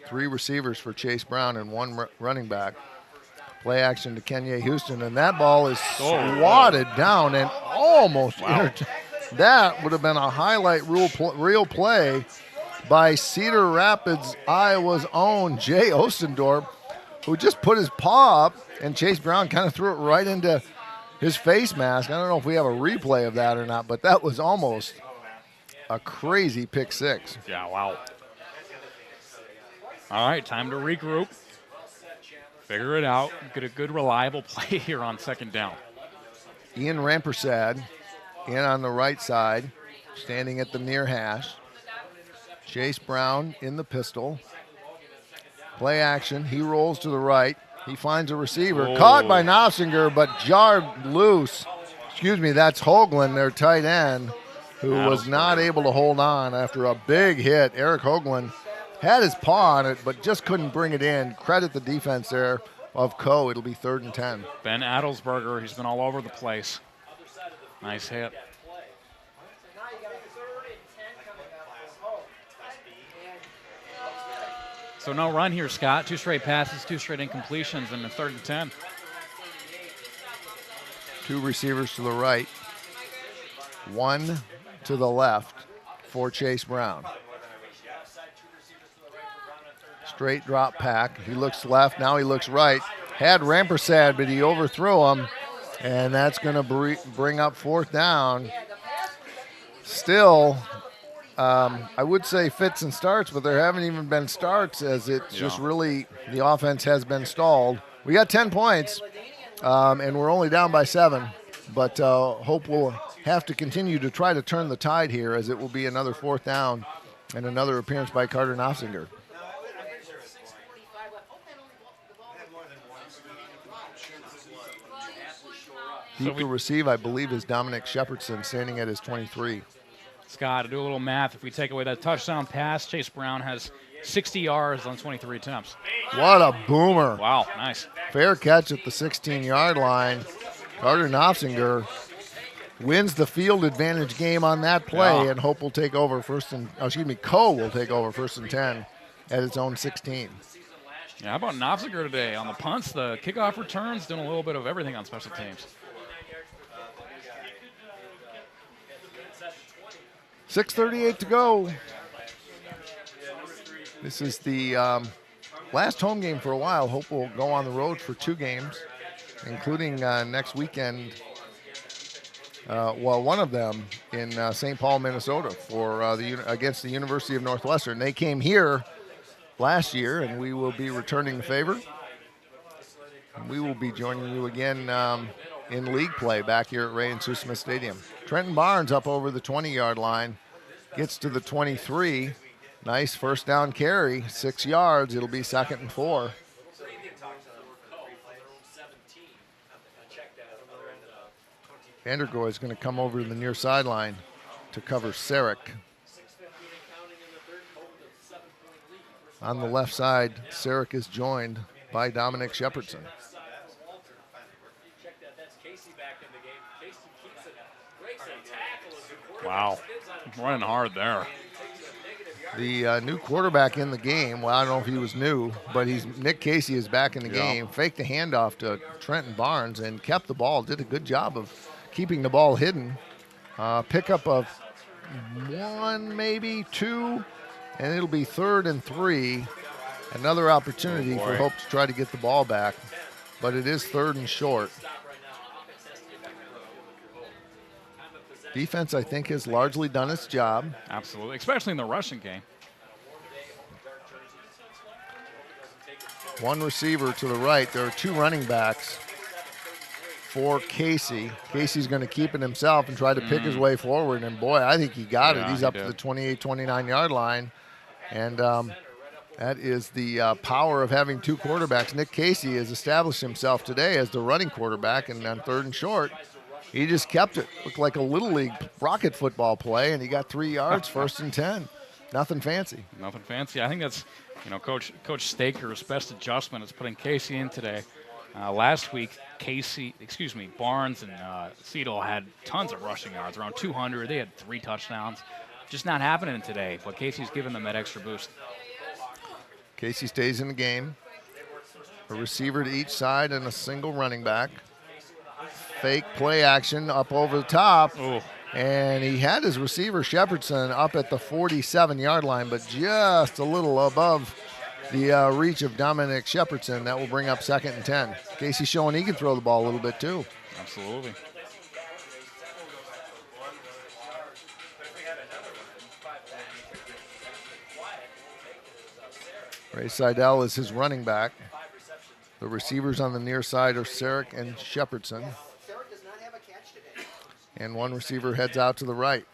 3 receivers for Chase Brown and 1 running back. Play action to Kenya Houston, and that ball is swatted down and almost that would have been a highlight reel play by Cedar Rapids, Iowa's own Jay Ostendorp, who just put his paw up, and Chase Brown kind of threw it right into his face mask. I don't know if we have a replay of that or not, but that was almost a crazy pick 6. Yeah, wow. All right, time to regroup. Figure it out. Get a good, reliable play here on second down. Ian Rampersad in on the right side, standing at the near hash. Chase Brown in the pistol. Play action. He rolls to the right. He finds a receiver. Caught by Knopfinger, but jarred loose. Excuse me, that's Hoagland, their tight end, who was not able to hold on after a big hit. Eric Hoagland had his paw on it, but just couldn't bring it in. Credit the defense there of Co. It'll be 3rd and 10. Ben Adelsberger, he's been all over the place. Nice hit. So no run here, Scott. 2 straight passes, 2 straight incompletions, and a 3rd and 10. 2 receivers to the right, 1 to the left for Chase Brown. Straight drop pack. He looks left, now he looks right. Had Rampersad, but he overthrew him, and that's going to bring up 4th down. Still, I would say fits and starts, but there haven't even been starts, as it's just really, the offense has been stalled. We got 10 points, and we're only down by 7, but Hope will have to continue to try to turn the tide here, as it will be another 4th down and another appearance by Carter Knopfinger. Deep to receive, I believe, is Dominic Shepardson, standing at his 23. Scott, to do a little math, if we take away that touchdown pass, Chase Brown has 60 yards on 23 attempts. What a boomer. Wow, nice. Fair catch at the 16-yard line. Carter Knopfinger wins the field advantage game on that play, and Hope will take over Co will take over 1st and 10 at its own 16. Yeah, how about Knopfinger today on the punts, the kickoff returns, doing a little bit of everything on special teams. 6:38 to go. This is the last home game for a while. Hope will go on the road for 2 games, including next weekend. One of them in St. Paul, Minnesota, for against the University of Northwestern. They came here last year, and we will be returning the favor. And we will be joining you again in league play back here at Ray and Sue Smith Stadium. Trenton Barnes up over the 20-yard line, gets to the 23. Nice first down carry, 6 yards. It'll be 2nd and 4. Vandergoy is going to come over to the near sideline to cover Sarek. On the left side, Sarek is joined by Dominic Shepardson. Wow, running hard there. The new quarterback in the game, well, I don't know if he was new, but Nick Casey is back in the game. Faked the handoff to Trenton Barnes and kept the ball. Did a good job of keeping the ball hidden. Pickup of 1, maybe 2, and it'll be 3rd and 3. Another opportunity for Hope to try to get the ball back, but it is 3rd and short. Defense, I think, has largely done its job. Absolutely, especially in the rushing game. One receiver to the right. There are 2 running backs for Casey. Casey's going to keep it himself and try to pick his way forward, and boy, I think he got it. He's up to the 28, 29-yard line, and that is the power of having 2 quarterbacks. Nick Casey has established himself today as the running quarterback, and on 3rd and short, he just kept it. Looked like a Little League rocket football play, and he got 3 yards, 1st and 10. Nothing fancy. Nothing fancy. I think that's, Coach Staker's best adjustment is putting Casey in today. Last week, Barnes and Cedal had tons of rushing yards, around 200. They had 3 touchdowns. Just not happening today, but Casey's giving them that extra boost. Casey stays in the game. A receiver to each side and a single running back. Fake play action up over the top. Ooh. And he had his receiver, Shepardson, up at the 47-yard line, but just a little above the reach of Dominic Shepardson. That will bring up 2nd and 10. Casey showing he can throw the ball a little bit too. Absolutely. Ray Seidel is his running back. The receivers on the near side are Sarek and Shepardson. And one receiver heads out to the right.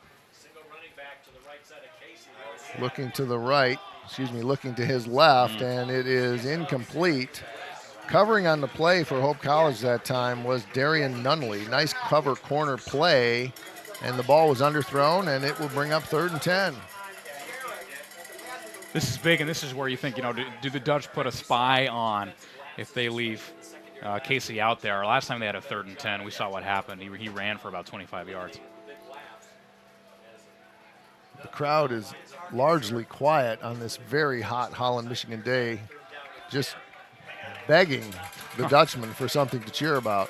Looking to the right, looking to his left, and it is incomplete. Covering on the play for Hope College that time was Darian Nunley. Nice cover corner play, and the ball was underthrown, and it will bring up 3rd and 10. This is big, and this is where you think, do the Dutch put a spy on if they leave Casey out there? Last time they had a 3rd and 10, we saw what happened. He ran for about 25 yards. The crowd is largely quiet on this very hot Holland, Michigan day, just begging the Dutchman for something to cheer about.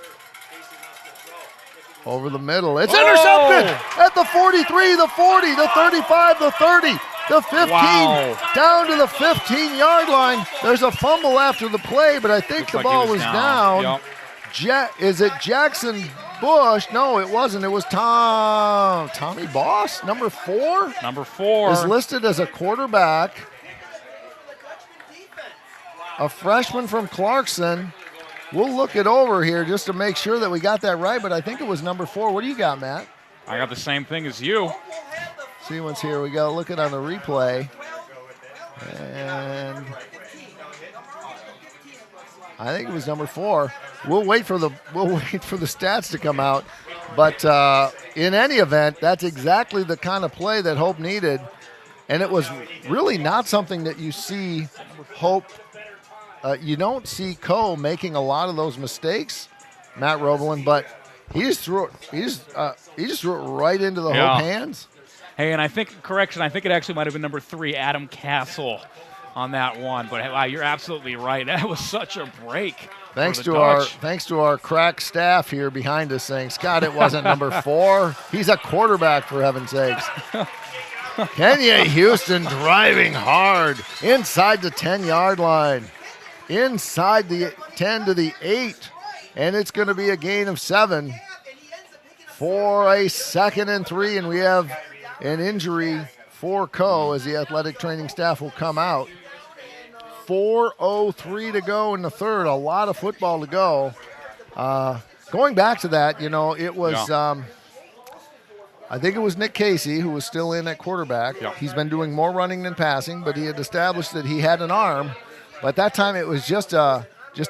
Over the middle, it's intercepted at the 43, the 40, the 35, the 30. The 15, down to the 15-yard line. There's a fumble after the play, but I think the ball was down. Yep. Is it Jackson Bush? No, it wasn't. It was Tommy Boss, number 4? Number 4. Is listed as a quarterback. A freshman from Clarkson. We'll look it over here just to make sure that we got that right, but I think it was number 4. What do you got, Matt? I got the same thing as you. See what's here. We got to look at on the replay. And I think it was number 4. we'll wait for the stats to come out. But in any event, that's exactly the kind of play that Hope needed. And it was really not something that you see Hope. You don't see Coe making a lot of those mistakes, Matt Roblin, but he just threw it. He just threw it right into the Hope hands. Hey, and I think it actually might have been number 3, Adam Castle, on that one. But wow, you're absolutely right. That was such a break. Thanks to our crack staff here behind us saying, Scott, it wasn't number 4. He's a quarterback, for heaven's sakes. Kenya Houston driving hard inside the 10-yard line, inside the 10 to the 8, and it's going to be a gain of 7 for a 2nd and 3, and we have an injury for Coe as the athletic training staff will come out. 4:03 to go in the third. A lot of football to go. Going back to that, it was I think it was Nick Casey who was still in at quarterback. Yep. He's been doing more running than passing, but he had established that he had an arm. But that time it was just a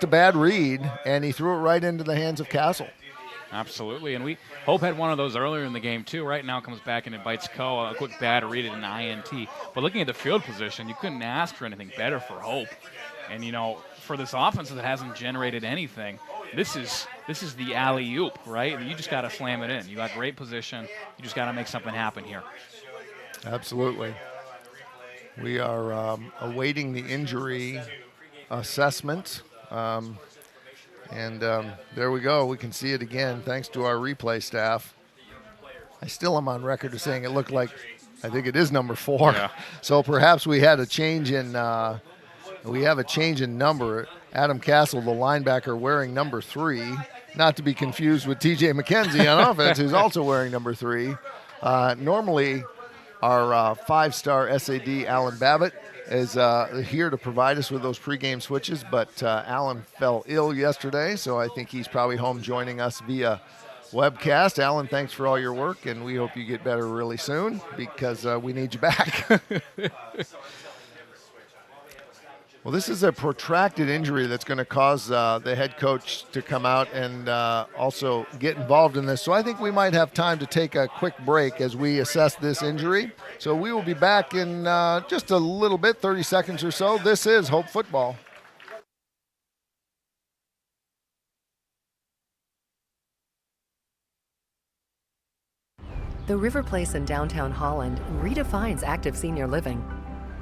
bad read, and he threw it right into the hands of Castle. Absolutely, and Hope had one of those earlier in the game too. Right now comes back and invites Coe, a quick bad read at an INT. But looking at the field position, you couldn't ask for anything better for Hope. And for this offense that hasn't generated anything, this is the alley-oop, right? You just got to slam it in. You got great position. You just got to make something happen here. Absolutely. We are awaiting the injury assessment. And there we go. We can see it again thanks to our replay staff. I still am on record of saying it looked like, I think it is number 4. Yeah. So perhaps we had a change in number. Adam Castle, the linebacker, wearing number 3, not to be confused with TJ McKenzie on offense, who's also wearing number 3. Normally, our 5-star SAD, Alan Babbitt, is here to provide us with those pregame switches, but Alan fell ill yesterday, so I think he's probably home joining us via webcast. Alan, thanks for all your work, and we hope you get better really soon because we need you back. Well, this is a protracted injury that's going to cause the head coach to come out and also get involved in this. So I think we might have time to take a quick break as we assess this injury. So we will be back in just a little bit, 30 seconds or so. This is Hope Football. The River Place in downtown Holland redefines active senior living.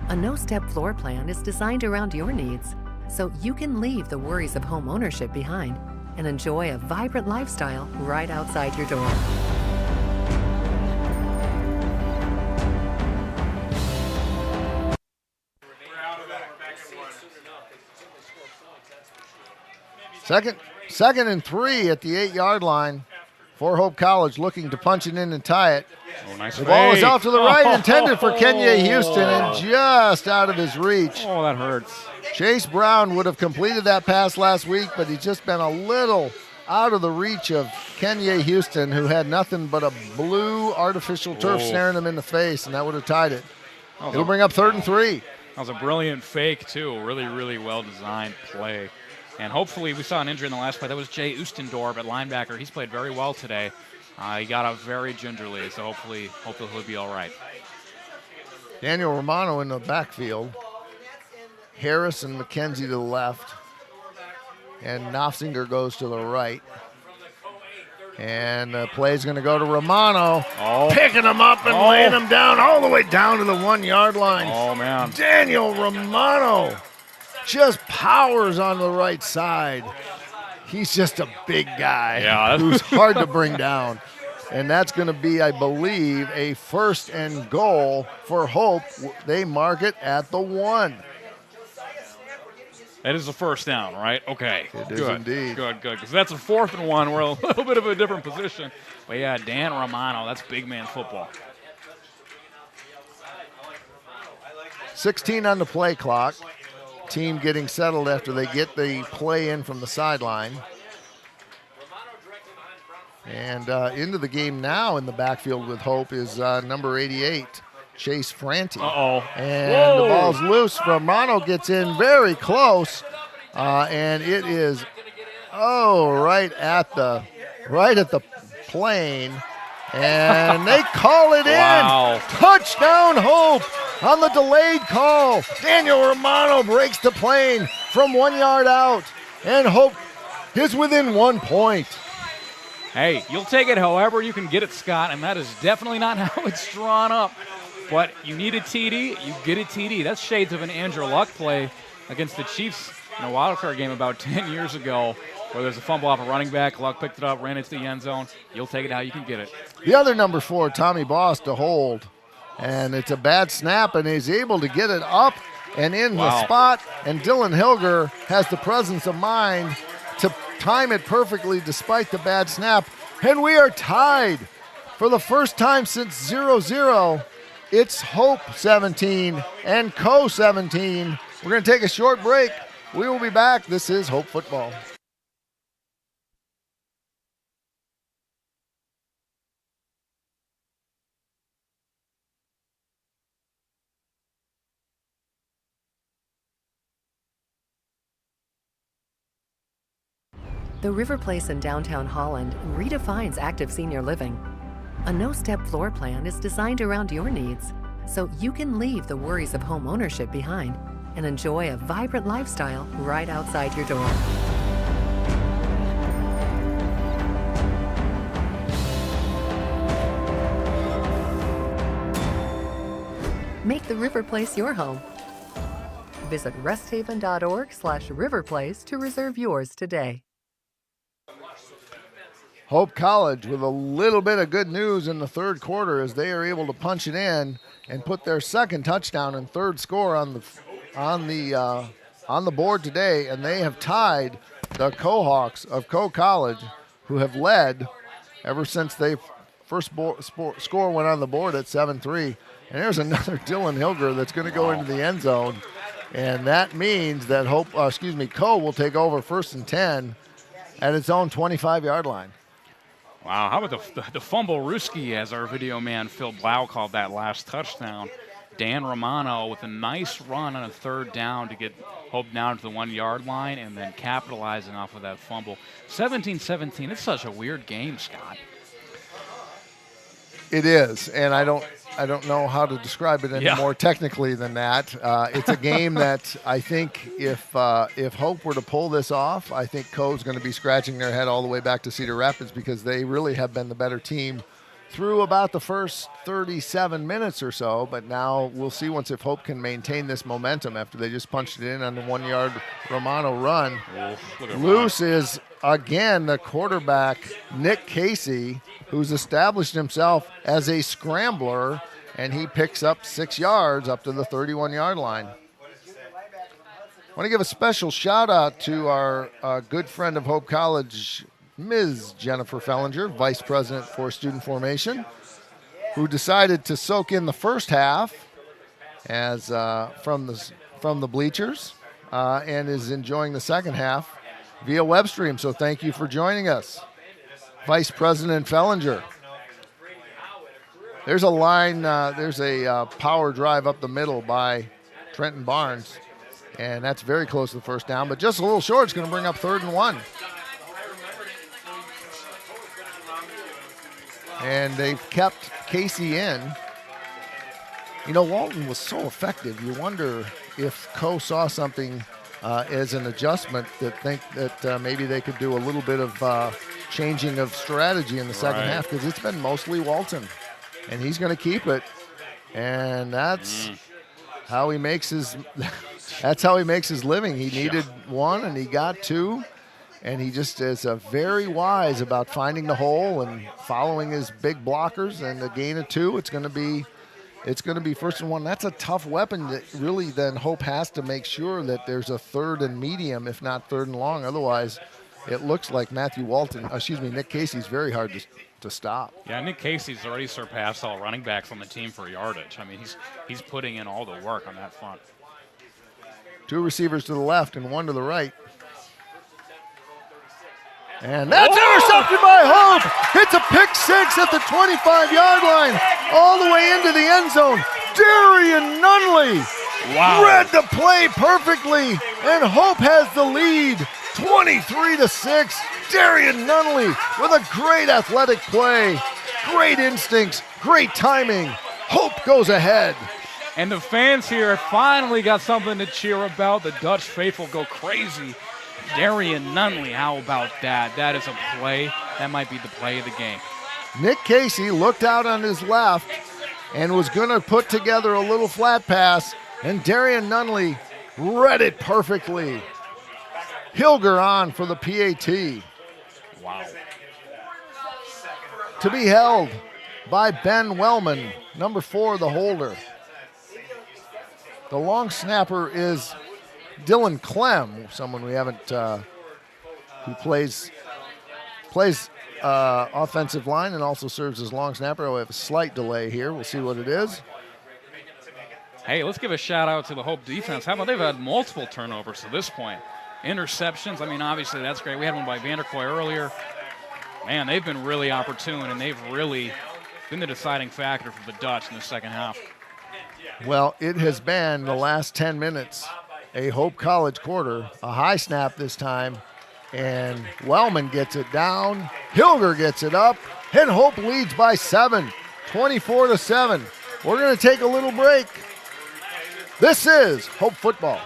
A no-step floor plan is designed around your needs, so you can leave the worries of home ownership behind and enjoy a vibrant lifestyle right outside your door. Second and 3 at the 8-yard line for Hope College, looking to punch it in and tie it. Oh, nice the ball is fake. out to the right, intended for Kenya Houston, and just out of his reach. Oh, that hurts. Chase Brown would have completed that pass last week, but he's just been a little out of the reach of Kenya Houston, who had nothing but a blue artificial turf staring him in the face, and that would have tied it. It'll bring up 3rd and 3. That was a brilliant fake, too. Really, really well-designed play. And hopefully, we saw an injury in the last play. That was Jay Ustendorf at linebacker. He's played very well today. He got out very gingerly, so hopefully he'll be all right. Daniel Romano in the backfield. Harris and McKenzie to the left. And Knopfinger goes to the right. And the play is going to go to Romano. Picking him up and laying him down all the way down to the 1-yard line. Oh, man. Daniel Romano just powers on the right side. He's just a big guy who's hard to bring down. And that's going to be, I believe, a 1st and goal for Hope. They mark it at the 1. That is the first down, right? Okay. It is indeed. Good. Because that's a 4th and 1. We're a little bit of a different position. But, yeah, Dan Romano, that's big man football. 16 on the play clock. Team getting settled after they get the play in from the sideline. And into the game now in the backfield with Hope is number 88, Chase Franti. And the ball's loose. Romano gets in very close. And it is right at the plane. And they call it Wow. in. Touchdown, Hope on the delayed call. Daniel Romano breaks the plane from 1 yard out. And Hope is within 1 point. Hey, you'll take it however you can get it, Scott, and that is definitely not how it's drawn up. But you need a TD, you get a TD. That's shades of an Andrew Luck play against the Chiefs in a wild card game about 10 years ago, where there's a fumble off a running back, Luck picked it up, ran into the end zone. You'll take it how you can get it. The other number 4, Tommy Boss, to hold. And it's a bad snap, and he's able to get it up and in the spot. And Dylan Hilger has the presence of mind to time it perfectly despite the bad snap. And we are tied for the first time since 0-0. It's Hope 17 and Co 17. We're going to take a short break. We will be back. This is Hope Football. The River Place in downtown Holland redefines active senior living. A no-step floor plan is designed around your needs, so you can leave the worries of home ownership behind and enjoy a vibrant lifestyle right outside your door. Make the River Place your home. Visit resthaven.org/riverplace to reserve yours today. Hope College with a little bit of good news in the third quarter as they are able to punch it in and put their second touchdown and third score on the board today, and they have tied the Co-Hawks of Co College, who have led ever since they first score went on the board at 7-3. And there's another Dylan Hilger that's going to go into the end zone, and that means that Co will take over 1st and 10 at its own 25-yard line. Wow, how about the fumble Ruski, as our video man Phil Blau called that last touchdown. Dan Romano with a nice run on a third down to get Hope down to the 1 yard line and then capitalizing off of that fumble. 17-17, it's such a weird game, Scott. It is, and I don't know how to describe it any more technically than that. It's a game that I think if Hope were to pull this off, I think Co's going to be scratching their head all the way back to Cedar Rapids, because they really have been the better team through about the first 37 minutes or so. But now we'll see if Hope can maintain this momentum after they just punched it in on the 1 yard Romano run. Loose is, again, the quarterback, Nick Casey, who's established himself as a scrambler, and he picks up 6 yards up to the 31-yard line. I want to give a special shout-out to our good friend of Hope College, Ms. Jennifer Fellinger, Vice President for Student Formation, who decided to soak in the first half as from the bleachers and is enjoying the second half via web stream. So thank you for joining us, Vice President Fellinger. There's a line, there's a power drive up the middle by Trenton Barnes, and that's very close to the first down, but just a little short. It's going to bring up 3rd and 1. And they've kept Casey in. You know, Walton was so effective. You wonder if Co saw something as an adjustment that maybe they could do a little bit of changing of strategy in the second half, because it's been mostly Walton, and he's going to keep it. And that's how he makes his living. He needed 1 and he got 2. And he just is very wise about finding the hole and following his big blockers, and a gain of 2. It's going to be 1st and 1. That's a tough weapon that really then Hope has to make sure that there's a 3rd and medium, if not 3rd and long. Otherwise, it looks like Nick Casey's very hard to stop. Yeah, Nick Casey's already surpassed all running backs on the team for yardage. I mean, he's putting in all the work on that front. 2 receivers to the left and 1 to the right. And that's intercepted by Hope. It's a pick 6 at the 25-yard line, all the way into the end zone. Darian Nunley read the play perfectly, and Hope has the lead 23-6. Darian Nunley with a great athletic play, great instincts, great timing. Hope goes ahead. And the fans here finally got something to cheer about. The Dutch faithful go crazy. Darian Nunley, how about that? That is a play. That might be the play of the game. Nick Casey looked out on his left and was going to put together a little flat pass, and Darian Nunley read it perfectly. Hilger on for the PAT. Wow. To be held by Ben Wellman, number 4, the holder. The long snapper is Dylan Clem, someone we haven't, who plays offensive line and also serves as long snapper. We have a slight delay here. We'll see what it is. Hey, let's give a shout out to the Hope defense. How about they've had multiple turnovers to this point? Interceptions, I mean, obviously that's great. We had one by Vanderkoy earlier. Man, they've been really opportune, and they've really been the deciding factor for the Dutch in the second half. Well, it has been the last 10 minutes, a Hope College quarter, a high snap this time, and Wellman gets it down, Hilger gets it up, and Hope leads by 7, 24-7. We're going to take a little break. This is Hope Football.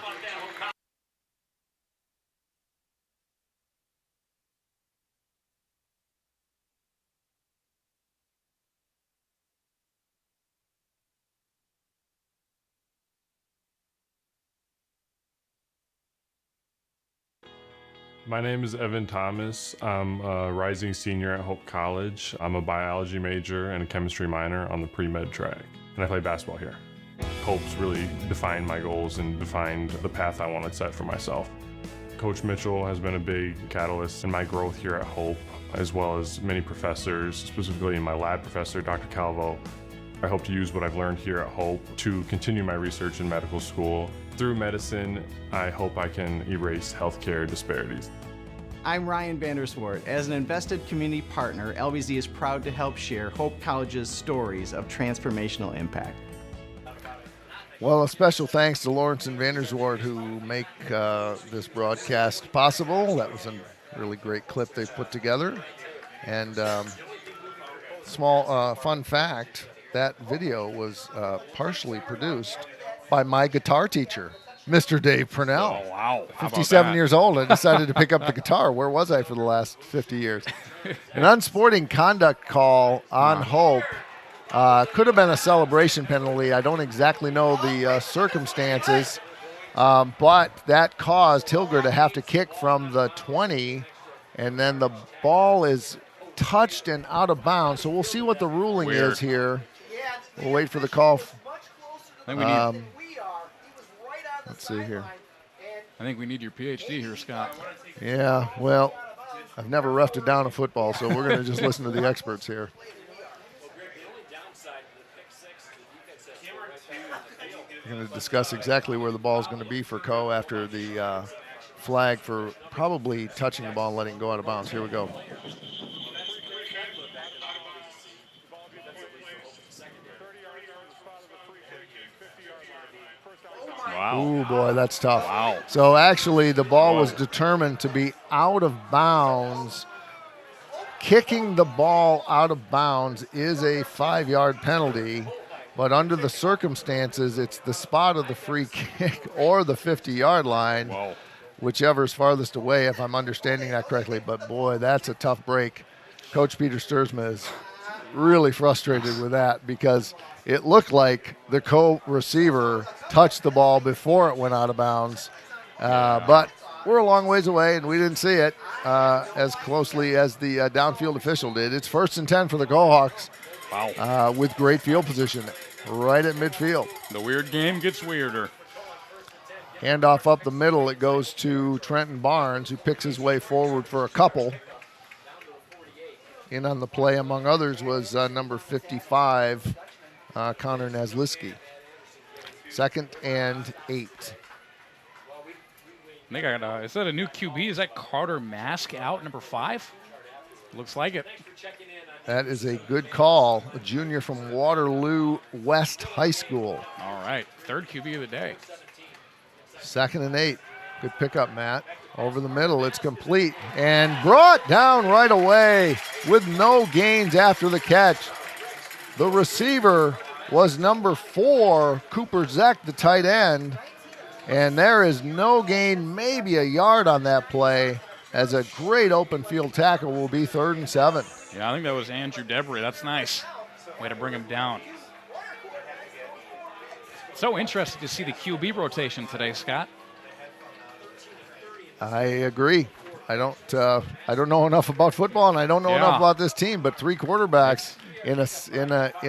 My name is Evan Thomas. I'm a rising senior at Hope College. I'm a biology major and a chemistry minor on the pre-med track, and I play basketball here. Hope's really defined my goals and defined the path I want to set for myself. Coach Mitchell has been a big catalyst in my growth here at Hope, as well as many professors, specifically my lab professor, Dr. Calvo. I hope to use what I've learned here at Hope to continue my research in medical school. Through medicine, I hope I can erase healthcare disparities. I'm Ryan Vanderswart. As an invested community partner, LBZ is proud to help share Hope College's stories of transformational impact. Well, a special thanks to Lawrence and Vanderswart who make this broadcast possible. That was a really great clip they put together. And small fun fact, that video was partially produced by my guitar teacher, Mr. Dave Purnell. Oh, wow. 57 years old. I decided to pick up the guitar. Where was I for the last 50 years? An unsporting conduct call on Hope. Could have been a celebration penalty. I don't exactly know the circumstances, but that caused Hilger to have to kick from the 20, and then the ball is touched and out of bounds. So we'll see what the ruling is here. We'll wait for the call. I think we need, let's see here. I think we need your PhD here, Scott. Yeah, well, I've never roughed it down in football, so we're going to just listen to the experts here. We're going to discuss exactly where the ball is going to be for Co after the flag for probably touching the ball and letting it go out of bounds. Here we go. Wow. Ooh, boy, that's tough. Wow. So actually the ball was determined to be out of bounds. Kicking the ball out of bounds is a 5-yard penalty, but under the circumstances, it's the spot of the free kick or the 50-yard line, whichever is farthest away, if I'm understanding that correctly. But, boy, that's a tough break. Coach Peter Sturzma is really frustrated with that because it looked like the co-receiver touched the ball before it went out of bounds. But we're a long ways away, and we didn't see it as closely as the downfield official did. It's 1st and 10 for the Go-Hawks. Wow. With great field position right at midfield. The weird game gets weirder. Handoff up the middle. It goes to Trenton Barnes, who picks his way forward for a couple. In on the play, among others, was number 55, Connor Nazliski. 2nd and 8. They got, is that a new QB? Is that Carter Mask out, number 5? Looks like it. That is a good call. A junior from Waterloo West High School. All right, 3rd QB of the day. 2nd and 8. Good pickup, Matt. Over the middle, it's complete and brought down right away with no gains after the catch. The receiver was number 4, Cooper Zeck, the tight end, and there is no gain, maybe a yard on that play, as a great open field tackle will be 3rd and 7. Yeah, I think that was Andrew Debris. That's nice. Way to bring him down. So interesting to see the QB rotation today, Scott. I agree. I don't know enough about football, and I don't know enough about this team. But 3 quarterbacks in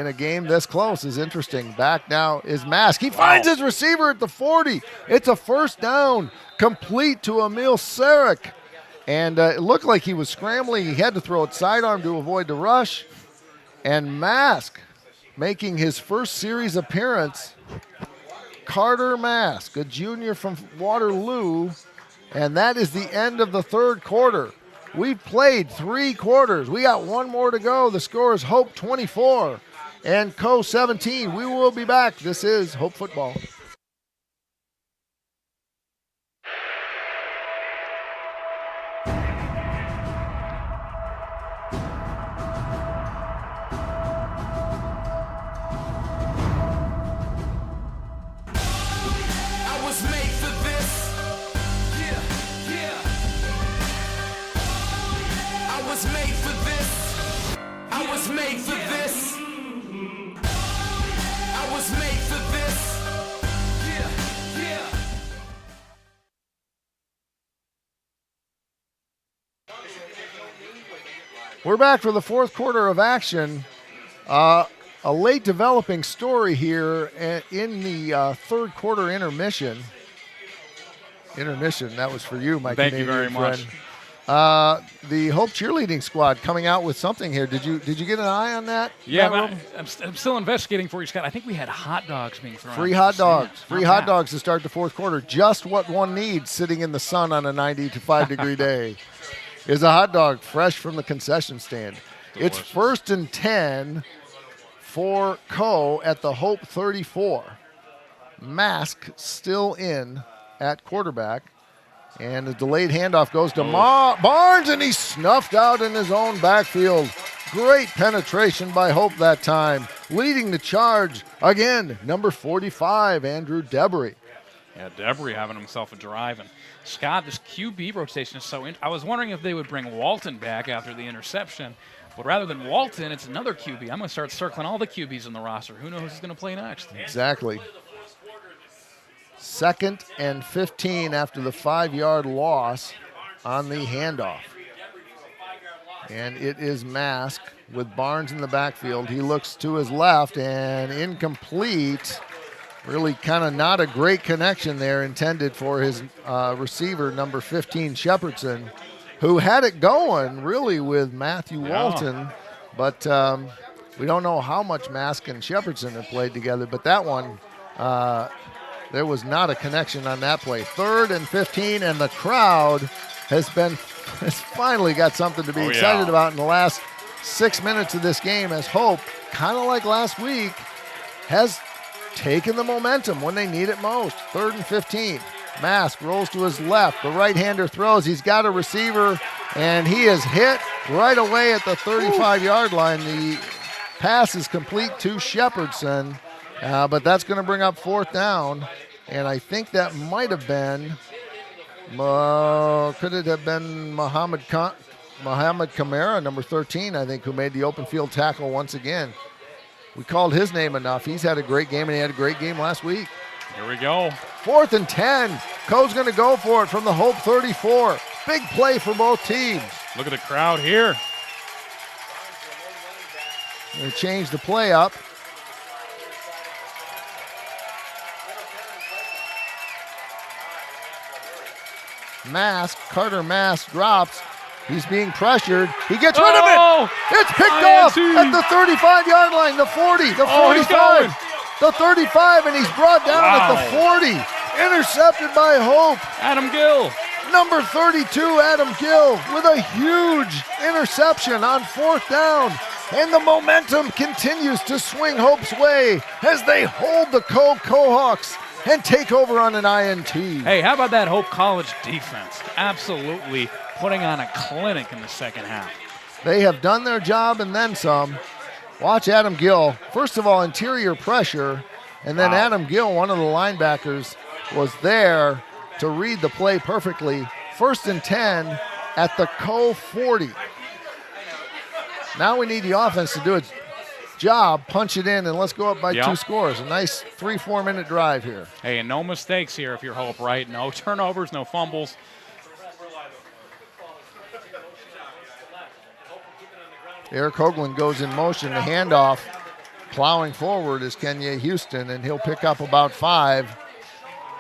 a game this close is interesting. Back now is Mask. He finds his receiver at the 40. It's a first down, complete to Emil Sarek, and it looked like he was scrambling. He had to throw it sidearm to avoid the rush. And Mask making his first series appearance. Carter Mask, a junior from Waterloo. And that is the end of the 3rd quarter. We've played 3 quarters. We got 1 more to go. The score is Hope 24 and Co 17. We will be back. This is Hope Football. We're back for the 4th quarter of action. A late developing story here in the 3rd quarter intermission. That was for you, my Canadian friend. Thank you very much. The Hope cheerleading squad coming out with something here. Did you get an eye on that? Yeah, but I'm still investigating for you, Scott. I think we had hot dogs being thrown. Free hot dogs. Free hot dogs to start the 4th quarter. Just what one needs sitting in the sun on a 95 degree day. Is a hot dog fresh from the concession stand. Delicious. It's 1st and 10 for Co at the Hope 34. Mask still in at quarterback. And the delayed handoff goes to Barnes, and he's snuffed out in his own backfield. Great penetration by Hope that time. Leading the charge, again, number 45, Andrew Debris. Yeah, Debris having himself a drive. And Scott, this QB rotation is so I was wondering if they would bring Walton back after the interception. But rather than Walton, it's another QB. I'm going to start circling all the QBs in the roster. Who knows who's going to play next? Exactly. 2nd and 15 after the 5-yard loss on the handoff. And it is Mask with Barnes in the backfield. He looks to his left and incomplete. Really kind of not a great connection there intended for his receiver, number 15, Shepherdson, who had it going really with Matthew Walton. But we don't know how much Mask and Shepherdson have played together. But that one, there was not a connection on that play. 3rd and 15, and the crowd has finally got something to be excited about in the last 6 minutes of this game, as Hope, kind of like last week, has taken the momentum when they need it most. 3rd and 15. Mask rolls to his left. The right-hander throws. He's got a receiver, and he is hit right away at the 35-yard line. The pass is complete to Shepherdson, but that's going to bring up 4th down. And I think that might have been, could it have been Muhammad Kamara, number 13, I think, who made the open field tackle once again. We called his name enough. He's had a great game, and he had a great game last week. Here we go. 4th and 10. Co's going to go for it from the Hope 34. Big play for both teams. Look at the crowd here. They change the play up. Carter Mask drops. He's being pressured. He gets rid of it. It's picked off at the 35-yard line, the 40, the 45, the 35, and he's brought down at the 40. Intercepted by Hope. Adam Gill. Number 32, Adam Gill, with a huge interception on 4th down. And the momentum continues to swing Hope's way as they hold the Cohawks and take over on an INT. Hey, how about that Hope College defense? Absolutely putting on a clinic in the second half. They have done their job and then some. Watch Adam Gill. First of all, interior pressure, and then Adam Gill, one of the linebackers, was there to read the play perfectly. 1st and 10 at the Co 40. Now we need the offense to do its job, punch it in, and let's go up by 2 scores. A nice 3-4 minute drive here. Hey, and no mistakes here if you're Hope, right? No turnovers, no fumbles. Eric Hoagland goes in motion. The handoff, plowing forward is Kenya Houston, and he'll pick up about 5.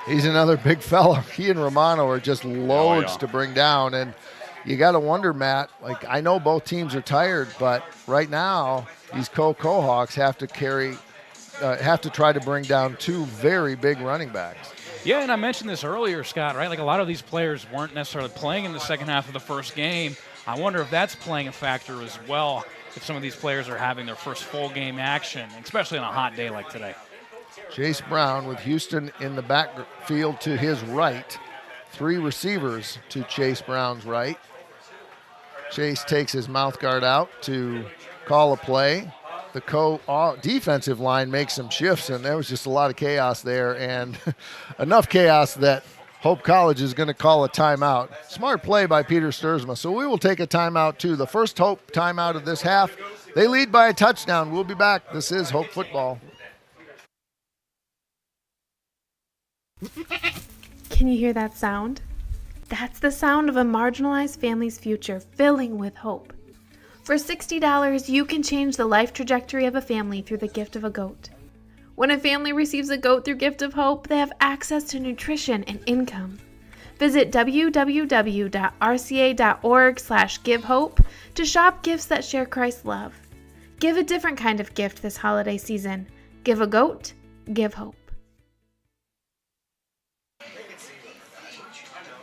He's another big fella. He and Romano are just loads to bring down, and you got to wonder, Matt, like I know both teams are tired, but right now these Co-Hawks have to try to bring down 2 very big running backs. Yeah, and I mentioned this earlier, Scott, right? Like a lot of these players weren't necessarily playing in the second half of the first game. I wonder if that's playing a factor as well, if some of these players are having their first full game action, especially on a hot day like today. Chase Brown with Houston in the backfield to his right. 3 receivers to Chase Brown's right. Chase takes his mouth guard out to call a play. The defensive line makes some shifts, and there was just a lot of chaos there, and enough chaos that Hope College is going to call a timeout. Smart play by Peter Sturzma. So we will take a timeout too. The first Hope timeout of this half. They lead by a touchdown. We'll be back. This is Hope Football. Can you hear that sound? That's the sound of a marginalized family's future filling with hope. For $60, you can change the life trajectory of a family through the gift of a goat. When a family receives a goat through Gift of Hope, they have access to nutrition and income. Visit www.rca.org/givehope to shop gifts that share Christ's love. Give a different kind of gift this holiday season. Give a goat, give hope.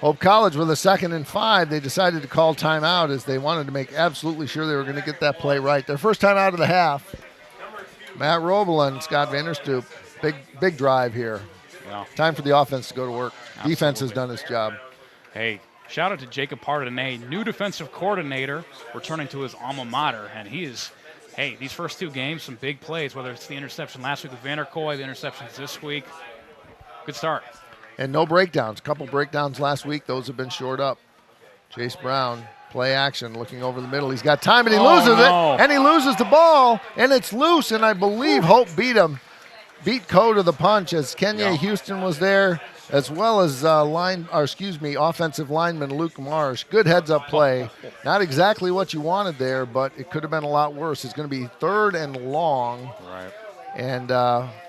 Hope College with a 2nd and 5. They decided to call timeout as they wanted to make absolutely sure they were going to get that play right. Their first time out of the half. Matt Roble and Scott Vanderstoop. Big drive here. Yeah. Time for the offense to go to work. Absolutely. Defense has done its job. Hey, shout out to Jacob Pardonnet, new defensive coordinator, returning to his alma mater. And he is, hey, these first 2 games, some big plays, whether it's the interception last week with Vanderkoy, the interceptions this week. Good start. And no breakdowns. A couple breakdowns last week. Those have been shored up. Chase Brown, play action, looking over the middle. He's got time, and he loses it. And he loses the ball, and it's loose. And I believe Hope beat beat Coe to the punch as Kenya Houston was there, as well as offensive lineman Luke Marsh. Good heads-up play. Not exactly what you wanted there, but it could have been a lot worse. It's going to be 3rd and long. Right. And,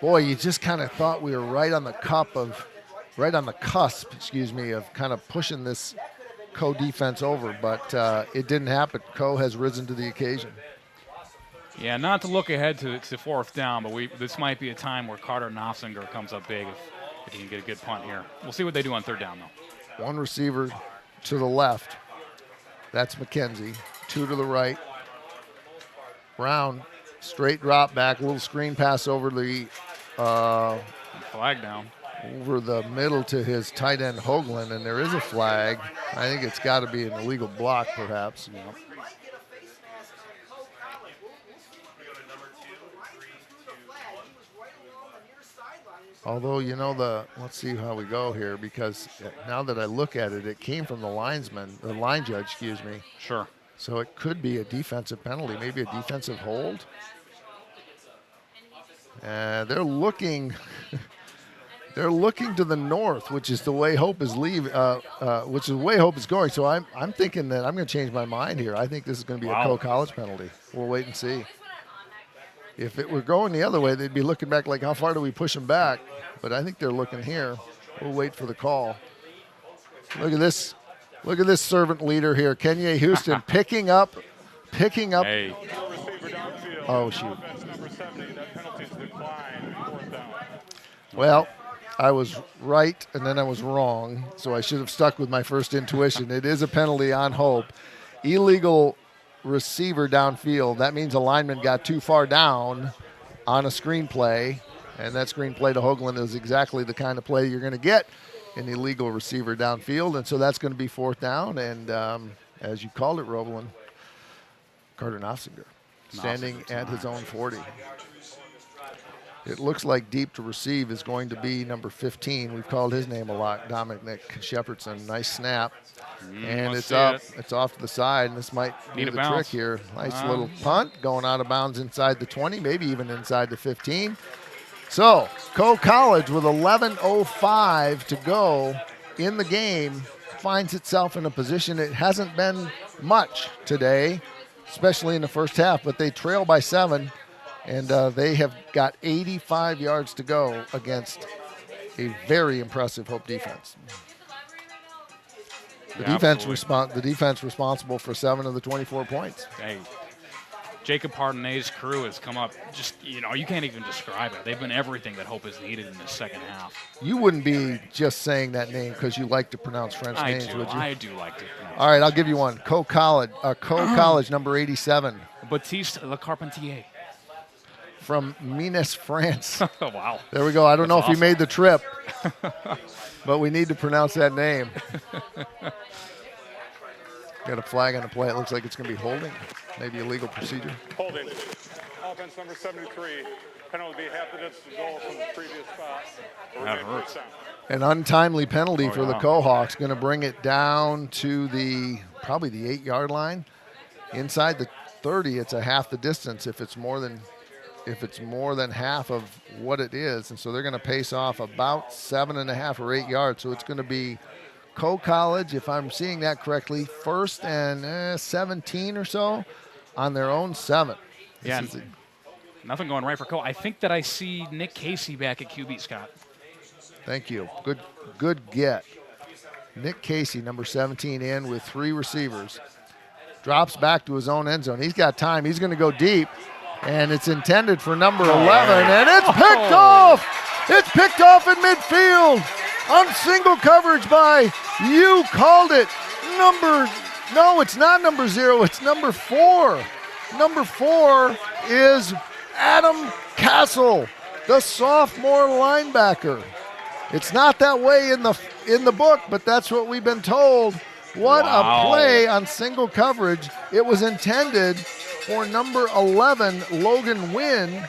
boy, you just kind of thought we were right on the cusp, of kind of pushing this Coe defense over, but it didn't happen. Coe has risen to the occasion. Yeah, not to look ahead to 4th down, but this might be a time where Carter Knopfinger comes up big if he can get a good punt here. We'll see what they do on 3rd down, though. 1 receiver to the left. That's McKenzie. 2 to the right. Brown, straight drop back, little screen pass over the flag down. Over the middle to his tight end Hoagland, and there is a flag. I think it's got to be an illegal block, perhaps. Yep. Although, let's see how we go here, because now that I look at it, it came from the line judge, excuse me. Sure. So it could be a defensive penalty, maybe a defensive hold. They're looking. They're looking to the north, which is the way Hope is going. So I'm thinking that I'm going to change my mind here. I think this is going to be a Coe College penalty. We'll wait and see. If it were going the other way, they'd be looking back like, how far do we push them back? But I think they're looking here. We'll wait for the call. Look at this. Look at this servant leader here, Kenya Houston, picking up. Hey. Oh, shoot. Well, I was right, and then I was wrong, so I should have stuck with my first intuition. It is a penalty on Hope. Illegal receiver downfield. That means a lineman got too far down on a screen play, And that screen play to Hoagland is exactly the kind of play you're going to get an illegal receiver downfield. And so that's going to be 4th down. And as you called it, Roblin, Carter Nofsinger standing at his own 40. It looks like deep to receive is going to be number 15. We've called his name a lot, Dominic Shepardson. Nice snap. And it's up. It's off to the side, and this might do the trick here. Nice little punt going out of bounds inside the 20, maybe even inside the 15. So, Coe College with 11:05 to go in the game finds itself in a position it hasn't been much today, especially in the first half, but they trail by 7. And they have got 85 yards to go against a very impressive Hope defense. The defense responsible for 7 of the 24 points. Hey, Jacob Pardonet's crew has come up. Just you can't even describe it. They've been everything that Hope has needed in the second half. You wouldn't be just saying that name because you like to pronounce French names, would you? I do like to. All right, I'll give you one. Coe College, number 87. Baptiste Le Carpentier. From Minas, France. Wow. There we go. I don't know if awesome. you made the trip, but we need to pronounce that name. Got a flag on the play. It looks like it's going to be holding, maybe illegal procedure. Holding. Offense number 73. Penalty half the distance goal from the previous spot. That hurts. An untimely penalty for the Cohawks, going to bring it down to probably the 8-yard line. Inside the 30, it's a half the distance if it's more than half of what it is. And so they're going to pace off about 7.5 or 8 yards. So it's going to be Coe College, if I'm seeing that correctly, 1st and 17 or so on their own 7. Yeah, nothing going right for Coe. I think that I see Nick Casey back at QB, Scott. Thank you. Good get. Nick Casey, number 17, in with 3 receivers. Drops back to his own end zone. He's got time. He's going to go deep. And it's intended for number 11, and it's picked off. It's picked off in midfield on single coverage by, you called it, no, it's not number 0, it's number 4. Number 4 is Adam Castle, the sophomore linebacker. It's not that way in the book, but that's what we've been told. What a play on single coverage. It was intended for number 11, Logan Wynn.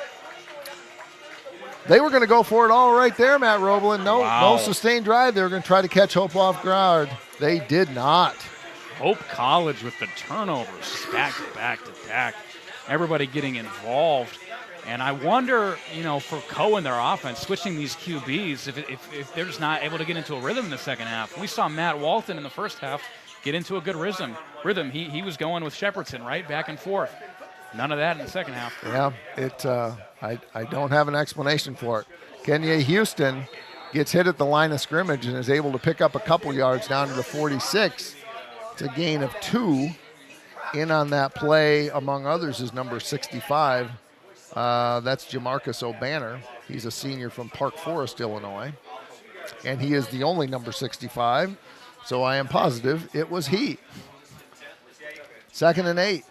They were going to go for it all right there, Matt Roblin. No sustained drive. They were going to try to catch Hope off guard. They did not. Hope College with the turnovers back to back to back. Everybody getting involved. And I wonder, for Coe and their offense, switching these QBs, if they're just not able to get into a rhythm in the second half. We saw Matt Walton in the first half get into a good rhythm. He was going with Shepardson, right, back and forth. None of that in the second half. Yeah, I don't have an explanation for it. Kenya Houston gets hit at the line of scrimmage and is able to pick up a couple yards down to the 46. It's a gain of 2. In on that play, among others, is number 65. That's Jamarcus O'Banner. He's a senior from Park Forest, Illinois. And he is the only number 65, so I am positive it was he. 2nd and 8.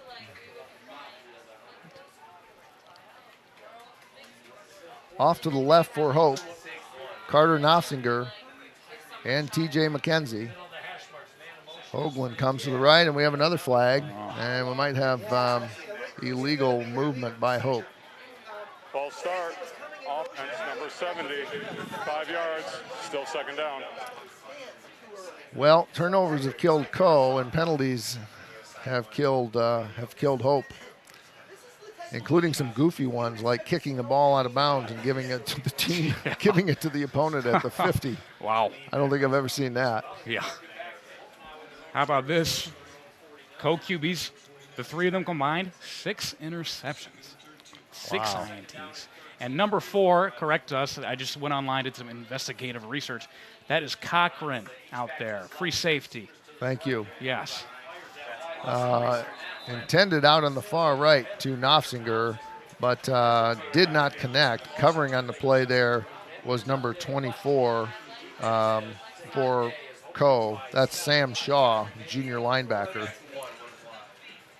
Off to the left for Hope, Carter Nofsinger and TJ McKenzie. Hoagland comes to the right, and we have another flag, and we might have illegal movement by Hope. False start. Offense number 70. 5 yards. Still 2nd down. Well, turnovers have killed Coe, and penalties have killed Hope, including some goofy ones like kicking the ball out of bounds and giving it to the team, giving it to the opponent at the 50. Wow. I don't think I've ever seen that. Yeah. How about this? Coe QBs, the 3 of them combined, 6 interceptions. 6 INTs. And number 4, correct us, I just went online, did some investigative research. That is Cochran out there, free safety. Thank you. Yes. Intended out on the far right to Nofsinger, but did not connect. Covering on the play there was number 24 for Coe. That's Sam Shaw, junior linebacker.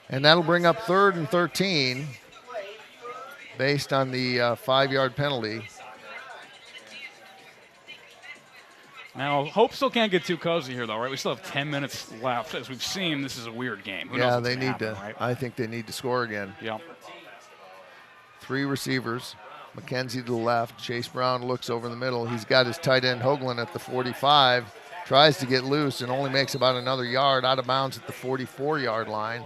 And that'll bring up 3rd and 13 based on the 5-yard penalty. Now, Hope still can't get too cozy here, though, right? We still have 10 minutes left. As we've seen, this is a weird game. Who knows Yeah, what's they gonna need happen, to. right? I think they need to score again. Yep. 3 receivers. McKenzie to the left. Chase Brown looks over the middle. He's got his tight end Hoagland at the 45. Tries to get loose and only makes about another yard out of bounds at the 44-yard line.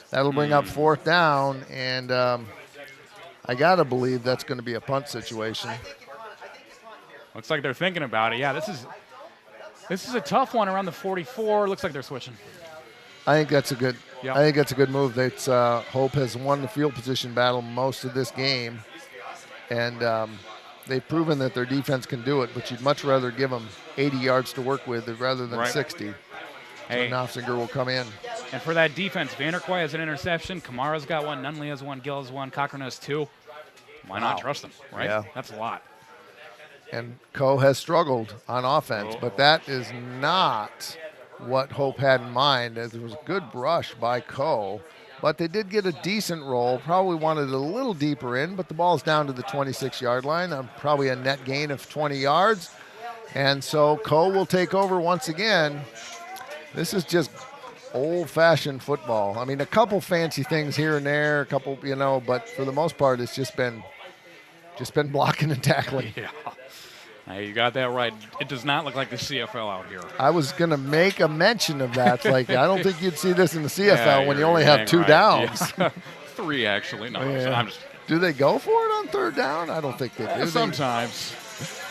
That'll bring up 4th down, and I got to believe that's going to be a punt situation. Looks like they're thinking about it. Yeah, this is a tough one around the 44. Looks like they're switching. I think that's a good. Yep. I think that's a good move. That's Hope has won the field position battle most of this game, and they've proven that their defense can do it. But you'd much rather give them 80 yards to work with rather than 60. Hey. So Nofsinger will come in. And for that defense, Vanderkoy has an interception. Kamara's got one. Nunley has one. Gill has one. Cochran has 2. Why not trust them, right? Yeah. That's a lot. And Coe has struggled on offense, but that is not what Hope had in mind. As there was a good rush by Coe, but they did get a decent roll. Probably wanted it a little deeper in, but the ball's down to the 26-yard line. Probably a net gain of 20 yards. And so Coe will take over once again. This is just old-fashioned football. I mean, a couple fancy things here and there, a couple, but for the most part, it's just been blocking and tackling. Yeah. Hey, you got that right. It does not look like the CFL out here. I was going to make a mention of that. Like, I don't think you'd see this in the CFL Yeah, when you you're only have dang 2 right. downs. Yeah. 3, actually. No, Yeah. I'm just. Do they go for it on 3rd down? I don't think they do. Sometimes.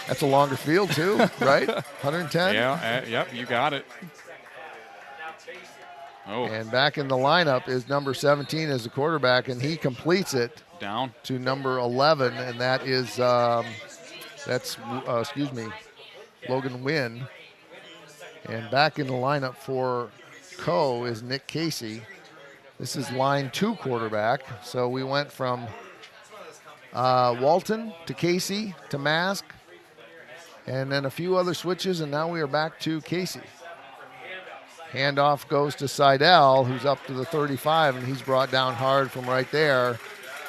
That's a longer field, too, right? 110? Yeah, yep, you got it. Oh. And back in the lineup is number 17 as the quarterback, and he completes it down to number 11, and that is, Logan Wynn. And back in the lineup for Coe is Nick Casey. This is line 2 quarterback. So we went from Walton to Casey to Mask, and then a few other switches, and now we are back to Casey. Handoff goes to Seidel, who's up to the 35, and he's brought down hard from right there.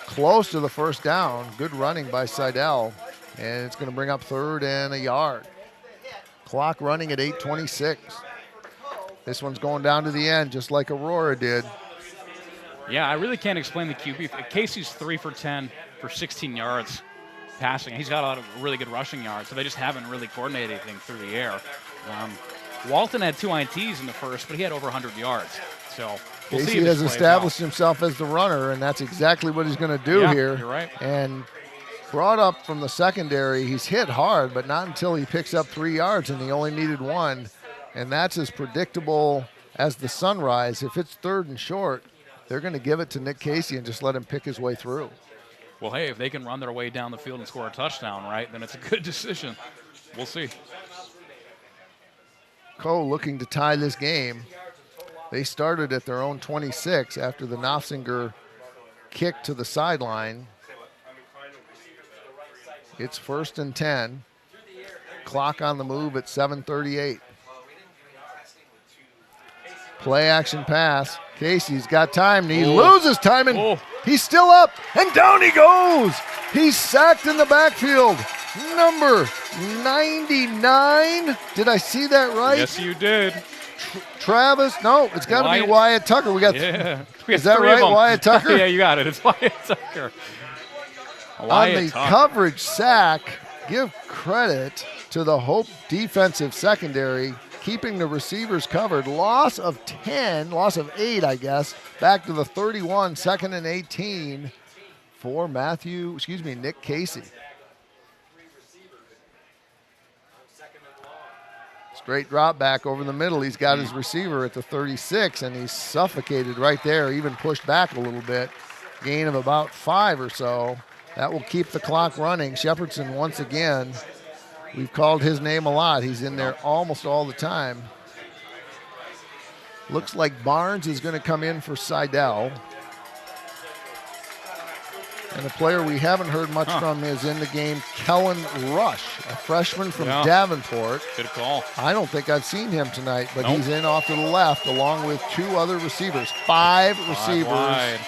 Close to the 1st down. Good running by Seidel, and it's going to bring up 3rd and a yard. Clock running at 8:26. This one's going down to the end, just like Aurora did. Yeah, I really can't explain the QB. Casey's 3 for 10 for 16 yards passing. He's got a lot of really good rushing yards, so they just haven't really coordinated anything through the air. Walton had 2 INTs in the first, but he had over 100 yards. So we'll see Casey if this has plays established out. himself as the runner, and that's exactly what he's going to do Yeah, here. you're right. And brought up from the secondary, he's hit hard, but not until he picks up 3 yards, and he only needed 1. And that's as predictable as the sunrise. If it's 3rd and short, they're going to give it to Nick Casey and just let him pick his way through. Well, hey, if they can run their way down the field and score a touchdown, right, then it's a good decision. We'll see. Coe looking to tie this game. They started at their own 26 after the Nofsinger kick to the sideline. It's 1st and 10. Clock on the move at 7:38. Play action pass. Casey's got time, and he loses time, and he's still up, and down he goes. He's sacked in the backfield. Number 99. Did I see that right? Yes, you did. Travis, no, it's got to be Wyatt Tucker. We got is that 3 of right, them. Wyatt Tucker? Yeah, you got it. It's Wyatt Tucker. On the coverage sack, give credit to the Hope defensive secondary, keeping the receivers covered. Loss of 8, I guess, back to the 31, 2nd and 18 for Nick Casey. Straight drop back over the middle. He's got his receiver at the 36, and he's suffocated right there, even pushed back a little bit. Gain of about 5 or so. That will keep the clock running. Shepherdson, once again, we've called his name a lot. He's in there almost all the time. Looks like Barnes is going to come in for Seidel. And a player we haven't heard much from is in the game, Kellen Rush, a freshman from Davenport. Good call. I don't think I've seen him tonight, but he's in off to the left along with 2 other receivers. 5 receivers. Wide.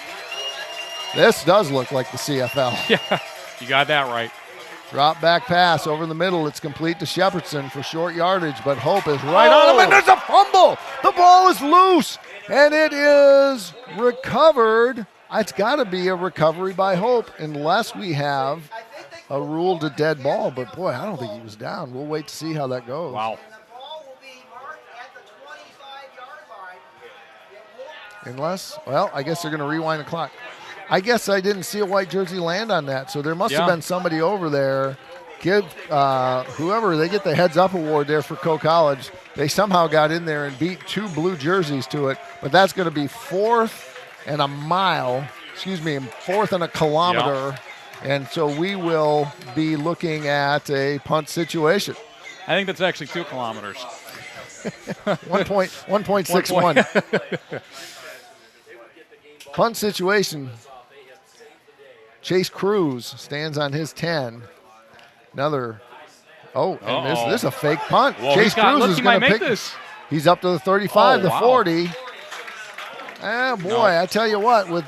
This does look like the CFL. Yeah, you got that right. Drop back pass over the middle. It's complete to Shepardson for short yardage, but Hope is right on him, and there's a fumble. The ball is loose, and it is recovered. It's got to be a recovery by Hope unless we have a ruled a dead ball. But, boy, I don't think he was down. We'll wait to see how that goes. Wow. Unless, well, I guess they're going to rewind the clock. I guess I didn't see a white jersey land on that, so there must have been somebody over there. Give whoever, they get the heads up award there for Coe College. They somehow got in there and beat 2 blue jerseys to it, but that's going to be 4th and a kilometer. And so we will be looking at a punt situation. I think that's actually 2 kilometers. 1.61. Punt situation. Chase Cruz stands on his 10. Another. And this is a fake punt. Whoa, Chase Cruz is going to pick this. He's up to the 35, the 40. No. I tell you what, with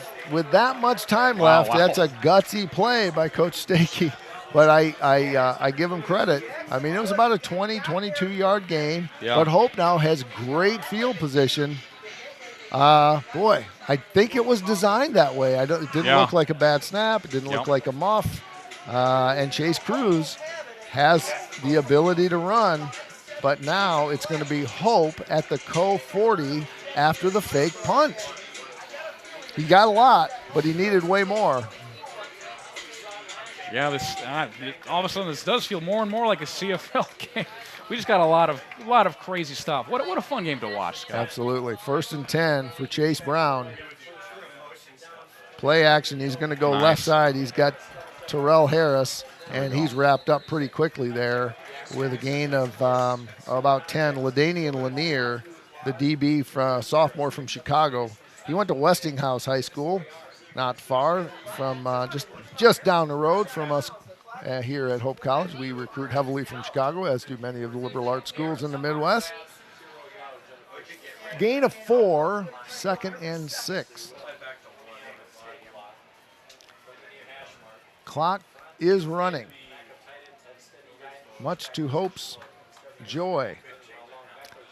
that much time left, that's a gutsy play by Coach Stakey. But I give him credit. I mean, it was about a 20, 22-yard gain. Yeah. But Hope now has great field position. I think it was designed that way. It didn't look like a bad snap. It didn't look like a muff. And Chase Cruz has the ability to run. But now it's going to be Hope at the Coe 40 after the fake punt. He got a lot, but he needed way more. Yeah, all of a sudden this does feel more and more like a CFL game. We just got a lot of crazy stuff. What a fun game to watch, Scott. Absolutely. 1st and 10 for Chase Brown. Play action. He's going to go left side. He's got Terrell Harris, and he's wrapped up pretty quickly there with a gain of about 10. LaDainian Lanier, the DB sophomore from Chicago. He went to Westinghouse High School, not far from just down the road from us here at Hope College. We recruit heavily from Chicago, as do many of the liberal arts schools in the Midwest. Gain of 4, 2nd and 6. Clock is running, much to Hope's joy.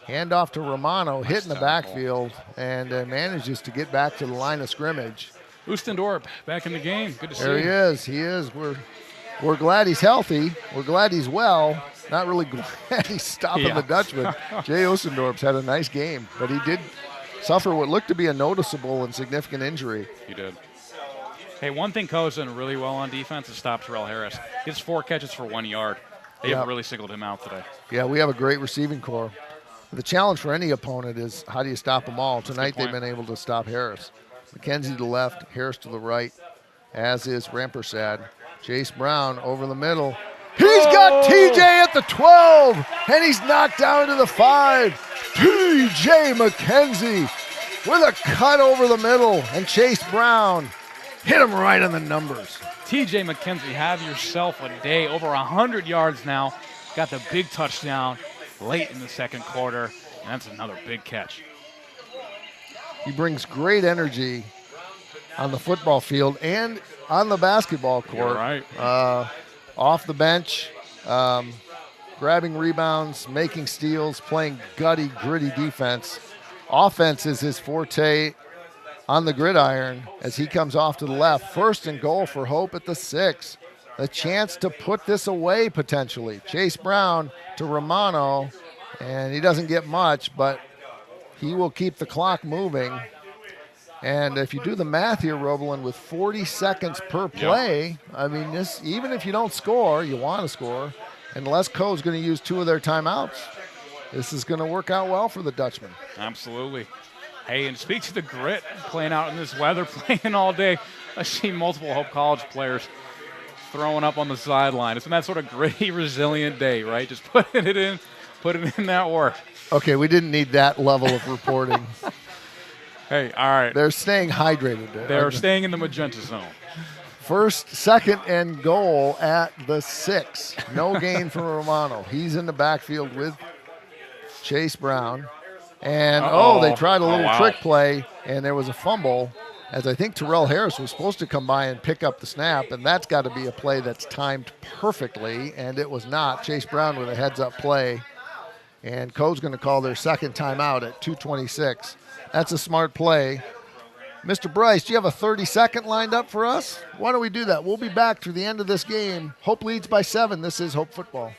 Handoff to Romano, hit in the backfield, and manages to get back to the line of scrimmage. Ustendorp back in the game. Good to see him. There he is. He is. We're glad he's healthy. We're glad he's well. Not really glad he's stopping the Dutchman. Jay Ustendorp's had a nice game, but he did suffer what looked to be a noticeable and significant injury. He did. Hey, one thing Coe's done really well on defense is stop Terrell Harris. He has 4 catches for 1 yard. They have really singled him out today. Yeah, we have a great receiving core. The challenge for any opponent is how do you stop them all? Tonight they've been able to stop Harris. McKenzie to the left, Harris to the right, as is Rampersad. Chase Brown over the middle. He's got TJ at the 12, and he's knocked down to the 5. TJ McKenzie with a cut over the middle, and Chase Brown hit him right on the numbers. TJ McKenzie, have yourself a day. Over 100 yards now. Got the big touchdown late in the 2nd quarter, and that's another big catch. He brings great energy on the football field and on the basketball court. You're right. Off the bench, grabbing rebounds, making steals, playing gutty, gritty defense. Offense is his forte on the gridiron as he comes off to the left. 1st and goal for Hope at the 6. A chance to put this away potentially. Chase Brown to Romano, and he doesn't get much, but he will keep the clock moving. And if you do the math here, Roblin, with 40 seconds per play, I mean, this, even if you don't score, you want to score, unless Coe's going to use 2 of their timeouts, this is going to work out well for the Dutchman. Absolutely. Hey, and speak to the grit playing out in this weather, playing all day. I see multiple Hope College players throwing up on the sideline. It's that sort of gritty, resilient day, right? Just putting it in that work. Okay, we didn't need that level of reporting. Hey, all right. They're staying hydrated. They're staying in the magenta zone. 1st, 2nd, and goal at the 6. No gain from Romano. He's in the backfield with Chase Brown. And, they tried a little trick play, and there was a fumble. as I think Terrell Harris was supposed to come by and pick up the snap, and that's got to be a play that's timed perfectly, and it was not. Chase Brown with a heads-up play, and Coe's going to call their second timeout at 2:26. That's a smart play. Mr. Bryce, do you have a 30-second lined up for us? Why don't we do that? We'll be back to the end of this game. Hope leads by 7. This is Hope Football.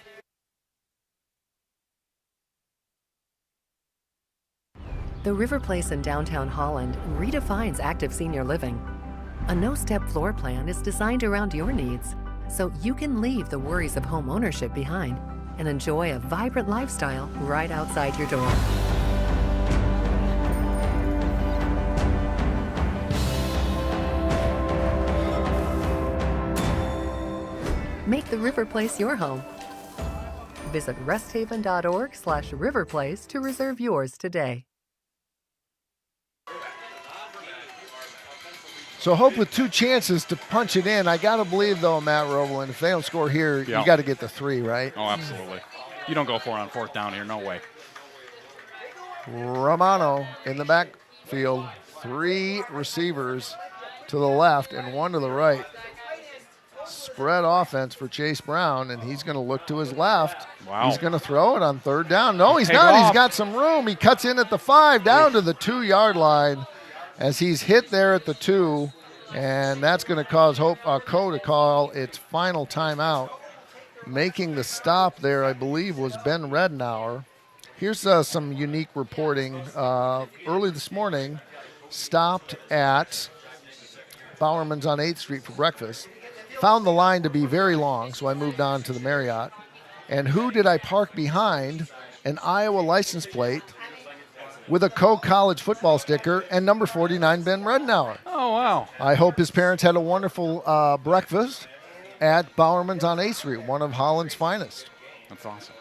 The River Place in downtown Holland redefines active senior living. A no-step floor plan is designed around your needs, so you can leave the worries of home ownership behind and enjoy a vibrant lifestyle right outside your door. Make the River Place your home. Visit resthaven.org/riverplace to reserve yours today. So Hope with 2 chances to punch it in. I got to believe, though, Matt Roebelin, if they don't score here, you got to get the 3, right? Oh, absolutely. You don't go for it on 4th down here. No way. Romano in the backfield. 3 receivers to the left and 1 to the right. Spread offense for Chase Brown, and he's going to look to his left. Wow. He's going to throw it on 3rd down. No, he's Take not. off. He's got some room. He cuts in at the 5, down to the 2-yard line as he's hit there at the 2, and that's going to cause Coe to call its final timeout. Making the stop there, I believe, was Ben Redenauer. Here's some unique reporting. Early this morning, stopped at Bowerman's on 8th Street for breakfast. Found the line to be very long, so I moved on to the Marriott. And who did I park behind? An Iowa license plate with a Coe College football sticker and number 49, Ben Redenauer. Oh, wow. I hope his parents had a wonderful breakfast at Bowerman's on 8th Street, one of Holland's finest. That's awesome.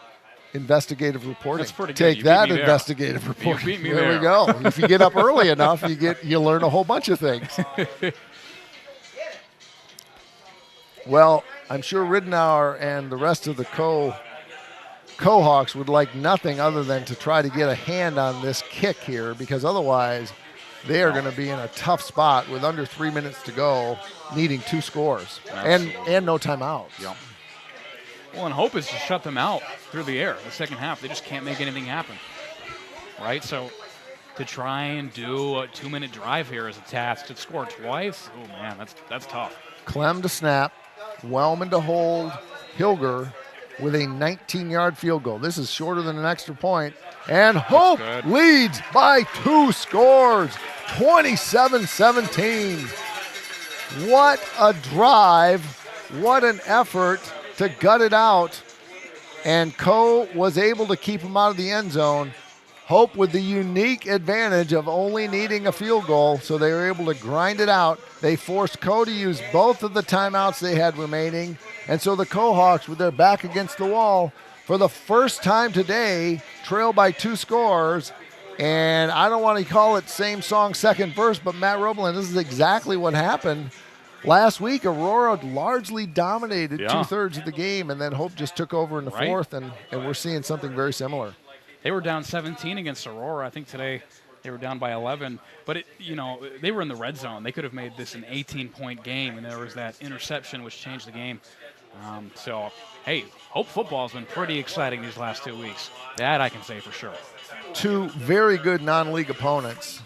Investigative reporting. That's pretty good. Take You that, beat me there. investigative reporting. You beat me there we there. go. If you get up early enough, you learn a whole bunch of things. Well, I'm sure Ridenour and the rest of the Cohawks would like nothing other than to try to get a hand on this kick here, because otherwise they are going to be in a tough spot with under 3 minutes to go, needing 2 scores and no timeouts. Yep. Well, and Hope is to shut them out through the air in the second half. They just can't make anything happen, right? So to try and do a 2-minute drive here is a task. To score twice, oh man, that's tough. Clem to snap, Wellman to hold, Hilger with a 19-yard field goal. This is shorter than an extra point, and Hope leads by 2 scores, 27-17. What a drive, what an effort to gut it out, and Coe was able to keep him out of the end zone. Hope with the unique advantage of only needing a field goal, so they were able to grind it out. They forced Coe to use both of the timeouts they had remaining, and so the Cohawks, with their back against the wall, for the first time today, trail by 2 scores. And I don't want to call it same song, second verse, but Matt Roebelin, this is exactly what happened. Last week, Aurora largely dominated 2/3 of the game, and then Hope just took over in the 4th, and we're seeing something very similar. They were down 17 against Aurora. I think today they were down by 11. But, they were in the red zone. They could have made this an 18-point game, and there was that interception which changed the game. So, hey, Hope football has been pretty exciting these last 2 weeks. That I can say for sure. 2 very good non-league opponents.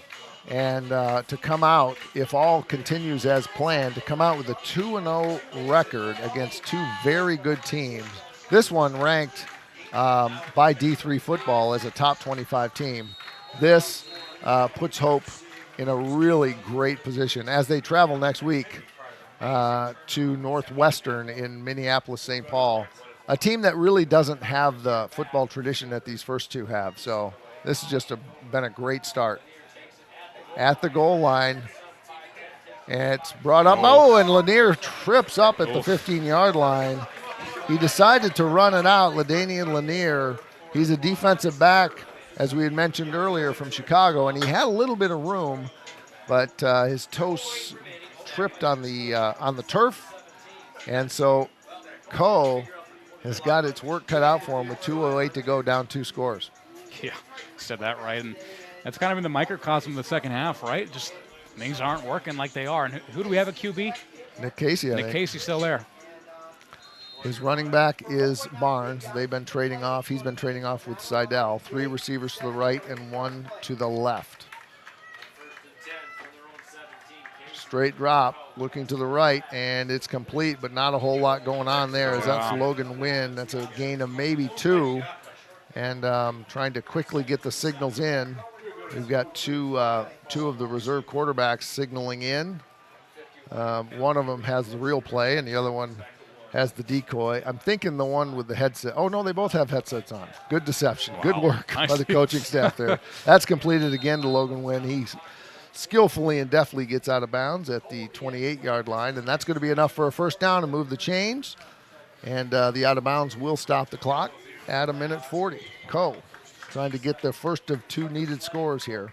And to come out, if all continues as planned, to come out with a 2-0 record against 2 very good teams. This one ranked by D3 football as a top 25 team. This puts Hope in a really great position as they travel next week to Northwestern in Minneapolis, St. Paul, a team that really doesn't have the football tradition that these first 2 have. So this has just been a great start. At the goal line, and it's brought up. Oh, and Lanier trips up at the 15-yard line. He decided to run it out. LaDainian Lanier, he's a defensive back, as we had mentioned earlier, from Chicago, and he had a little bit of room, but his toes tripped on the turf, and so Coe has got its work cut out for him with 2:08 to go, down 2 scores. Yeah, said that right, and that's kind of in the microcosm of the second half, right? Just things aren't working like they are. And who do we have at QB? Nick Casey, I Nick think. Casey still there. His running back is Barnes. They've been trading off. He's been trading off with Seidel. 3 receivers to the right and 1 to the left. Straight drop, looking to the right, and it's complete, but not a whole lot going on there as that's Logan Wynn. That's a gain of maybe 2. And trying to quickly get the signals in. We've got two of the reserve quarterbacks signaling in. One of them has the real play, and the other one has the decoy. I'm thinking the one with the headset. Oh, no, they both have headsets on. Good deception. Wow. Good work Nice. by the coaching staff there. That's completed again to Logan Wynn. He skillfully and deftly gets out of bounds at the 28-yard line, and that's going to be enough for a first down and move the chains. And the out of bounds will stop the clock at 1:40. Co trying to get the first of 2 needed scores here.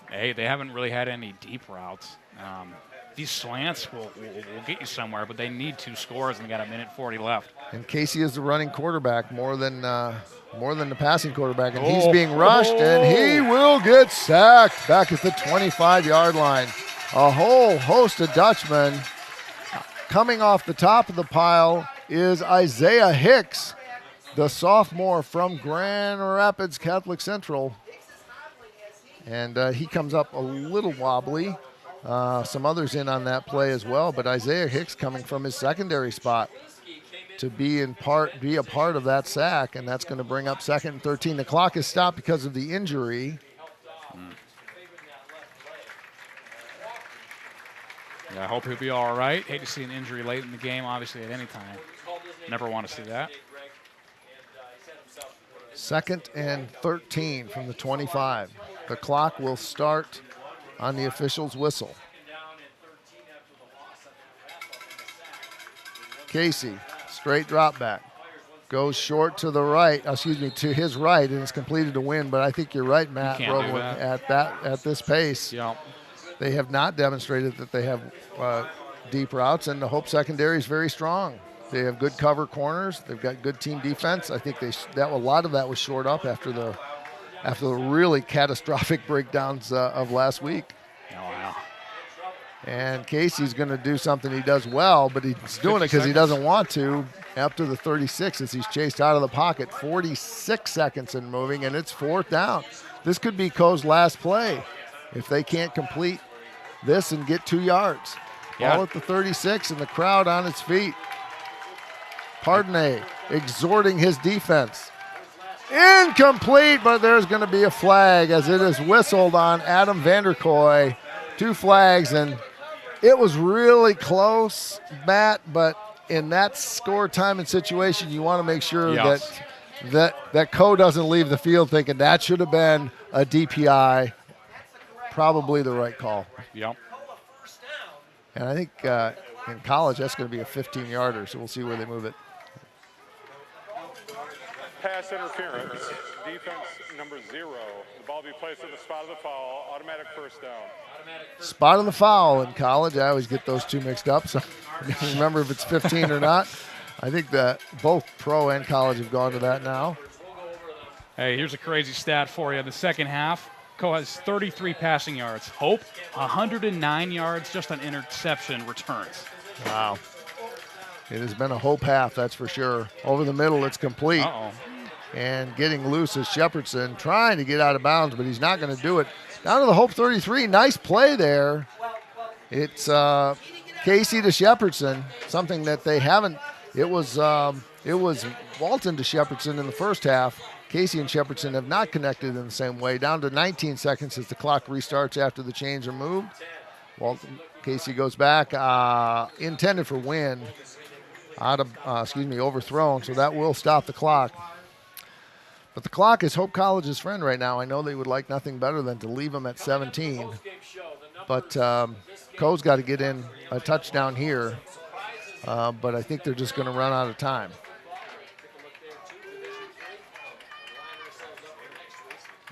They haven't really had any deep routes. These slants will get you somewhere, but they need 2 scores, and they got 1:40 left. And Casey is the running quarterback more than the passing quarterback, and he's being rushed, and he will get sacked back at the 25-yard line. A whole host of Dutchmen. Coming off the top of the pile is Isaiah Hicks, the sophomore from Grand Rapids Catholic Central. And he comes up a little wobbly. Some others in on that play as well, but Isaiah Hicks coming from his secondary spot to be a part of that sack, and that's going to bring up 2nd and 13. The clock is stopped because of the injury. Yeah, I hope he'll be all right. Hate to see an injury late in the game, obviously, at any time. Never want to see that. 2nd and 13 from the 25. The clock will start on the official's whistle. Casey, straight drop back. Goes short to the right, to his right, and it's completed to Win. But I think you're right, Matt. At this pace, they have not demonstrated that they have deep routes, and the Hope secondary is very strong. They have good cover corners. They've got good team defense. I think a lot of that was shored up after the really catastrophic breakdowns of last week. Oh, wow. And Casey's going to do something he does well, but he's doing it because he doesn't want to. Up to the 36 as he's chased out of the pocket. 46 seconds in moving, and it's 4th down. This could be Coe's last play if they can't complete this and get 2 yards. Ball at the 36 and the crowd on its feet. Pardonay exhorting his defense. Incomplete, but there's going to be a flag as it is whistled on Adam Vanderkoy. 2 flags, and it was really close, Matt, but in that score time and situation, you want to make sure that Coe doesn't leave the field thinking that should have been a DPI. Probably the right call. Yep. And I think in college, that's going to be a 15-yarder, so we'll see where they move it. Pass interference, defense number 0. The ball be placed at the spot of the foul, automatic first down. Spot of the foul in college. I always get those 2 mixed up, so I can't remember if it's 15 or not. I think that both pro and college have gone to that now. Hey, here's a crazy stat for you. In the second half, Co has 33 passing yards. Hope, 109 yards just on interception returns. Wow. It has been a Hope half, that's for sure. Over the middle, it's complete. And getting loose is Shepardson, trying to get out of bounds, but he's not going to do it. Down to the Hope 33. Nice play there. It's Casey to Shepardson, something that they haven't. It was Walton to Shepardson in the first half. Casey and Shepardson have not connected in the same way. Down to 19 seconds as the clock restarts after the chains are moved. Walton, Casey goes back, intended for Win. Overthrown, so that will stop the clock. But the clock is Hope College's friend right now. I know they would like nothing better than to leave them at 17. But Coe's got to get in a touchdown here. But I think they're just going to run out of time.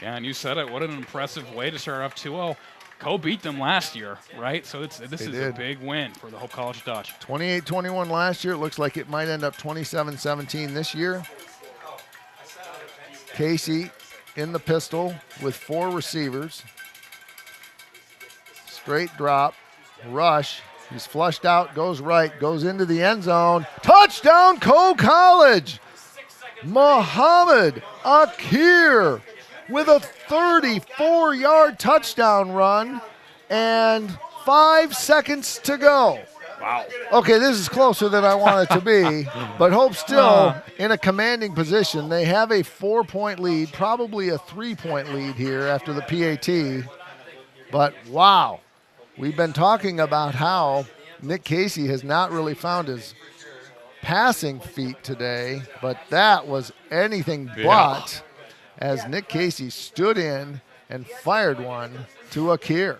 Yeah, and you said it. What an impressive way to start off 2-0. Co beat them last year, right? So this is a big win for the Hope College Dutch. 28-21 last year. It looks like it might end up 27-17 this year. Casey in the pistol with 4 receivers. Straight drop. Rush. He's flushed out, goes right, goes into the end zone. Touchdown, College! Muhammad Akir with a 34-yard touchdown run and 5 seconds to go. Wow. Okay, this is closer than I want it to be, but Hope still in a commanding position. They have a 4-point lead, probably a 3-point lead here after the PAT. But wow, we've been talking about how Nick Casey has not really found his passing feet today, but that was anything but as Nick Casey stood in and fired one to Akir.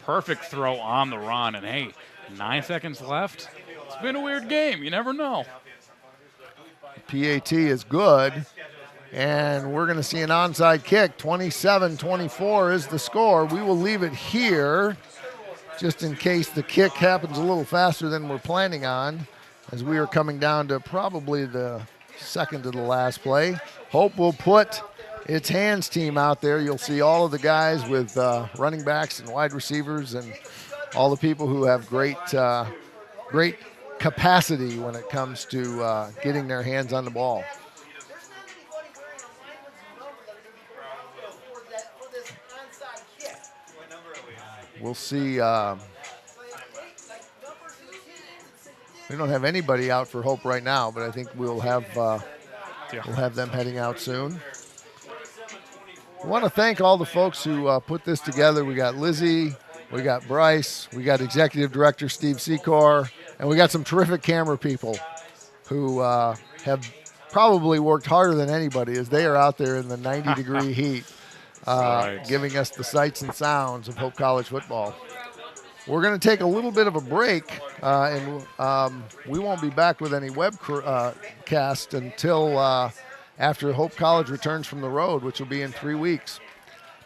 Perfect throw on the run, and hey, 9 seconds left. It's been a weird game. You never know. PAT is good, and we're going to see an onside kick. 27-24 is the score. We will leave it here just in case the kick happens a little faster than we're planning on, as we are coming down to probably the second to the last play. Hope will put its hands team out there. You'll see all of the guys with running backs and wide receivers and all the people who have great capacity when it comes to getting their hands on the ball. We'll see. We don't have anybody out for Hope right now, but I think we'll have them heading out soon. I want to thank all the folks who put this together. We got Lizzie, we got Bryce, we got Executive Director Steve Secor, and we got some terrific camera people who have probably worked harder than anybody as they are out there in the 90-degree heat, giving us the sights and sounds of Hope College football. We're going to take a little bit of a break, and we won't be back with any webcast until after Hope College returns from the road, which will be in 3 weeks.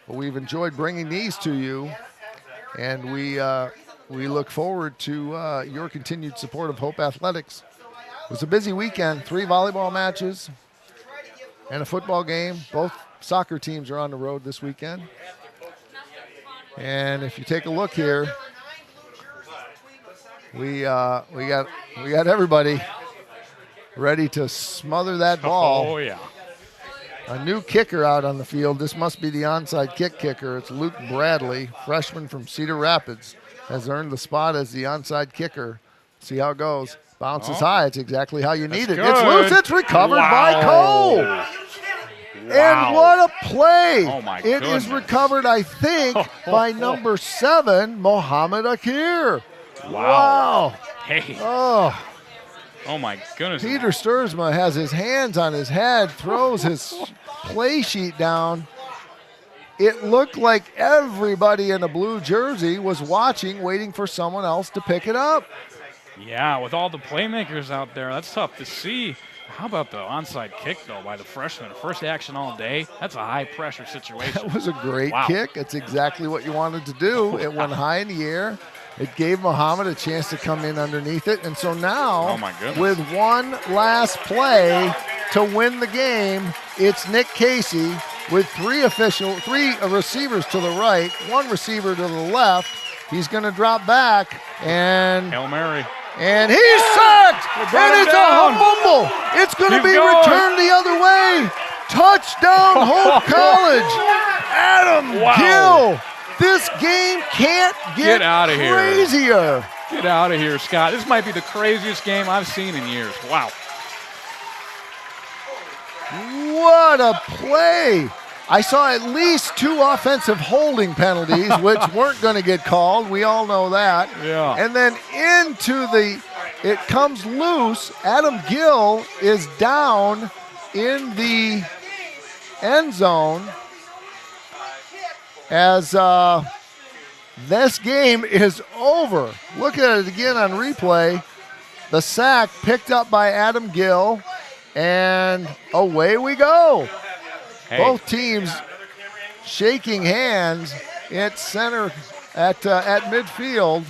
But we've enjoyed bringing these to you, and we look forward to your continued support of Hope Athletics. It was a busy weekend, 3 volleyball matches and a football game. Both soccer teams are on the road this weekend. And if you take a look here, we got everybody ready to smother that ball. Oh, yeah. A new kicker out on the field. This must be the onside kick kicker. It's Luke Bradley, freshman from Cedar Rapids, has earned the spot as the onside kicker. See how it goes. Bounces high. It's exactly how you need it. Good. It's loose. It's recovered by Cole. Wow. And what a play. Oh, my It goodness. is recovered, I think, by number 7, Mohammed Akir. Wow. Hey. Oh, my goodness. Peter Sturzma has his hands on his head, throws his play sheet down. It looked like everybody in a blue jersey was watching, waiting for someone else to pick it up. Yeah, with all the playmakers out there, that's tough to see. How about the onside kick, though, by the freshman? First action all day. That's a high-pressure situation. That was a great kick. It's exactly what you wanted to do. It went high in the air. It gave Muhammad a chance to come in underneath it. And so now, Oh, my goodness. with one last play to win the game, it's Nick Casey with three receivers to the right, one receiver to the left. He's going to drop back and Hail Mary. And he's sacked, and it's a fumble. It's going to be returned the other way. Touchdown, Hope College. Adam Gill. This game can't get outta here. crazier. Get out of here, Scott. This might be the craziest game I've seen in years. Wow. What a play. I saw at least 2 offensive holding penalties, which weren't going to get called. We all know that. Yeah. And then it comes loose. Adam Gill is down in the end zone as this game is over. Look at it again on replay. The sack picked up by Adam Gill, and away we go. Hey. Both teams shaking hands at center, at midfield.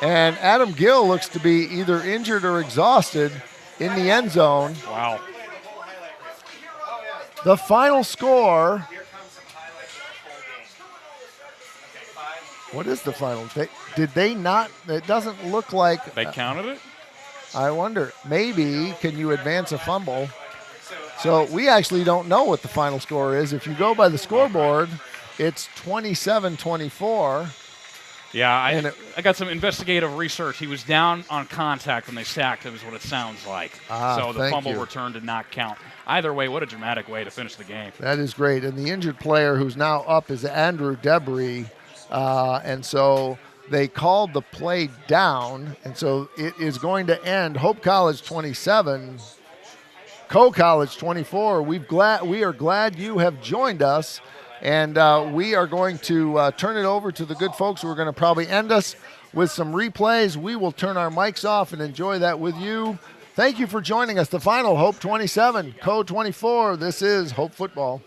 And Adam Gill looks to be either injured or exhausted in the end zone. Wow. The final score What is the final? Did they not? It doesn't look like. They counted it? I wonder. Maybe can you advance a fumble? So we actually don't know what the final score is. If you go by the scoreboard, it's 27-24. Yeah, I got some investigative research. He was down on contact when they sacked him, is what it sounds like. So the fumble return did not count. Either way, what a dramatic way to finish the game. That is great. And the injured player who's now up is Andrew Debris. And so they called the play down. And so it is going to end Hope College 27, Co-College 24. We are glad you have joined us. And we are going to turn it over to the good folks who are going to probably end us with some replays. We will turn our mics off and enjoy that with you. Thank you for joining us. The final, Hope 27, Co 24. This is Hope Football.